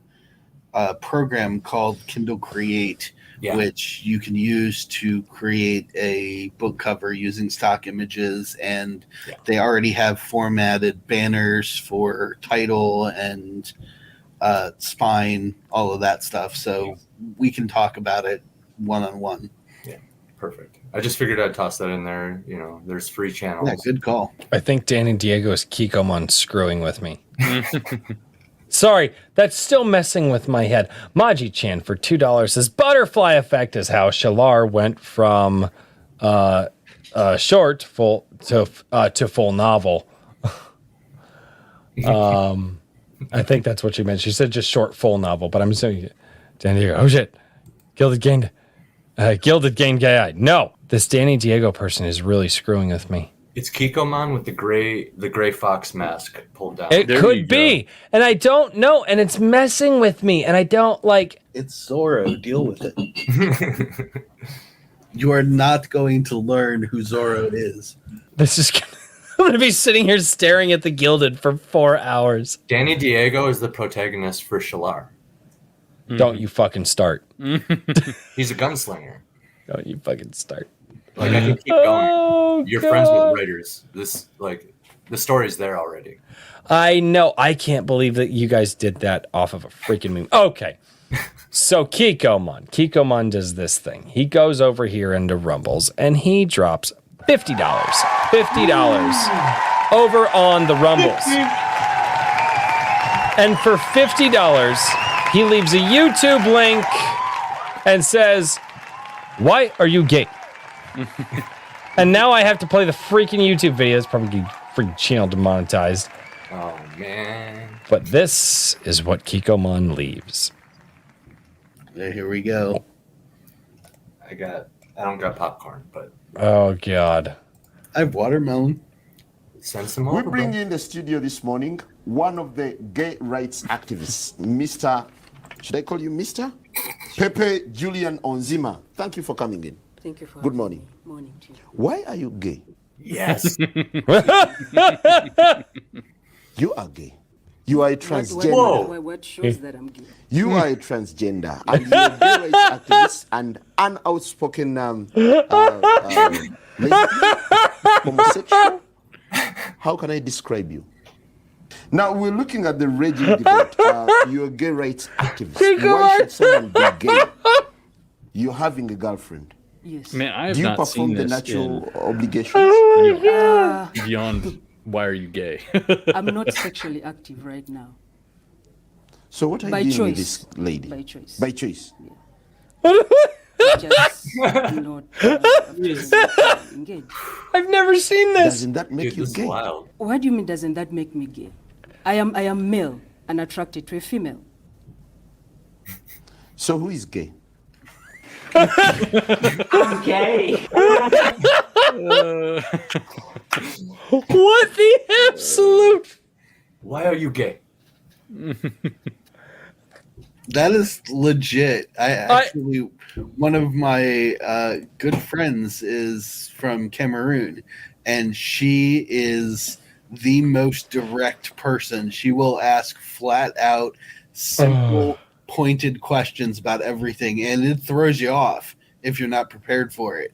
program called Kindle Create, which you can use to create a book cover using stock images. And they already have formatted banners for title and spine, all of that stuff. So we can talk about it one-on-one. Yeah, perfect. I just figured I'd toss that in there. There's free channels. Yeah, good call. I think Danny Diego is Kikomon screwing with me. Sorry, that's still messing with my head. Maji-chan for $2 says, butterfly effect is how Shalar went from short full to full novel. I think that's what she meant. She said just short full novel, but I'm saying, Danny Diego, oh shit, Gilded gained guy. No, this Danny Diego person is really screwing with me. It's Kikomon with the gray fox mask pulled down. It could be, and I don't know, and it's messing with me, and I don't like. It's Zoro. Deal with it. You are not going to learn who Zoro is. This is. I'm going to be sitting here staring at the Gilded for 4 hours. Danny Diego is the protagonist for Shalar. Don't you fucking start. He's a gunslinger. Don't you fucking start. Like, I can keep going. You're friends with writers. The story's there already. I know. I can't believe that you guys did that off of a freaking meme. Okay. So Kikomon does this thing. He goes over here into Rumbles and he drops $50. $50 over on the Rumbles. And for $50, he leaves a YouTube link and says, "Why are you gay?" And now I have to play the freaking YouTube video. It's probably freaking channel demonetized. Oh, man. But this is what Kikomon leaves. Here we go. I don't got popcorn, but Oh, God. I have watermelon. send some We over. bring bro. in the studio this morning one of the gay rights activists, Mr. Should I call you Mr? Pepe Julian Onzima. Thank you for coming in. Thank you for Good morning. Morning to you. Why are you gay? Yes. You are gay. You are a transgender. What shows that I'm gay? You are a transgender, and you're a gay rights activist and an outspoken homosexual. How can I describe you? Now we're looking at the raging debate. You're a gay rights activist. Why should someone be gay? You're having a girlfriend. Yes. Man, I have Do you not perform seen the this natural obligations? beyond why are you gay? I'm not sexually active right now. So what are By you doing with choice. this lady? By choice. By choice. just not engage. I've never seen this. Doesn't that make Dude, you this is gay? wild. What do you mean doesn't that make me gay? I am male and attracted to a female. So who is gay? I'm gay. What the absolute? Why are you gay? That is legit. I actually, one of my good friends is from Cameroon, and she is the most direct person. She will ask flat out, simple, pointed questions about everything, and it throws you off if you're not prepared for it.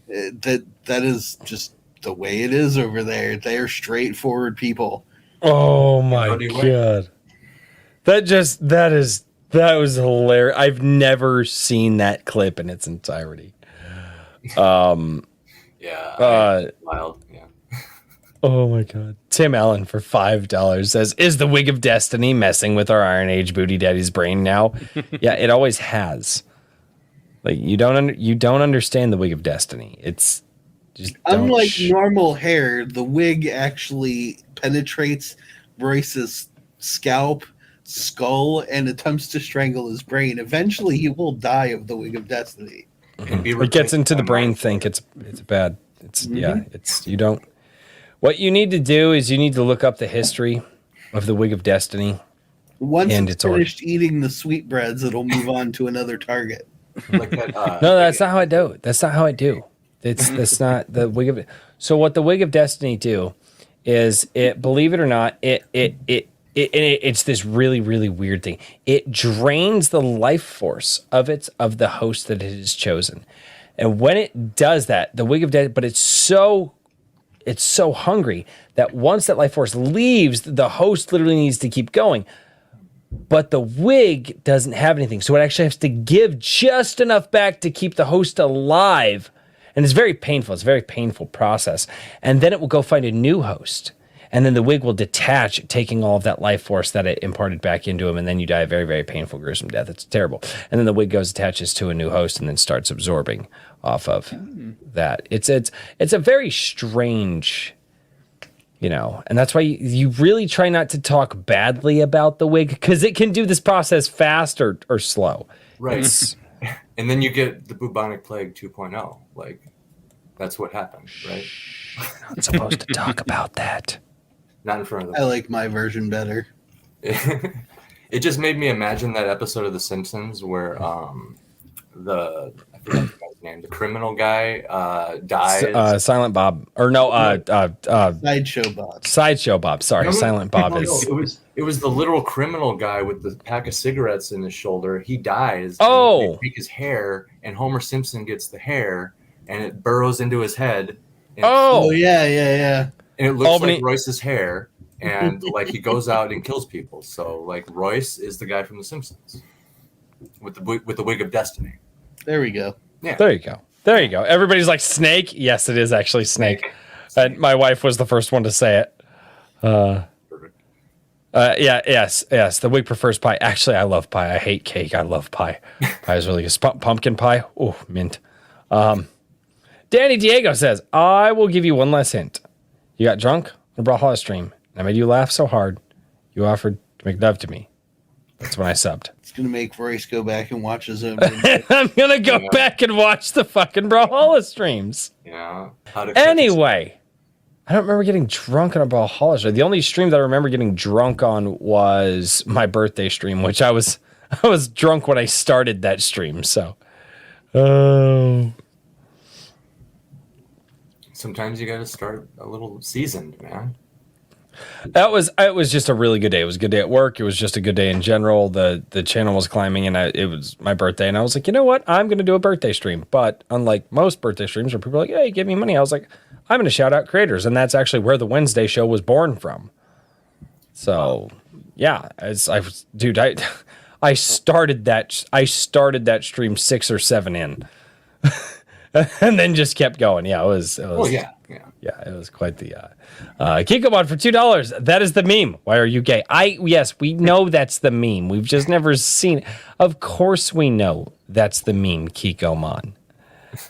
That is just the way it is over there. They are straightforward people. Oh my How do you wear? god. That was hilarious. I've never seen that clip in its entirety. Yeah. Wild. Yeah. Oh my god. Tim Allen for $5 says, "Is the wig of destiny messing with our Iron Age booty daddy's brain now?" Yeah, it always has. Like you don't understand the wig of destiny. It's just Unlike normal hair, the wig actually penetrates Royce's scalp, skull, and attempts to strangle his brain. Eventually, he will die of the wig of destiny. it gets into the brain think it's bad. It's it's you don't. What you need to do is you need to look up the history of the wig of destiny. Once And it's it's ordered. finished eating the sweetbreads, it'll move on to another target. Like that, No, that's not how I do. That's not how I do. That's not the wig of. So what the wig of destiny do is it. Believe it or not, it's this really really weird thing. It drains the life force of the host that it has chosen, and when it does that, the wig of destiny. But it's so hungry that once that life force leaves, the host literally needs to keep going. But the wig doesn't have anything. So it actually has to give just enough back to keep the host alive. And it's very painful. It's a very painful process. And then it will go find a new host. And then the wig will detach, taking all of that life force that it imparted back into him. And then you die a very, very painful, gruesome death. It's terrible. And then the wig attaches to a new host and then starts absorbing off of that. It's a very strange... and that's why you really try not to talk badly about the wig because it can do this process fast or slow. right. And then you get the bubonic plague 2.0. Like, that's what happened, right? You're not supposed to talk about that. Not in front of I them. like my version better. It just made me imagine that episode of The Simpsons where I forgot the guy's name, the criminal guy dies. Silent Bob. Or no, Sideshow Bob. Sideshow Bob. Sorry, Silent Bob is... It was the literal criminal guy with the pack of cigarettes in his shoulder. He dies. Oh. And they take his hair, and Homer Simpson gets the hair, and it burrows into his head. And Oh, yeah. And it looks Albany- like Royce's hair, and like he goes out and kills people. So like Royce is the guy from The Simpsons with the wig of destiny. There we go. Yeah. There you go. Everybody's like, Snake? Yes, it is actually Snake. And my wife was the first one to say it. Yes. The wig prefers pie. Actually, I love pie. I hate cake. I love pie. Pie is really good. Pumpkin pie. Oh, mint. Danny Diego says, I will give you one last hint. You got drunk on a Brawlhalla stream. And I made you laugh so hard, you offered to make love to me. That's when I subbed. It's going to make Royce go back and watch his own. I'm going to go back and watch the fucking Brawlhalla streams. Yeah. How to Anyway, I don't remember getting drunk on a Brawlhalla stream. The only stream that I remember getting drunk on was my birthday stream, which I was drunk when I started that stream. So, Sometimes you got to start a little seasoned, man. it was just a really good day. It was a good day at work. It was just a good day in general. The channel was climbing, and it was my birthday, and I was like, you know what? I'm going to do a birthday stream. But unlike most birthday streams where people are like, hey, give me money, I was like, I'm going to shout out creators, and that's actually where the Wednesday show was born from. So, yeah, I started that stream 6 or 7 in, and then just kept going. Yeah, it was. Oh yeah. Yeah, it was quite the Kikomon for $2. That is the meme. Why are you gay? Yes, we know that's the meme. We've just never seen it. Of course we know that's the meme, Kikomon.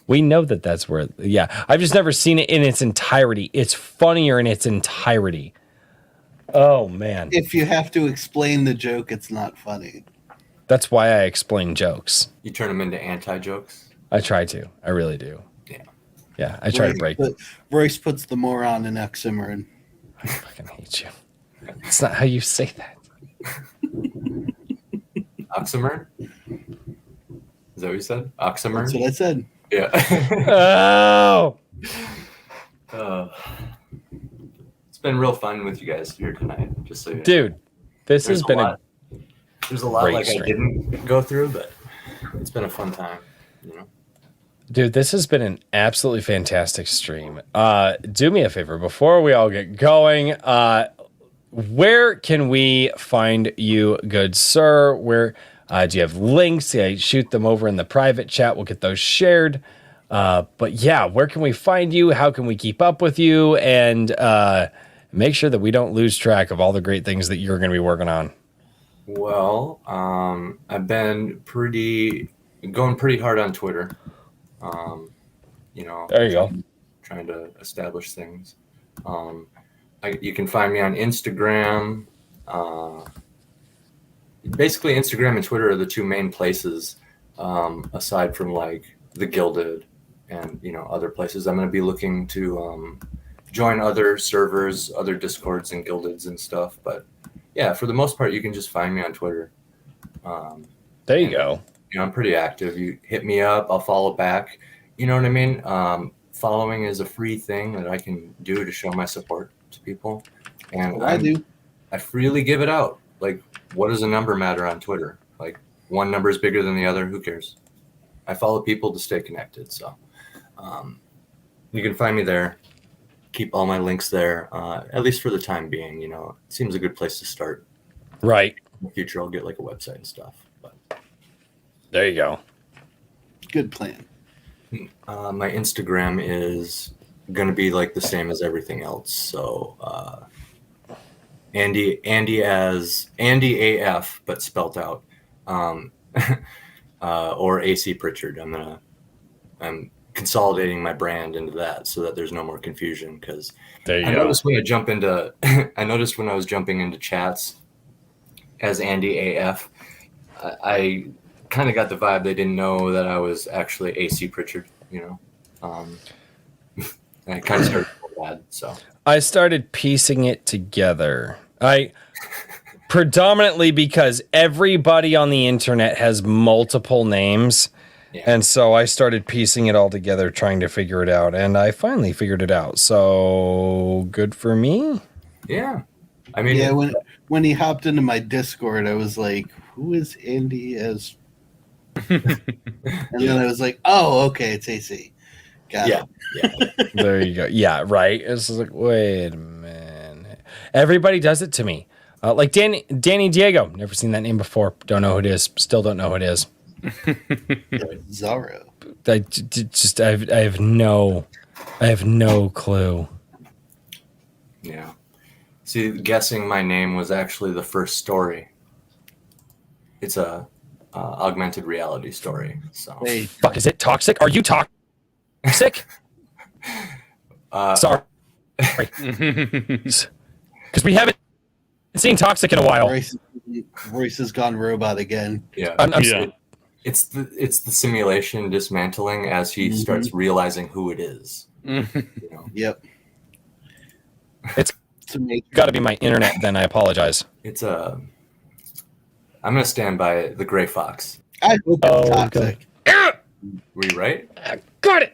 We know that that's where, yeah. I've just never seen it in its entirety. It's funnier in its entirety. Oh, man. If you have to explain the joke, it's not funny. That's why I explain jokes. You turn them into anti-jokes? I try to. I really do. Yeah. Yeah, I try to break. Royce puts the moron in oxymoron. I fucking hate you. It's not how you say that. Oxymoron? Is that what you said? Oxymoron? That's what I said. Yeah. Oh! It's been real fun with you guys here tonight, just so you know. Dude, this has been a There's a lot great like stream. I didn't go through, but it's been a fun time, you know. Dude, this has been an absolutely fantastic stream. Do me a favor before we all get going. Where can we find you, good sir? Where do you have links? Yeah, shoot them over in the private chat. We'll get those shared. But yeah, where can we find you? How can we keep up with you? And make sure that we don't lose track of all the great things that you're going to be working on. Well, I've been going pretty hard on Twitter. You know, There you go. Trying to establish things. You can find me on Instagram. Basically, Instagram and Twitter are the two main places, aside from like the Gilded and other places. I'm going to be looking to join other servers, other Discords and Gildeds and stuff. But yeah, for the most part, you can just find me on Twitter. There you go. I'm pretty active. You hit me up, I'll follow back. You know what I mean? Following is a free thing that I can do to show my support to people. And I do. I freely give it out. Like, what does a number matter on Twitter? Like, one number is bigger than the other. Who cares? I follow people to stay connected. So you can find me there. Keep all my links there, at least for the time being. It seems a good place to start. Right. In the future, I'll get like a website and stuff. But there you go. Good plan. My Instagram is going to be like the same as everything else. So Andy AF, but spelt out, or AC Pritchard. I'm consolidating my brand into that so that there's no more confusion. Because I noticed when I was jumping into chats as Andy AF, I kind of got the vibe they didn't know that I was actually AC Pritchard. And I kind of started to feel bad. So I started piecing it together. Predominantly because everybody on the internet has multiple names. Yeah. And so I started piecing it all together, trying to figure it out. And I finally figured it out. So good for me. Yeah. I mean, yeah, when he hopped into my Discord, I was like, who is Andy as? And then I was like, oh, okay, it's AC. Got it. Yeah. There you go. Yeah, right. It's like, wait a minute. Everybody does it to me. Like Danny Diego. Never seen that name before. Don't know who it is. Still don't know who it is. Zorro. I have no clue. Yeah. See, guessing my name was actually the first story. It's a augmented reality story. So. Hey. Fuck, is it toxic? Are you toxic? Sorry. Because we haven't seen Toxic in a while. Royce has gone robot again. Yeah. Yeah. It's the simulation dismantling as he starts realizing who it is. Yep. It's got to be my internet. Then I apologize. I'm gonna stand by the gray fox. I hope it's toxic. Were you right? Got it.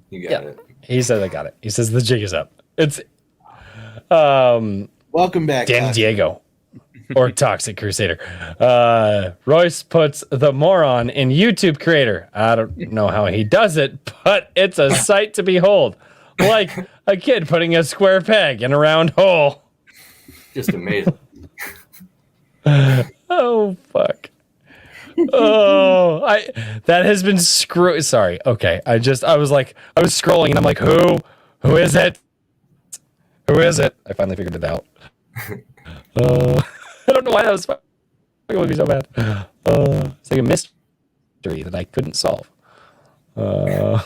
You got it. He said I got it. He says the jig is up. It's welcome back, Danny Toxic. Diego or Toxic Crusader. Royce puts the moron in YouTube creator. I don't know how he does it, but it's a sight to behold. Like a kid putting a square peg in a round hole. Just amazing. Oh fuck. Oh, that has been screwed. Sorry. Okay. I was scrolling and I'm like, who is it? Who is it? I finally figured it out. I don't know why that was fucking with me so bad. It's like a mystery that I couldn't solve. Well,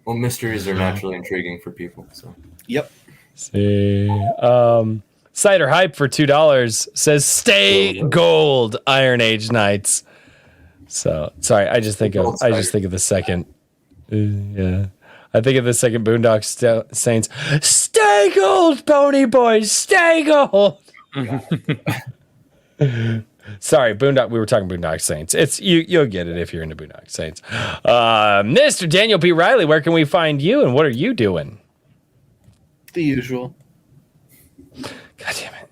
mysteries are naturally intriguing for people. So. Yep. See. Cider Hype for $2 says stay gold, Iron Age Knights. So sorry, I just think of the second. Yeah. I think of the second Boondock Saints. Stay gold, pony boys, stay gold. Sorry, Boondock. We were talking Boondock Saints. It's you'll get it if you're into Boondock Saints. Mr. Daniel P. Riley, where can we find you and what are you doing? The usual. God damn it.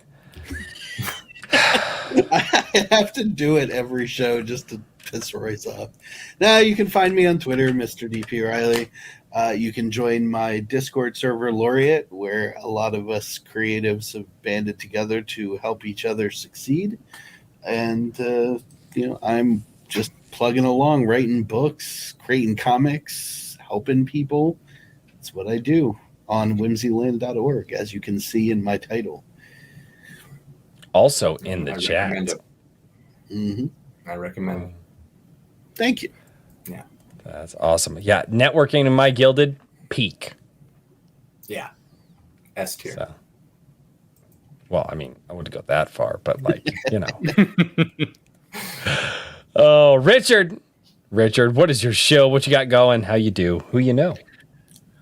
I have to do it every show just to piss Royce off. Now you can find me on Twitter, Mr. DP Riley. You can join my Discord server, Laureate, where a lot of us creatives have banded together to help each other succeed. And, I'm just plugging along, writing books, creating comics, helping people. That's what I do on whimsyland.org, as you can see in my title. Also in the chat. Mm-hmm. I recommend it. Thank you. Yeah. That's awesome. Yeah, networking in my gilded peak. Yeah. S tier. So, well, I mean, I wouldn't go that far, but Oh, Richard, what is your show? What you got going? How you do? Who you know?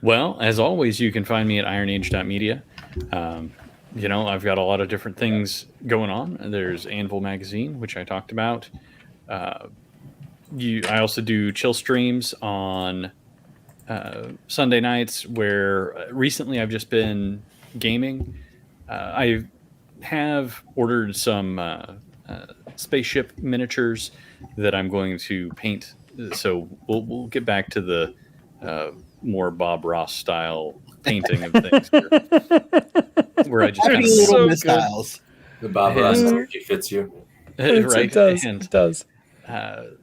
Well, as always, you can find me at ironage.media. I've got a lot of different things going on. There's Anvil Magazine, which I talked about. I also do chill streams on Sunday nights where recently I've just been gaming. I have ordered some spaceship miniatures that I'm going to paint. So we'll get back to the more Bob Ross style painting of things here, where I just kind of little missiles. The Bob Ross energy fits you. Right? It does.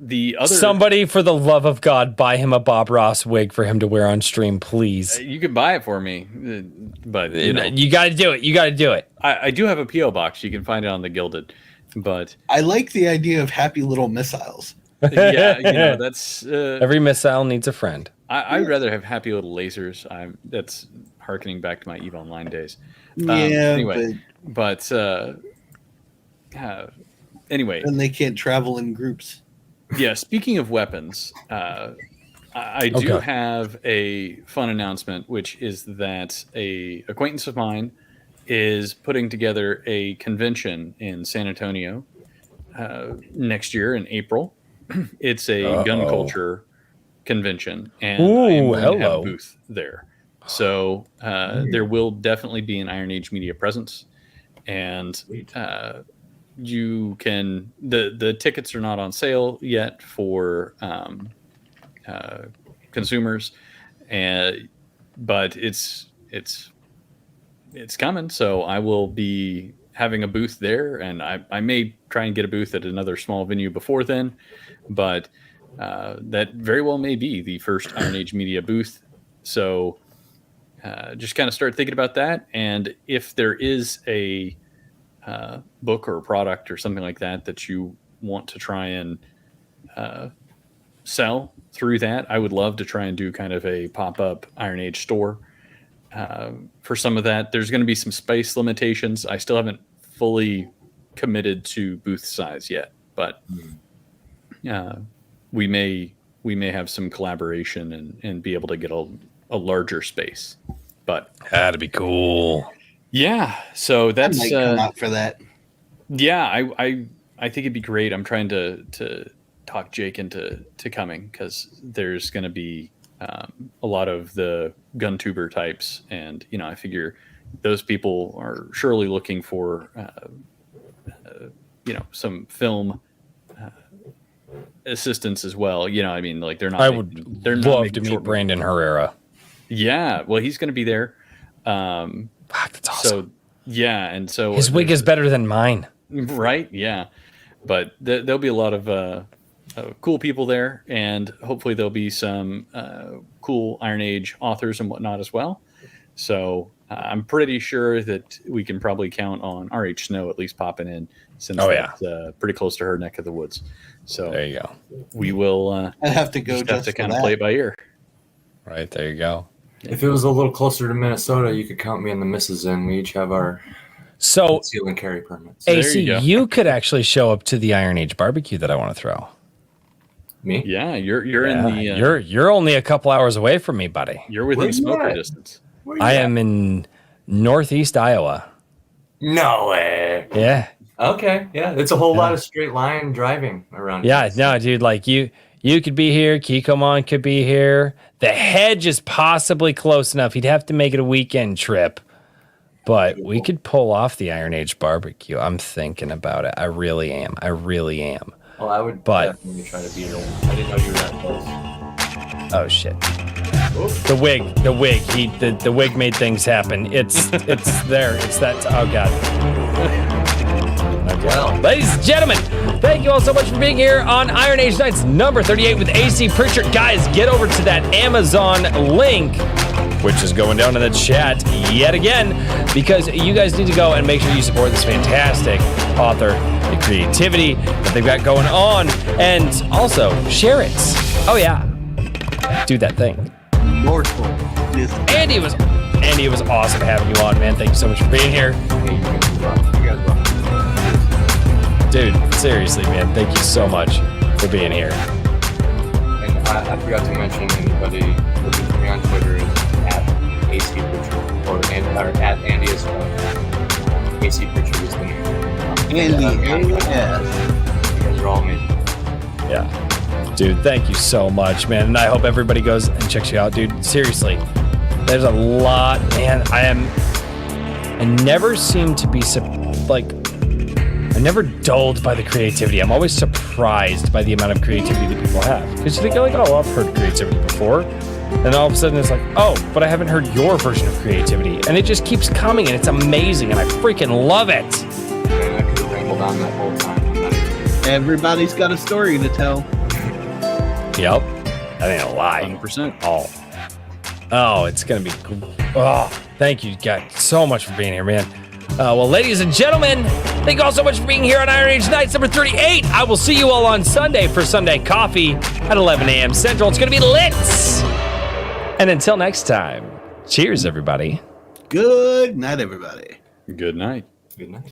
The other Somebody, for the love of God, buy him a Bob Ross wig for him to wear on stream, please. You could buy it for me, but you got to do it. You got to do it. I do have a PO box. You can find it on the Gilded, but I like the idea of happy little missiles. yeah, that's every missile needs a friend. I'd rather have happy little lasers. That's harkening back to my EVE Online days. Anyway, and they can't travel in groups. Yeah. Speaking of weapons, I do have a fun announcement, which is that a acquaintance of mine is putting together a convention in San Antonio next year in April. It's a gun culture convention, and I'm going to have a booth there. So there will definitely be an Iron Age Media presence, and you can the tickets are not on sale yet for consumers, but it's coming. So I will be having a booth there, and I may try and get a booth at another small venue before then, but that very well may be the first Iron Age Media booth. So just kind of start thinking about that, and if there is a book or a product or something like that you want to try and sell through that, I would love to try and do kind of a pop-up Iron Age store for some of that. There's going to be some space limitations. I still haven't fully committed to booth size yet, but we may have some collaboration and be able to get a larger space. But that'd be cool. Yeah, so that's I might come out for that. Yeah, I think it'd be great. I'm trying to talk Jake into coming, because there's going to be a lot of the gun tuber types, and I figure those people are surely looking for some film assistance as well. I mean, like they're not. I would love to meet Brandon Herrera. Yeah, well, he's going to be there. Fuck, that's awesome. So yeah, and so his wig is better than mine. Right? Yeah, but there'll be a lot of cool people there, and hopefully there'll be some cool Iron Age authors and whatnot as well. So I'm pretty sure that we can probably count on RH Snow at least popping in, since that's pretty close to her neck of the woods. So there you go. We will. I'd have to go just have to kind of play it by ear. Right, there you go. If it was a little closer to Minnesota, you could count me and the missus in. We each have our conceal and carry permits. AC, you could actually show up to the Iron Age barbecue that I want to throw. Me? Yeah, you're in the. You're only a couple hours away from me, buddy. You're within smoker distance. I am in Northeast Iowa. No way. Yeah. Okay. Yeah, it's a whole lot of straight line driving around. Yeah, no, dude. Like you could be here. Kikomon could be here. The Hedge is possibly close enough. He'd have to make it a weekend trip, but we could pull off the Iron Age barbecue. I'm thinking about it. I really am. Well, I would definitely try to be there. I didn't know you were that close. Oh shit. The wig. The wig made things happen. It's there. It's that. Oh god. Okay. Well, ladies and gentlemen, thank you all so much for being here on Iron Age Nights number 38 with AC Pritchard. Guys, get over to that Amazon link, which is going down in the chat yet again, because you guys need to go and make sure you support this fantastic author, the creativity that they've got going on, and also share it. Oh yeah, do that thing. Mortal. Andy, it was awesome having you on, man. Thank you so much for being here. Dude, seriously, man, thank you so much for being here. And I forgot to mention, anybody looking for me on Twitter is at AC Pritchard, or at Andy as well. AC Pritchard is the name. Andy, you guys are all amazing. Yeah. Dude, thank you so much, man. And I hope everybody goes and checks you out, dude. Seriously, there's a lot, man. I never seem to be I'm never dulled by the creativity. I'm always surprised by the amount of creativity that people have. Because you think, like, oh, I've heard creativity before. And all of a sudden it's like, oh, but I haven't heard your version of creativity. And it just keeps coming, and it's amazing, and I freaking love it. Man, I could have rambled on that whole time. Everybody's got a story to tell. Yep. That ain't a lie. 100%. Oh, it's going to be cool. Oh, thank you guys so much for being here, man. Well, ladies and gentlemen, thank you all so much for being here on Iron Age Nights number 38. I will see you all on Sunday for Sunday Coffee at 11 a.m. Central. It's going to be lit. And until next time, cheers, everybody. Good night, everybody. Good night. Good night.